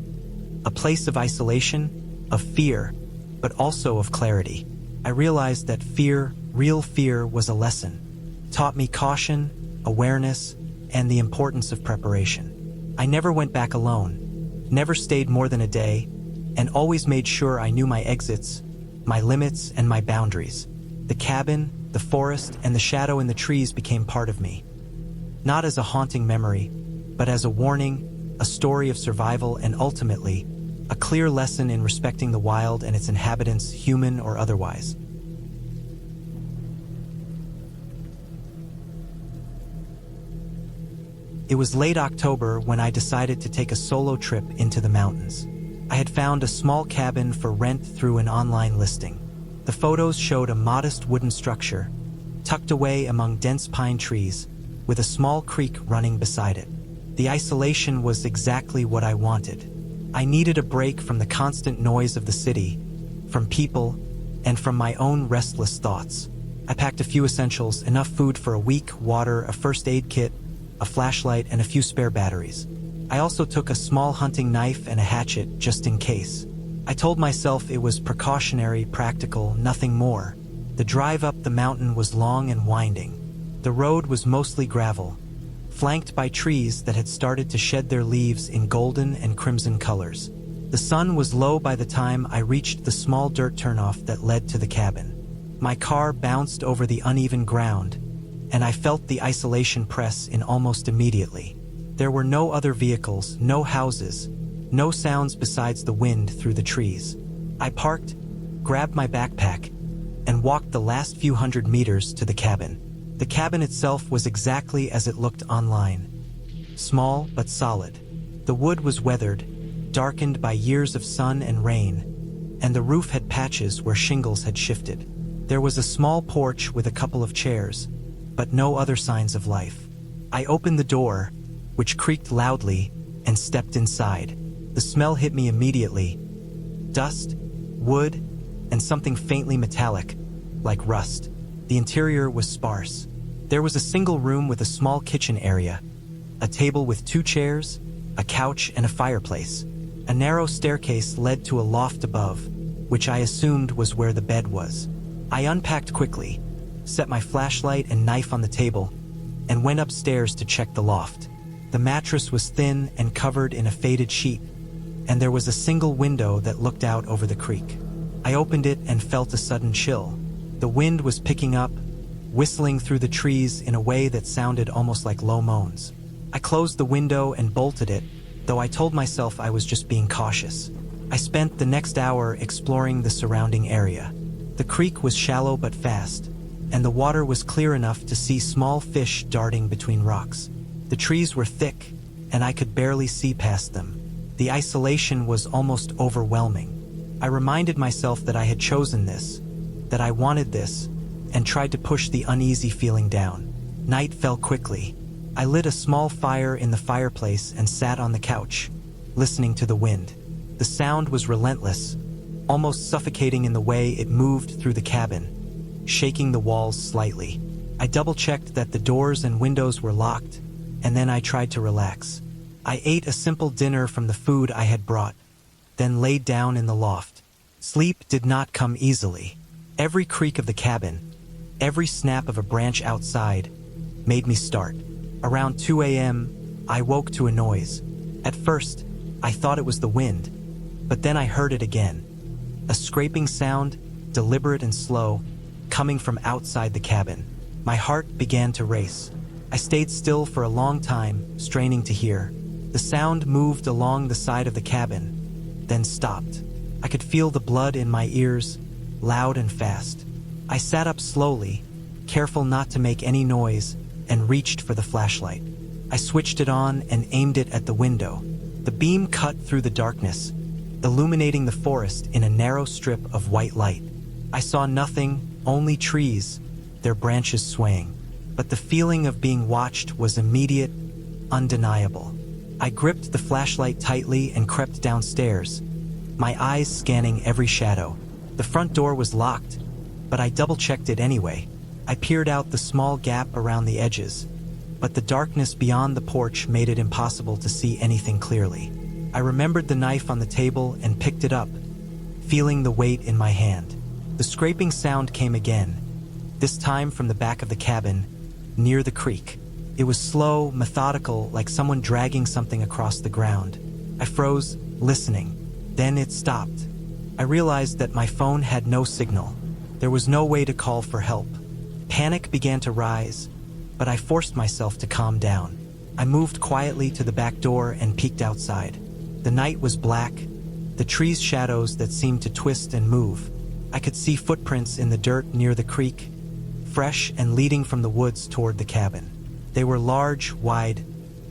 a place of isolation, of fear, but also of clarity. I realized that fear, real fear, was a lesson. It taught me caution, awareness, and the importance of preparation. I never went back alone, never stayed more than a day, and always made sure I knew my exits, my limits, and my boundaries. The cabin, the forest, and the shadow in the trees became part of me. Not as a haunting memory, but as a warning, a story of survival, and ultimately, a clear lesson in respecting the wild and its inhabitants, human or otherwise. It was late October when I decided to take a solo trip into the mountains. I had found a small cabin for rent through an online listing. The photos showed a modest wooden structure, tucked away among dense pine trees, with a small creek running beside it. The isolation was exactly what I wanted. I needed a break from the constant noise of the city, from people, and from my own restless thoughts. I packed a few essentials, enough food for a week, water, a first aid kit, a flashlight, and a few spare batteries. I also took a small hunting knife and a hatchet just in case. I told myself it was precautionary, practical, nothing more. The drive up the mountain was long and winding. The road was mostly gravel, flanked by trees that had started to shed their leaves in golden and crimson colors. The sun was low by the time I reached the small dirt turnoff that led to the cabin. My car bounced over the uneven ground, and I felt the isolation press in almost immediately. There were no other vehicles, no houses, no sounds besides the wind through the trees. I parked, grabbed my backpack, and walked the last few hundred meters to the cabin. The cabin itself was exactly as it looked online. Small but solid. The wood was weathered, darkened by years of sun and rain, and the roof had patches where shingles had shifted. There was a small porch with a couple of chairs, but no other signs of life. I opened the door, which creaked loudly, and stepped inside. The smell hit me immediately. Dust, wood, and something faintly metallic, like rust. The interior was sparse. There was a single room with a small kitchen area, a table with 2 chairs, a couch, and a fireplace. A narrow staircase led to a loft above, which I assumed was where the bed was. I unpacked quickly, set my flashlight and knife on the table, and went upstairs to check the loft. The mattress was thin and covered in a faded sheet, and there was a single window that looked out over the creek. I opened it and felt a sudden chill. The wind was picking up, whistling through the trees in a way that sounded almost like low moans. I closed the window and bolted it, though I told myself I was just being cautious. I spent the next hour exploring the surrounding area. The creek was shallow but fast, and the water was clear enough to see small fish darting between rocks. The trees were thick, and I could barely see past them. The isolation was almost overwhelming. I reminded myself that I had chosen this, that I wanted this, and tried to push the uneasy feeling down. Night fell quickly. I lit a small fire in the fireplace and sat on the couch, listening to the wind. The sound was relentless, almost suffocating in the way it moved through the cabin, shaking the walls slightly. I double-checked that the doors and windows were locked, and then I tried to relax. I ate a simple dinner from the food I had brought, then laid down in the loft. Sleep did not come easily. Every creak of the cabin, every snap of a branch outside, made me start. Around 2 a.m., I woke to a noise. At first, I thought it was the wind, but then I heard it again. A scraping sound, deliberate and slow, coming from outside the cabin. My heart began to race. I stayed still for a long time, straining to hear. The sound moved along the side of the cabin, then stopped. I could feel the blood in my ears, loud and fast. I sat up slowly, careful not to make any noise, and reached for the flashlight. I switched it on and aimed it at the window. The beam cut through the darkness, illuminating the forest in a narrow strip of white light. I saw nothing, only trees, their branches swaying. But the feeling of being watched was immediate, undeniable. I gripped the flashlight tightly and crept downstairs, my eyes scanning every shadow. The front door was locked, but I double-checked it anyway. I peered out the small gap around the edges, but the darkness beyond the porch made it impossible to see anything clearly. I remembered the knife on the table and picked it up, feeling the weight in my hand. The scraping sound came again, this time from the back of the cabin, near the creek. It was slow, methodical, like someone dragging something across the ground. I froze, listening. Then it stopped. I realized that my phone had no signal. There was no way to call for help. Panic began to rise, but I forced myself to calm down. I moved quietly to the back door and peeked outside. The night was black, the trees shadows that seemed to twist and move. I could see footprints in the dirt near the creek, fresh and leading from the woods toward the cabin. They were large, wide,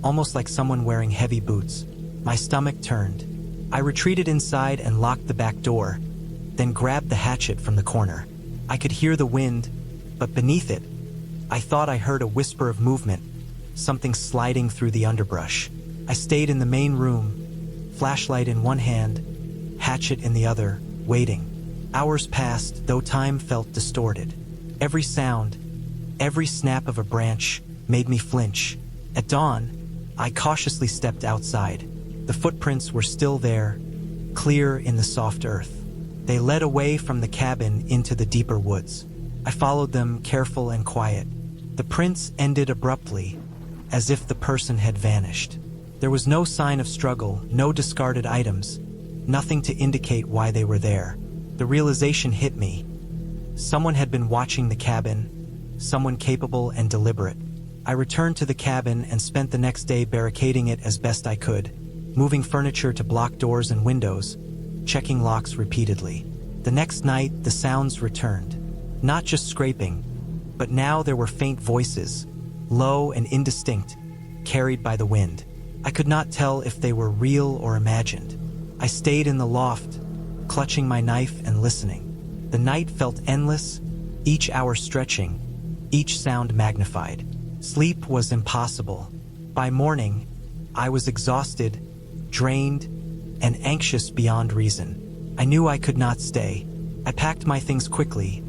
almost like someone wearing heavy boots. My stomach turned. I retreated inside and locked the back door, then grabbed the hatchet from the corner. I could hear the wind, but beneath it, I thought I heard a whisper of movement, something sliding through the underbrush. I stayed in the main room, flashlight in one hand, hatchet in the other, waiting. Hours passed, though time felt distorted. Every sound, every snap of a branch made me flinch. At dawn, I cautiously stepped outside. The footprints were still there, clear in the soft earth. They led away from the cabin into the deeper woods. I followed them, careful and quiet. The prints ended abruptly, as if the person had vanished. There was no sign of struggle, no discarded items, nothing to indicate why they were there. The realization hit me. Someone had been watching the cabin, someone capable and deliberate. I returned to the cabin and spent the next day barricading it as best I could, moving furniture to block doors and windows, checking locks repeatedly. The next night, the sounds returned. Not just scraping, but now there were faint voices, low and indistinct, carried by the wind. I could not tell if they were real or imagined. I stayed in the loft, clutching my knife and listening. The night felt endless, each hour stretching, each sound magnified. Sleep was impossible. By morning, I was exhausted, drained, and anxious beyond reason. I knew I could not stay. I packed my things quickly,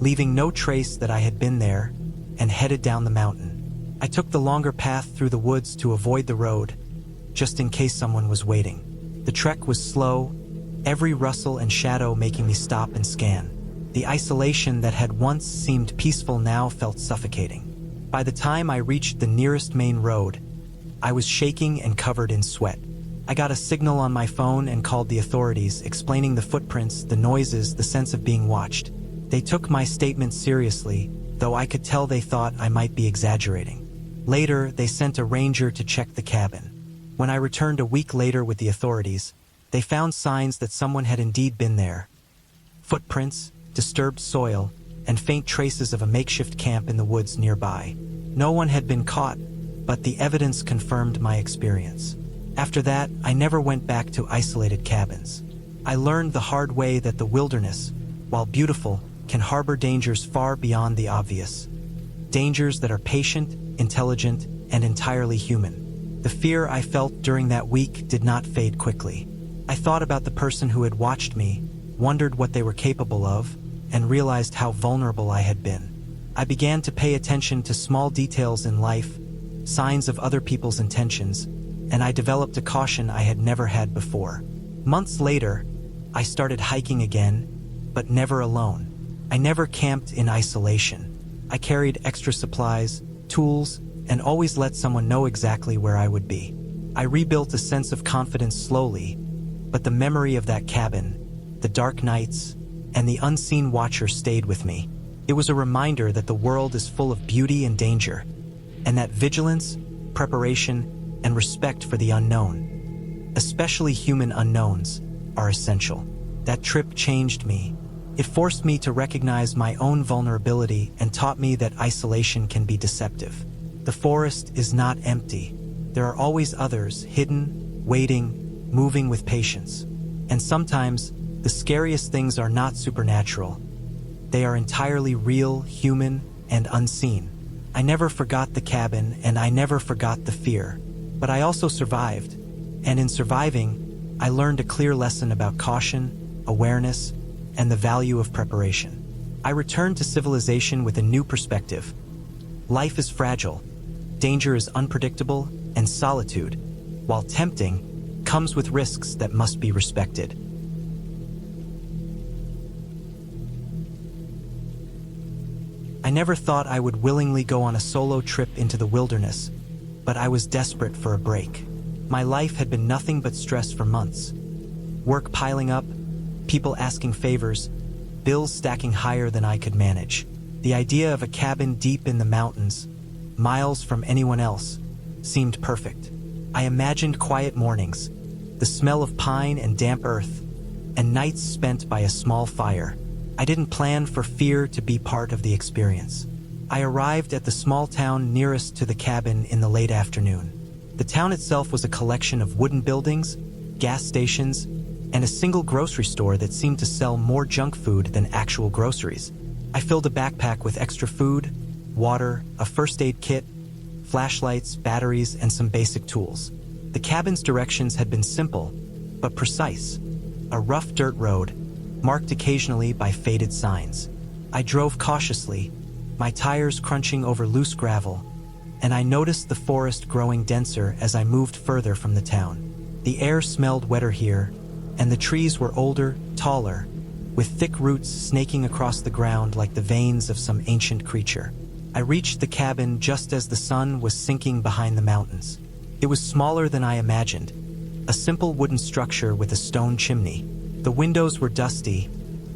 leaving no trace that I had been there, and headed down the mountain. I took the longer path through the woods to avoid the road, just in case someone was waiting. The trek was slow, every rustle and shadow making me stop and scan. The isolation that had once seemed peaceful now felt suffocating. By the time I reached the nearest main road, I was shaking and covered in sweat. I got a signal on my phone and called the authorities, explaining the footprints, the noises, the sense of being watched. They took my statement seriously, though I could tell they thought I might be exaggerating. Later, they sent a ranger to check the cabin. When I returned a week later with the authorities, they found signs that someone had indeed been there. Footprints, disturbed soil, and faint traces of a makeshift camp in the woods nearby. No one had been caught, but the evidence confirmed my experience. After that, I never went back to isolated cabins. I learned the hard way that the wilderness, while beautiful, can harbor dangers far beyond the obvious. Dangers that are patient, intelligent, and entirely human. The fear I felt during that week did not fade quickly. I thought about the person who had watched me, wondered what they were capable of, and realized how vulnerable I had been. I began to pay attention to small details in life, signs of other people's intentions, and I developed a caution I had never had before. Months later, I started hiking again, but never alone. I never camped in isolation. I carried extra supplies, tools, and always let someone know exactly where I would be. I rebuilt a sense of confidence slowly, but the memory of that cabin, the dark nights, and the unseen watcher stayed with me. It was a reminder that the world is full of beauty and danger, and that vigilance, preparation, and respect for the unknown, especially human unknowns, are essential. That trip changed me. It forced me to recognize my own vulnerability and taught me that isolation can be deceptive. The forest is not empty. There are always others, hidden, waiting, moving with patience. And sometimes, the scariest things are not supernatural. They are entirely real, human, and unseen. I never forgot the cabin, and I never forgot the fear. But I also survived, and in surviving, I learned a clear lesson about caution, awareness, and the value of preparation. I returned to civilization with a new perspective. Life is fragile, danger is unpredictable, and solitude, while tempting, comes with risks that must be respected. I never thought I would willingly go on a solo trip into the wilderness, but I was desperate for a break. My life had been nothing but stress for months. Work piling up, people asking favors, bills stacking higher than I could manage. The idea of a cabin deep in the mountains, miles from anyone else, seemed perfect. I imagined quiet mornings, the smell of pine and damp earth, and nights spent by a small fire. I didn't plan for fear to be part of the experience. I arrived at the small town nearest to the cabin in the late afternoon. The town itself was a collection of wooden buildings, gas stations, and a single grocery store that seemed to sell more junk food than actual groceries. I filled a backpack with extra food, water, a first aid kit, flashlights, batteries, and some basic tools. The cabin's directions had been simple, but precise. A rough dirt road, marked occasionally by faded signs. I drove cautiously, my tires crunching over loose gravel, and I noticed the forest growing denser as I moved further from the town. The air smelled wetter here, and the trees were older, taller, with thick roots snaking across the ground like the veins of some ancient creature. I reached the cabin just as the sun was sinking behind the mountains. It was smaller than I imagined, a simple wooden structure with a stone chimney. The windows were dusty,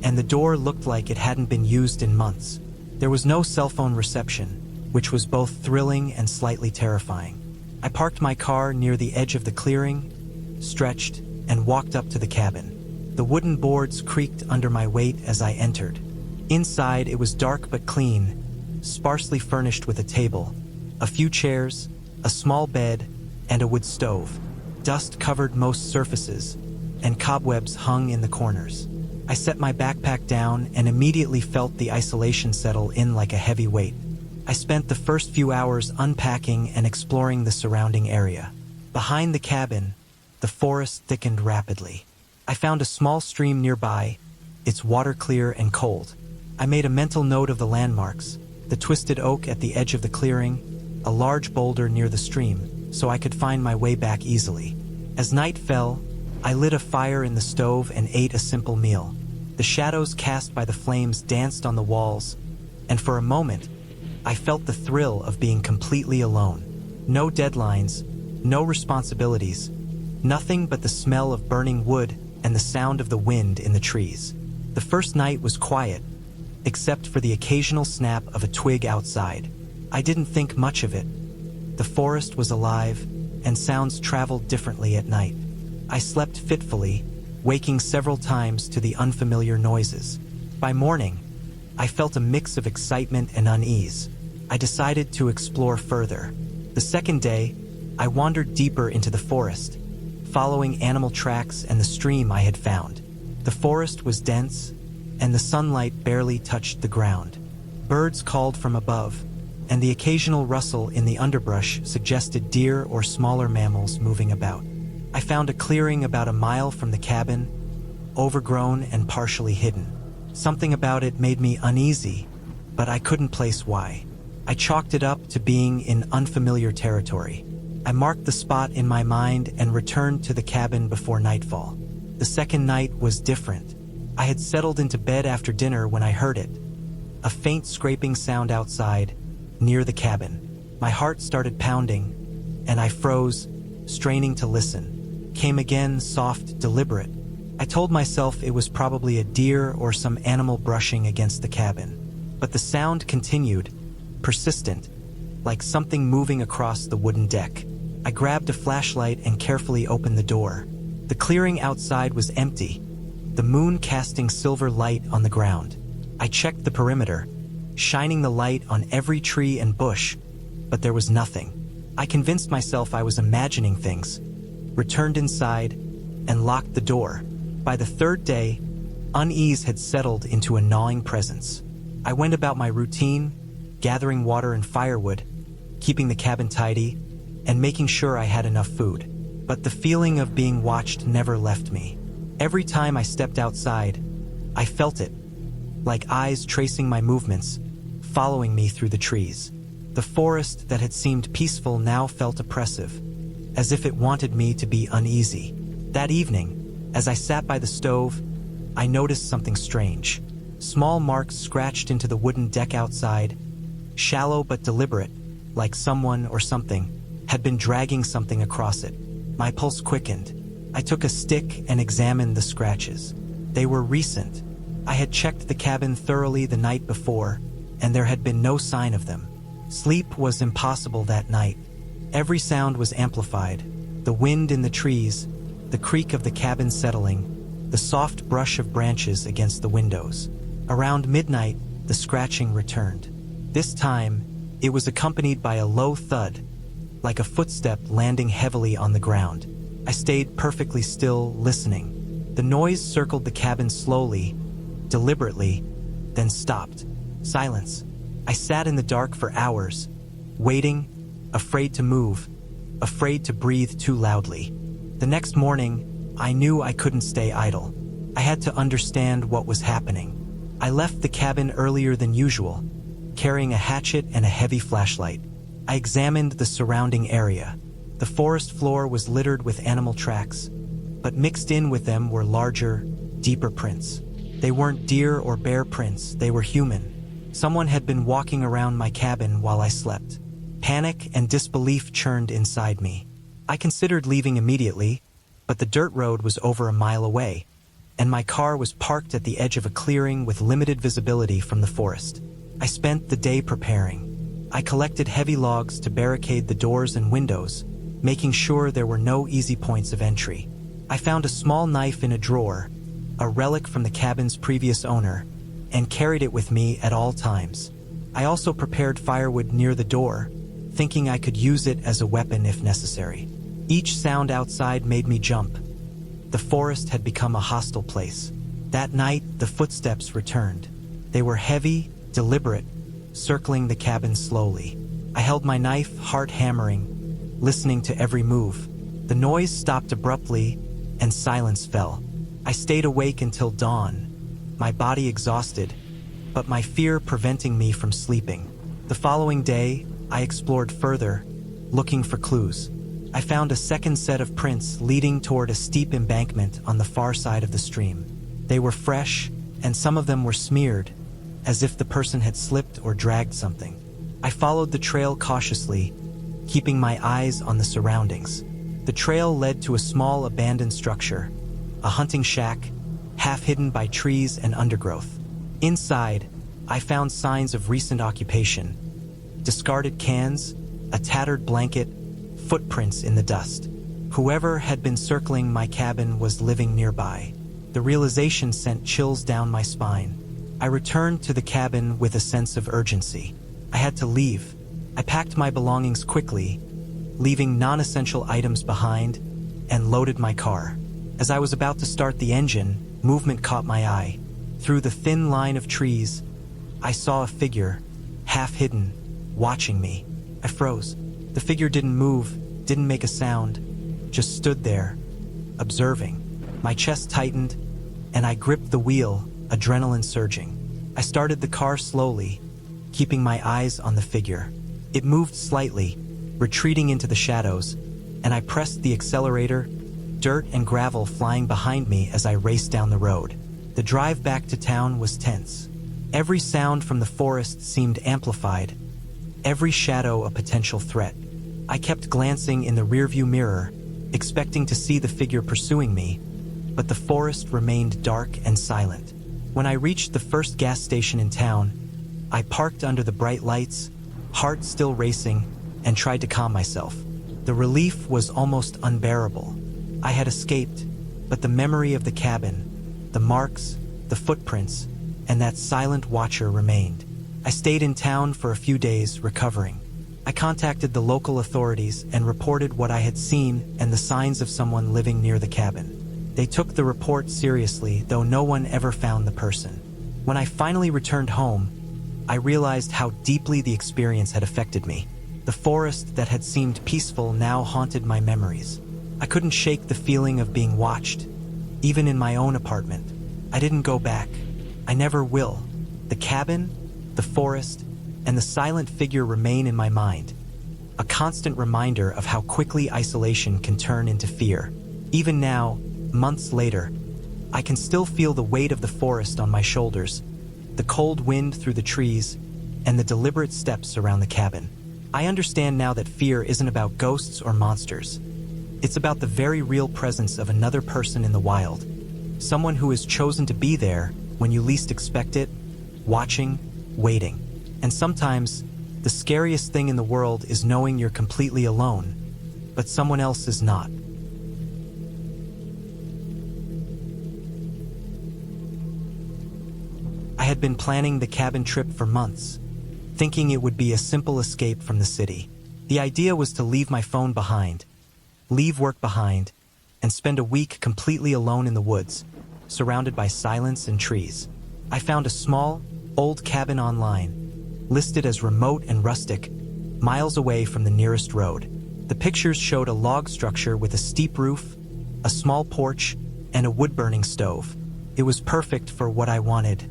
and the door looked like it hadn't been used in months. There was no cell phone reception, which was both thrilling and slightly terrifying. I parked my car near the edge of the clearing, stretched, and walked up to the cabin. The wooden boards creaked under my weight as I entered. Inside, it was dark but clean, sparsely furnished with a table, a few chairs, a small bed, and a wood stove. Dust covered most surfaces, and cobwebs hung in the corners. I set my backpack down and immediately felt the isolation settle in like a heavy weight. I spent the first few hours unpacking and exploring the surrounding area. Behind the cabin, the forest thickened rapidly. I found a small stream nearby, its water clear and cold. I made a mental note of the landmarks, the twisted oak at the edge of the clearing, a large boulder near the stream, so I could find my way back easily. As night fell, I lit a fire in the stove and ate a simple meal. The shadows cast by the flames danced on the walls, and for a moment, I felt the thrill of being completely alone. No deadlines, no responsibilities, nothing but the smell of burning wood and the sound of the wind in the trees. The first night was quiet, except for the occasional snap of a twig outside. I didn't think much of it. The forest was alive, and sounds traveled differently at night. I slept fitfully, waking several times to the unfamiliar noises. By morning, I felt a mix of excitement and unease. I decided to explore further. The second day, I wandered deeper into the forest, following animal tracks and the stream I had found. The forest was dense, and the sunlight barely touched the ground. Birds called from above, and the occasional rustle in the underbrush suggested deer or smaller mammals moving about. I found a clearing about a mile from the cabin, overgrown and partially hidden. Something about it made me uneasy, but I couldn't place why. I chalked it up to being in unfamiliar territory. I marked the spot in my mind and returned to the cabin before nightfall. The second night was different. I had settled into bed after dinner when I heard it. A faint scraping sound outside, near the cabin. My heart started pounding, and I froze, straining to listen. Came again, soft, deliberate. I told myself it was probably a deer or some animal brushing against the cabin. But the sound continued, persistent, like something moving across the wooden deck. I grabbed a flashlight and carefully opened the door. The clearing outside was empty, the moon casting silver light on the ground. I checked the perimeter, shining the light on every tree and bush, but there was nothing. I convinced myself I was imagining things, returned inside, and locked the door. By the third day, unease had settled into a gnawing presence. I went about my routine, gathering water and firewood, keeping the cabin tidy, and making sure I had enough food. But the feeling of being watched never left me. Every time I stepped outside, I felt it, like eyes tracing my movements, following me through the trees. The forest that had seemed peaceful now felt oppressive, as if it wanted me to be uneasy. That evening, as I sat by the stove, I noticed something strange. Small marks scratched into the wooden deck outside, shallow but deliberate, like someone or something had been dragging something across it. My pulse quickened. I took a stick and examined the scratches. They were recent. I had checked the cabin thoroughly the night before, and there had been no sign of them. Sleep was impossible that night. Every sound was amplified. The wind in the trees, the creak of the cabin settling, the soft brush of branches against the windows. Around midnight, the scratching returned. This time, it was accompanied by a low thud, like a footstep landing heavily on the ground. I stayed perfectly still, listening. The noise circled the cabin slowly, deliberately, then stopped. Silence. I sat in the dark for hours, waiting, afraid to move, afraid to breathe too loudly. The next morning, I knew I couldn't stay idle. I had to understand what was happening. I left the cabin earlier than usual, carrying a hatchet and a heavy flashlight. I examined the surrounding area. The forest floor was littered with animal tracks, but mixed in with them were larger, deeper prints. They weren't deer or bear prints, they were human. Someone had been walking around my cabin while I slept. Panic and disbelief churned inside me. I considered leaving immediately, but the dirt road was over a mile away, and my car was parked at the edge of a clearing with limited visibility from the forest. I spent the day preparing. I collected heavy logs to barricade the doors and windows, making sure there were no easy points of entry. I found a small knife in a drawer, a relic from the cabin's previous owner, and carried it with me at all times. I also prepared firewood near the door, thinking I could use it as a weapon if necessary. Each sound outside made me jump. The forest had become a hostile place. That night, the footsteps returned. They were heavy, deliberate, circling the cabin slowly. I held my knife, heart hammering, listening to every move. The noise stopped abruptly, and silence fell. I stayed awake until dawn, my body exhausted, but my fear preventing me from sleeping. The following day, I explored further, looking for clues. I found a second set of prints leading toward a steep embankment on the far side of the stream. They were fresh, and some of them were smeared, as if the person had slipped or dragged something. I followed the trail cautiously, keeping my eyes on the surroundings. The trail led to a small abandoned structure, a hunting shack, half hidden by trees and undergrowth. Inside, I found signs of recent occupation: discarded cans, a tattered blanket, footprints in the dust. Whoever had been circling my cabin was living nearby. The realization sent chills down my spine. I returned to the cabin with a sense of urgency. I had to leave. I packed my belongings quickly, leaving non-essential items behind, and loaded my car. As I was about to start the engine, movement caught my eye. Through the thin line of trees, I saw a figure, half hidden, watching me. I froze. The figure didn't move, didn't make a sound, just stood there, observing. My chest tightened, and I gripped the wheel, adrenaline surging. I started the car slowly, keeping my eyes on the figure. It moved slightly, retreating into the shadows, and I pressed the accelerator, dirt and gravel flying behind me as I raced down the road. The drive back to town was tense. Every sound from the forest seemed amplified, every shadow a potential threat. I kept glancing in the rearview mirror, expecting to see the figure pursuing me, but the forest remained dark and silent. When I reached the first gas station in town, I parked under the bright lights, heart still racing, and tried to calm myself. The relief was almost unbearable. I had escaped, but the memory of the cabin, the marks, the footprints, and that silent watcher remained. I stayed in town for a few days, recovering. I contacted the local authorities and reported what I had seen and the signs of someone living near the cabin. They took the report seriously, though no one ever found the person. When I finally returned home, I realized how deeply the experience had affected me. The forest that had seemed peaceful now haunted my memories. I couldn't shake the feeling of being watched, even in my own apartment. I didn't go back. I never will. The cabin, the forest, and the silent figure remain in my mind, a constant reminder of how quickly isolation can turn into fear. Even now, months later, I can still feel the weight of the forest on my shoulders, the cold wind through the trees, and the deliberate steps around the cabin. I understand now that fear isn't about ghosts or monsters. It's about the very real presence of another person in the wild, someone who has chosen to be there when you least expect it, watching, waiting. And sometimes, the scariest thing in the world is knowing you're completely alone, but someone else is not. I had been planning the cabin trip for months, thinking it would be a simple escape from the city. The idea was to leave my phone behind, leave work behind, and spend a week completely alone in the woods, surrounded by silence and trees. I found a small, old cabin online, listed as remote and rustic, miles away from the nearest road. The pictures showed a log structure with a steep roof, a small porch, and a wood-burning stove. It was perfect for what I wanted: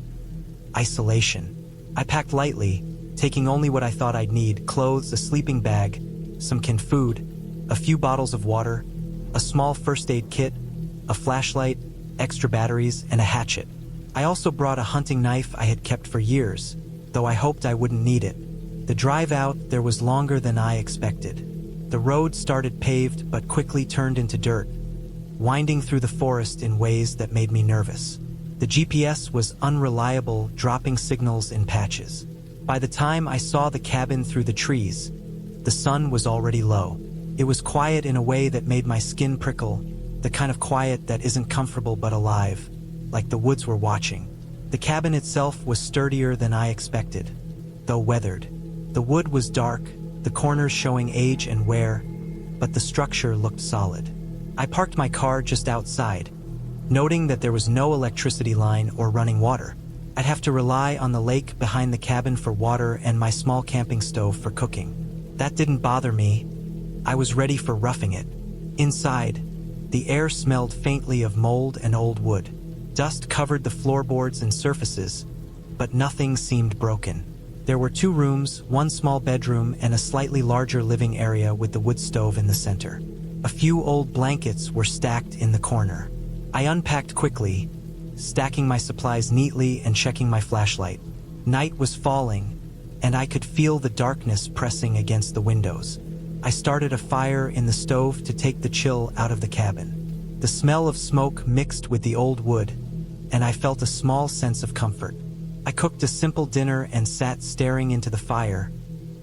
isolation. I packed lightly, taking only what I thought I'd need: clothes, a sleeping bag, some canned food, a few bottles of water, a small first aid kit, a flashlight, extra batteries, and a hatchet. I also brought a hunting knife I had kept for years, though I hoped I wouldn't need it. The drive out there was longer than I expected. The road started paved but quickly turned into dirt, winding through the forest in ways that made me nervous. The GPS was unreliable, dropping signals in patches. By the time I saw the cabin through the trees, the sun was already low. It was quiet in a way that made my skin prickle, the kind of quiet that isn't comfortable but alive, like the woods were watching. The cabin itself was sturdier than I expected, though weathered. The wood was dark, the corners showing age and wear, but the structure looked solid. I parked my car just outside, noting that there was no electricity line or running water. I'd have to rely on the lake behind the cabin for water and my small camping stove for cooking. That didn't bother me. I was ready for roughing it. Inside, the air smelled faintly of mold and old wood. Dust covered the floorboards and surfaces, but nothing seemed broken. There were 2 rooms, 1 small bedroom, and a slightly larger living area with the wood stove in the center. A few old blankets were stacked in the corner. I unpacked quickly, stacking my supplies neatly and checking my flashlight. Night was falling, and I could feel the darkness pressing against the windows. I started a fire in the stove to take the chill out of the cabin. The smell of smoke mixed with the old wood, and I felt a small sense of comfort. I cooked a simple dinner and sat staring into the fire,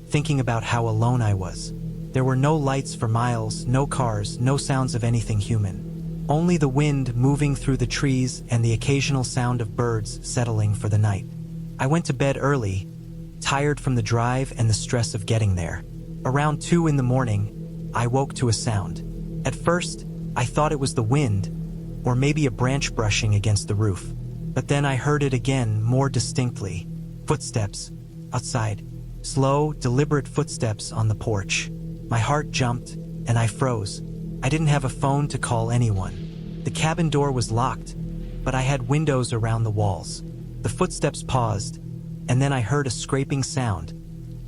thinking about how alone I was. There were no lights for miles, no cars, no sounds of anything human. Only the wind moving through the trees and the occasional sound of birds settling for the night. I went to bed early, tired from the drive and the stress of getting there. Around 2 in the morning, I woke to a sound. At first, I thought it was the wind, or maybe a branch brushing against the roof. But then I heard it again, more distinctly. Footsteps, outside. Slow, deliberate footsteps on the porch. My heart jumped, and I froze. I didn't have a phone to call anyone. The cabin door was locked, but I had windows around the walls. The footsteps paused, and then I heard a scraping sound,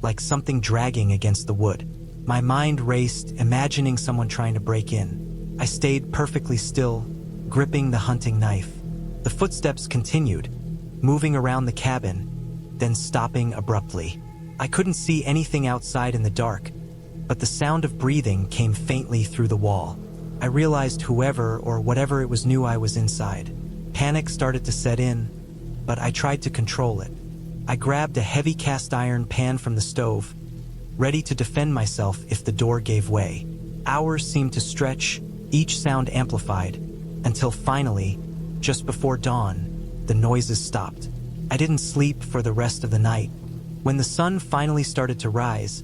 like something dragging against the wood. My mind raced, imagining someone trying to break in. I stayed perfectly still, gripping the hunting knife. The footsteps continued, moving around the cabin, then stopping abruptly. I couldn't see anything outside in the dark, but the sound of breathing came faintly through the wall. I realized whoever or whatever it was knew I was inside. Panic started to set in, but I tried to control it. I grabbed a heavy cast iron pan from the stove, ready to defend myself if the door gave way. Hours seemed to stretch, each sound amplified, until finally, just before dawn, the noises stopped. I didn't sleep for the rest of the night. When the sun finally started to rise,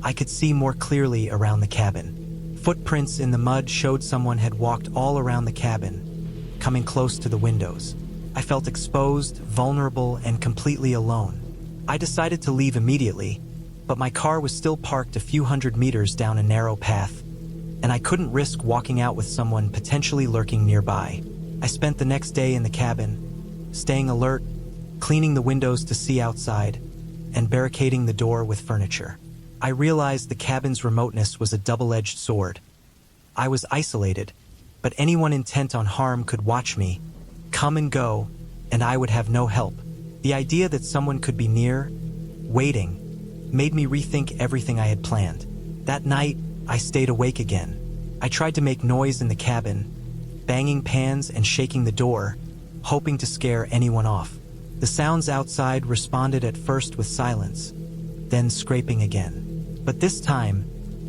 I could see more clearly around the cabin. Footprints in the mud showed someone had walked all around the cabin, coming close to the windows. I felt exposed, vulnerable, and completely alone. I decided to leave immediately, but my car was still parked a few hundred meters down a narrow path, and I couldn't risk walking out with someone potentially lurking nearby. I spent the next day in the cabin, staying alert, cleaning the windows to see outside, and barricading the door with furniture. I realized the cabin's remoteness was a double-edged sword. I was isolated, but anyone intent on harm could watch me, come and go, and I would have no help. The idea that someone could be near, waiting, made me rethink everything I had planned. That night, I stayed awake again. I tried to make noise in the cabin, banging pans and shaking the door, hoping to scare anyone off. The sounds outside responded at first with silence, then scraping again. But this time,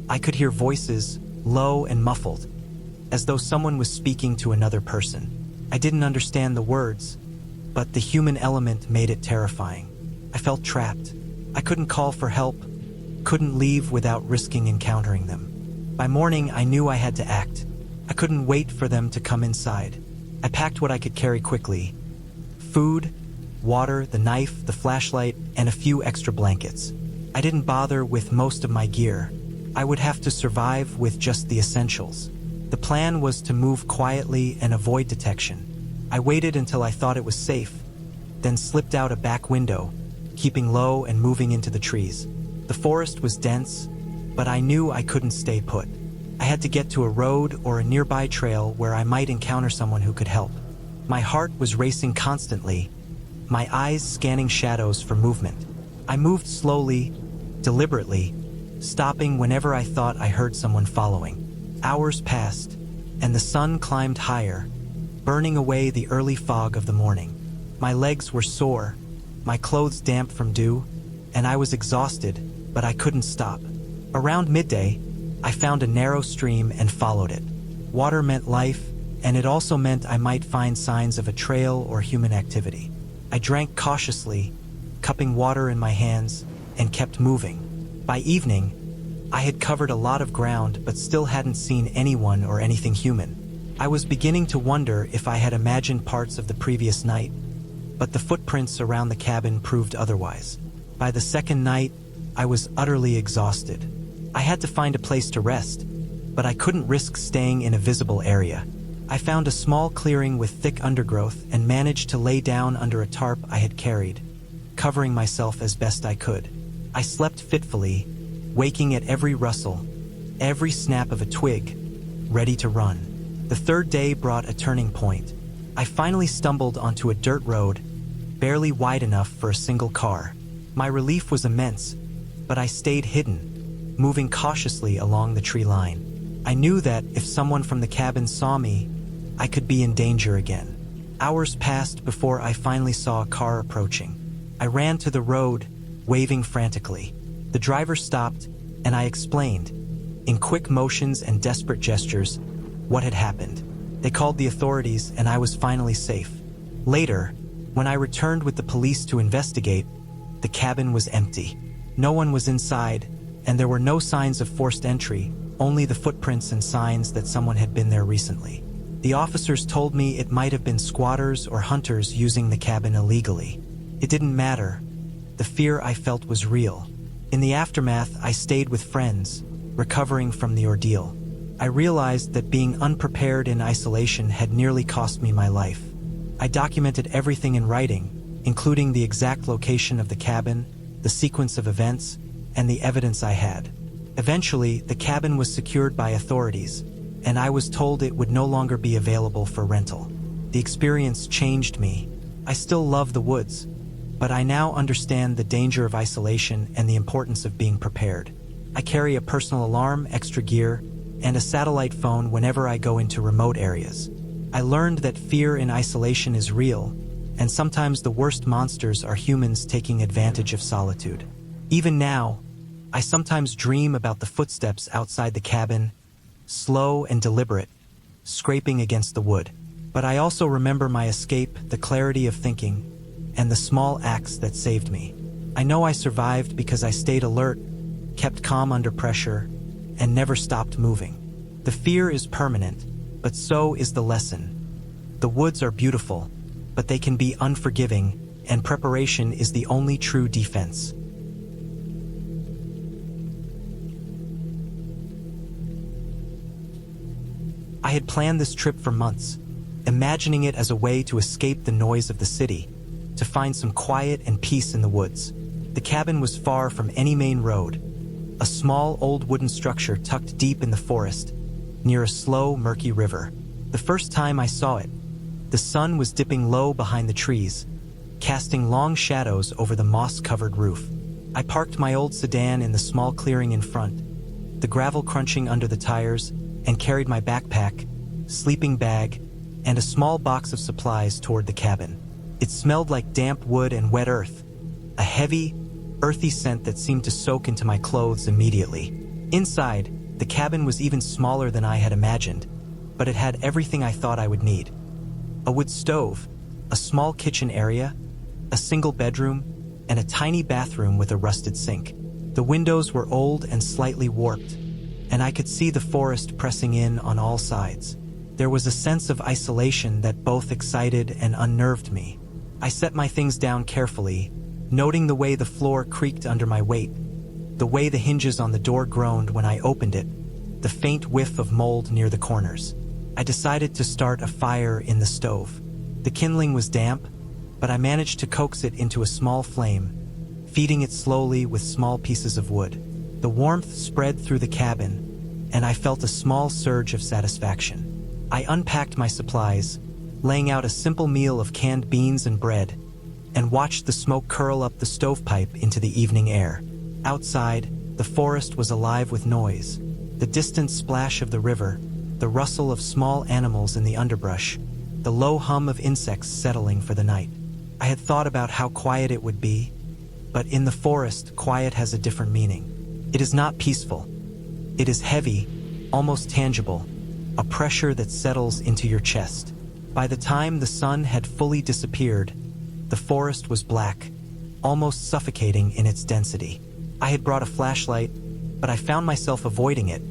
I could hear voices, low and muffled, as though someone was speaking to another person. I didn't understand the words, but the human element made it terrifying. I felt trapped. I couldn't call for help, couldn't leave without risking encountering them. By morning, I knew I had to act. I couldn't wait for them to come inside. I packed what I could carry quickly: food, water, the knife, the flashlight, and a few extra blankets. I didn't bother with most of my gear. I would have to survive with just the essentials. The plan was to move quietly and avoid detection. I waited until I thought it was safe, then slipped out a back window, keeping low and moving into the trees. The forest was dense, but I knew I couldn't stay put. I had to get to a road or a nearby trail where I might encounter someone who could help. My heart was racing constantly, my eyes scanning shadows for movement. I moved slowly, deliberately, stopping whenever I thought I heard someone following. Hours passed, and the sun climbed higher, burning away the early fog of the morning. My legs were sore, my clothes damp from dew, and I was exhausted, but I couldn't stop. Around midday, I found a narrow stream and followed it. Water meant life, and it also meant I might find signs of a trail or human activity. I drank cautiously, cupping water in my hands, and kept moving. By evening, I had covered a lot of ground but still hadn't seen anyone or anything human. I was beginning to wonder if I had imagined parts of the previous night, but the footprints around the cabin proved otherwise. By the second night, I was utterly exhausted. I had to find a place to rest, but I couldn't risk staying in a visible area. I found a small clearing with thick undergrowth and managed to lay down under a tarp I had carried, covering myself as best I could. I slept fitfully, waking at every rustle, every snap of a twig, ready to run. The third day brought a turning point. I finally stumbled onto a dirt road, barely wide enough for a single car. My relief was immense, but I stayed hidden, moving cautiously along the tree line. I knew that if someone from the cabin saw me, I could be in danger again. Hours passed before I finally saw a car approaching. I ran to the road, waving frantically. The driver stopped, and I explained, in quick motions and desperate gestures, what had happened. They called the authorities, and I was finally safe. Later, when I returned with the police to investigate, the cabin was empty. No one was inside, and there were no signs of forced entry, only the footprints and signs that someone had been there recently. The officers told me it might have been squatters or hunters using the cabin illegally. It didn't matter. The fear I felt was real. In the aftermath, I stayed with friends, recovering from the ordeal. I realized that being unprepared in isolation had nearly cost me my life. I documented everything in writing, including the exact location of the cabin, the sequence of events, and the evidence I had. Eventually, the cabin was secured by authorities, and I was told it would no longer be available for rental. The experience changed me. I still love the woods, but I now understand the danger of isolation and the importance of being prepared. I carry a personal alarm, extra gear, and a satellite phone whenever I go into remote areas. I learned that fear in isolation is real, and sometimes the worst monsters are humans taking advantage of solitude. Even now, I sometimes dream about the footsteps outside the cabin, slow and deliberate, scraping against the wood. But I also remember my escape, the clarity of thinking, and the small acts that saved me. I know I survived because I stayed alert, kept calm under pressure, and never stopped moving. The fear is permanent, but so is the lesson. The woods are beautiful, but they can be unforgiving, and preparation is the only true defense. I had planned this trip for months, imagining it as a way to escape the noise of the city, to find some quiet and peace in the woods. The cabin was far from any main road, a small old wooden structure tucked deep in the forest, near a slow, murky river. The first time I saw it, the sun was dipping low behind the trees, casting long shadows over the moss-covered roof. I parked my old sedan in the small clearing in front, the gravel crunching under the tires, and carried my backpack, sleeping bag, and a small box of supplies toward the cabin. It smelled like damp wood and wet earth, a heavy, earthy scent that seemed to soak into my clothes immediately. Inside, the cabin was even smaller than I had imagined, but it had everything I thought I would need. A wood stove, a small kitchen area, a single bedroom, and a tiny bathroom with a rusted sink. The windows were old and slightly warped, and I could see the forest pressing in on all sides. There was a sense of isolation that both excited and unnerved me. I set my things down carefully, noting the way the floor creaked under my weight, the way the hinges on the door groaned when I opened it, the faint whiff of mold near the corners. I decided to start a fire in the stove. The kindling was damp, but I managed to coax it into a small flame, feeding it slowly with small pieces of wood. The warmth spread through the cabin, and I felt a small surge of satisfaction. I unpacked my supplies, laying out a simple meal of canned beans and bread, and watched the smoke curl up the stovepipe into the evening air. Outside, the forest was alive with noise, the distant splash of the river, the rustle of small animals in the underbrush, the low hum of insects settling for the night. I had thought about how quiet it would be, but in the forest, quiet has a different meaning. It is not peaceful. It is heavy, almost tangible, a pressure that settles into your chest. By the time the sun had fully disappeared, the forest was black, almost suffocating in its density. I had brought a flashlight, but I found myself avoiding it,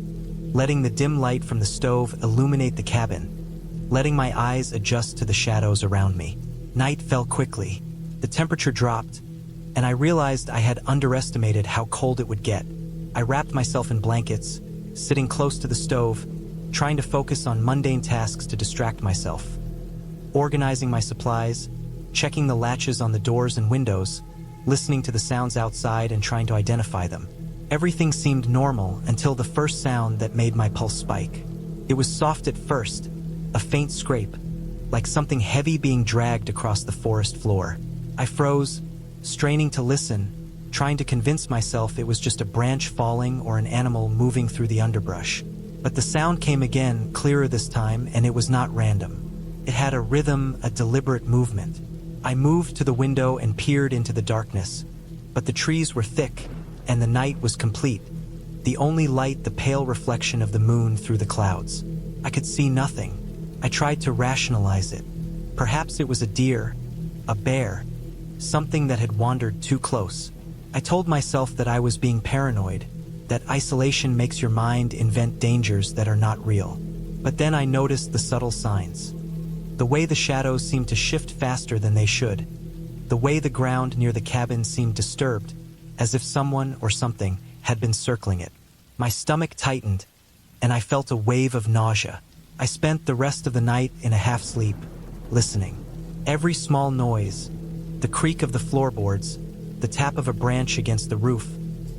letting the dim light from the stove illuminate the cabin, letting my eyes adjust to the shadows around me. Night fell quickly. The temperature dropped, and I realized I had underestimated how cold it would get. I wrapped myself in blankets, sitting close to the stove, trying to focus on mundane tasks to distract myself. Organizing my supplies, checking the latches on the doors and windows, listening to the sounds outside and trying to identify them. Everything seemed normal until the first sound that made my pulse spike. It was soft at first, a faint scrape, like something heavy being dragged across the forest floor. I froze, straining to listen, trying to convince myself it was just a branch falling or an animal moving through the underbrush. But the sound came again, clearer this time, and it was not random. It had a rhythm, a deliberate movement. I moved to the window and peered into the darkness, but the trees were thick, and the night was complete. The only light, the pale reflection of the moon through the clouds. I could see nothing. I tried to rationalize it. Perhaps it was a deer, a bear, something that had wandered too close. I told myself that I was being paranoid, that isolation makes your mind invent dangers that are not real. But then I noticed the subtle signs. The way the shadows seemed to shift faster than they should. The way the ground near the cabin seemed disturbed, as if someone or something had been circling it. My stomach tightened, and I felt a wave of nausea. I spent the rest of the night in a half-sleep, listening. Every small noise, the creak of the floorboards, the tap of a branch against the roof,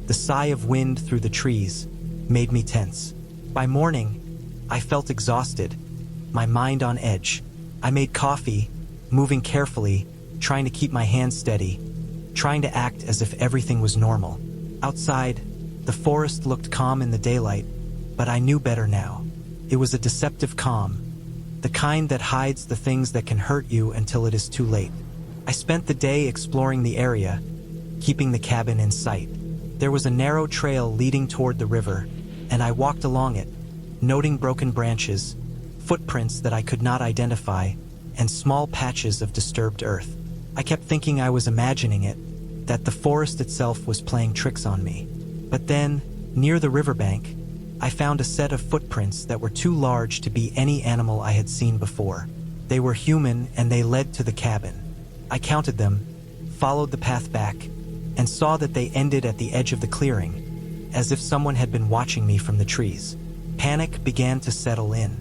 the sigh of wind through the trees, made me tense. By morning, I felt exhausted, my mind on edge. I made coffee, moving carefully, trying to keep my hands steady, trying to act as if everything was normal. Outside, the forest looked calm in the daylight, but I knew better now. It was a deceptive calm, the kind that hides the things that can hurt you until it is too late. I spent the day exploring the area, keeping the cabin in sight. There was a narrow trail leading toward the river, and I walked along it, noting broken branches, footprints that I could not identify, and small patches of disturbed earth. I kept thinking I was imagining it, that the forest itself was playing tricks on me. But then, near the riverbank, I found a set of footprints that were too large to be any animal I had seen before. They were human, and they led to the cabin. I counted them, followed the path back, and saw that they ended at the edge of the clearing, as if someone had been watching me from the trees. Panic began to settle in.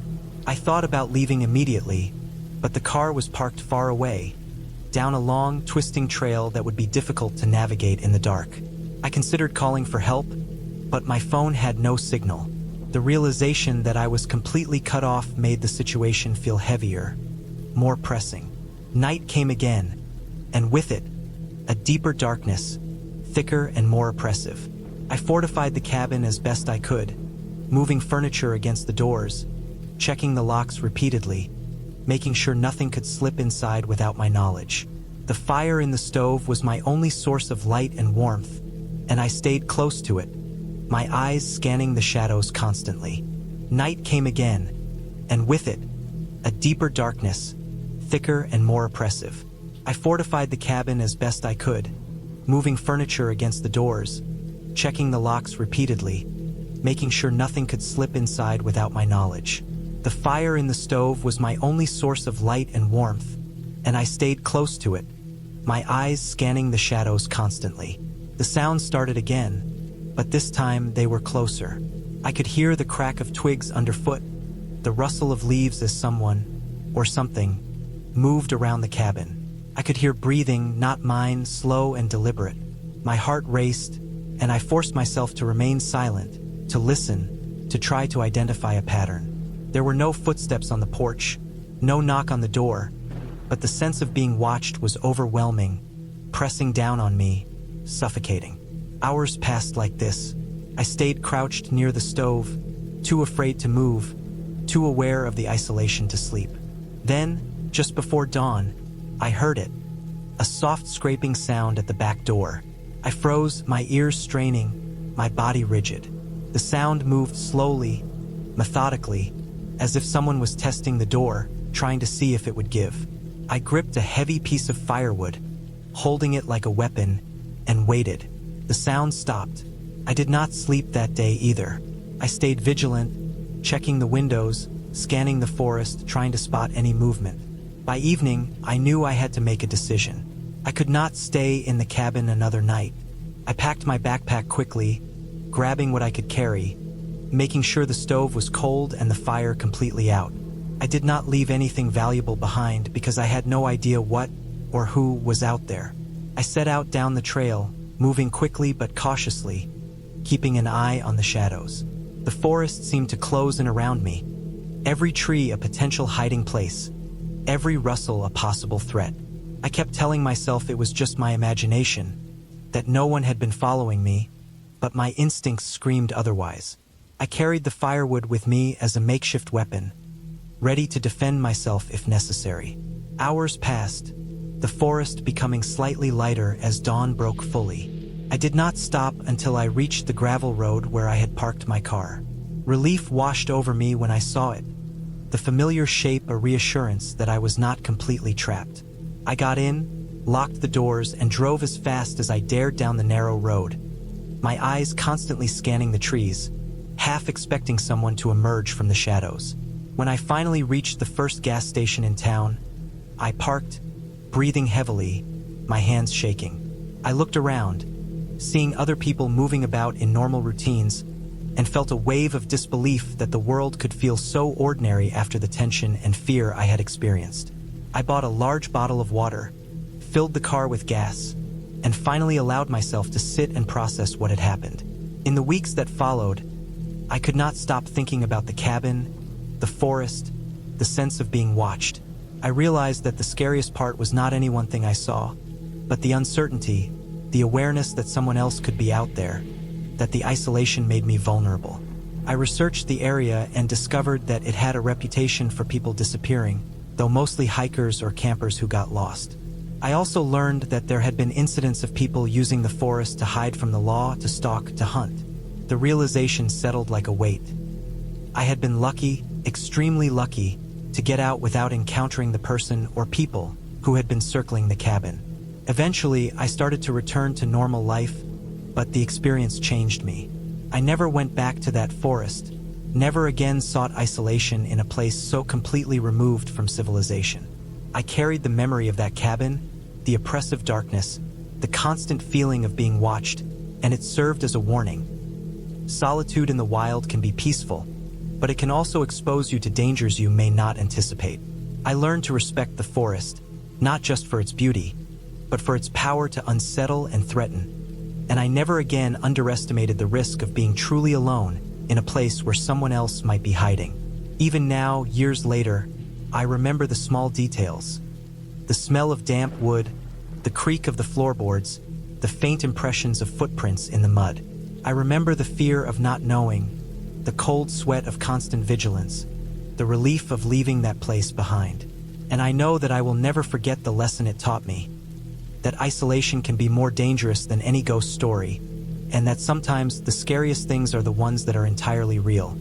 I thought about leaving immediately, but the car was parked far away, down a long, twisting trail that would be difficult to navigate in the dark. I considered calling for help, but my phone had no signal. The realization that I was completely cut off made the situation feel heavier, more pressing. Night came again, and with it, a deeper darkness, thicker and more oppressive. I fortified the cabin as best I could, moving furniture against the doors, checking the locks repeatedly, making sure nothing could slip inside without my knowledge. The fire in the stove was my only source of light and warmth, and I stayed close to it, my eyes scanning the shadows constantly. Night came again, and with it, a deeper darkness, thicker and more oppressive. I fortified the cabin as best I could, moving furniture against the doors, checking the locks repeatedly, making sure nothing could slip inside without my knowledge. The fire in the stove was my only source of light and warmth, and I stayed close to it, my eyes scanning the shadows constantly. The sounds started again, but this time they were closer. I could hear the crack of twigs underfoot, the rustle of leaves as someone, or something, moved around the cabin. I could hear breathing, not mine, slow and deliberate. My heart raced, and I forced myself to remain silent, to listen, to try to identify a pattern. There were no footsteps on the porch, no knock on the door, but the sense of being watched was overwhelming, pressing down on me, suffocating. Hours passed like this. I stayed crouched near the stove, too afraid to move, too aware of the isolation to sleep. Then, just before dawn, I heard it, a soft scraping sound at the back door. I froze, my ears straining, my body rigid. The sound moved slowly, methodically, as if someone was testing the door, trying to see if it would give. I gripped a heavy piece of firewood, holding it like a weapon, and waited. The sound stopped. I did not sleep that day either. I stayed vigilant, checking the windows, scanning the forest, trying to spot any movement. By evening, I knew I had to make a decision. I could not stay in the cabin another night. I packed my backpack quickly, grabbing what I could carry, making sure the stove was cold and the fire completely out. I did not leave anything valuable behind because I had no idea what or who was out there. I set out down the trail, moving quickly but cautiously, keeping an eye on the shadows. The forest seemed to close in around me, every tree a potential hiding place, every rustle a possible threat. I kept telling myself it was just my imagination, that no one had been following me, but my instincts screamed otherwise. I carried the firewood with me as a makeshift weapon, ready to defend myself if necessary. Hours passed, the forest becoming slightly lighter as dawn broke fully. I did not stop until I reached the gravel road where I had parked my car. Relief washed over me when I saw it, the familiar shape a reassurance that I was not completely trapped. I got in, locked the doors, and drove as fast as I dared down the narrow road, my eyes constantly scanning the trees, half expecting someone to emerge from the shadows. When I finally reached the first gas station in town, I parked, breathing heavily, my hands shaking. I looked around, seeing other people moving about in normal routines, and felt a wave of disbelief that the world could feel so ordinary after the tension and fear I had experienced. I bought a large bottle of water, filled the car with gas, and finally allowed myself to sit and process what had happened. In the weeks that followed, I could not stop thinking about the cabin, the forest, the sense of being watched. I realized that the scariest part was not any one thing I saw, but the uncertainty, the awareness that someone else could be out there, that the isolation made me vulnerable. I researched the area and discovered that it had a reputation for people disappearing, though mostly hikers or campers who got lost. I also learned that there had been incidents of people using the forest to hide from the law, to stalk, to hunt. The realization settled like a weight. I had been lucky, extremely lucky, to get out without encountering the person or people who had been circling the cabin. Eventually, I started to return to normal life, but the experience changed me. I never went back to that forest, never again sought isolation in a place so completely removed from civilization. I carried the memory of that cabin, the oppressive darkness, the constant feeling of being watched, and it served as a warning. Solitude in the wild can be peaceful, but it can also expose you to dangers you may not anticipate. I learned to respect the forest, not just for its beauty, but for its power to unsettle and threaten. And I never again underestimated the risk of being truly alone in a place where someone else might be hiding. Even now, years later, I remember the small details. The smell of damp wood, the creak of the floorboards, the faint impressions of footprints in the mud. I remember the fear of not knowing, the cold sweat of constant vigilance, the relief of leaving that place behind. And I know that I will never forget the lesson it taught me, that isolation can be more dangerous than any ghost story, and that sometimes the scariest things are the ones that are entirely real.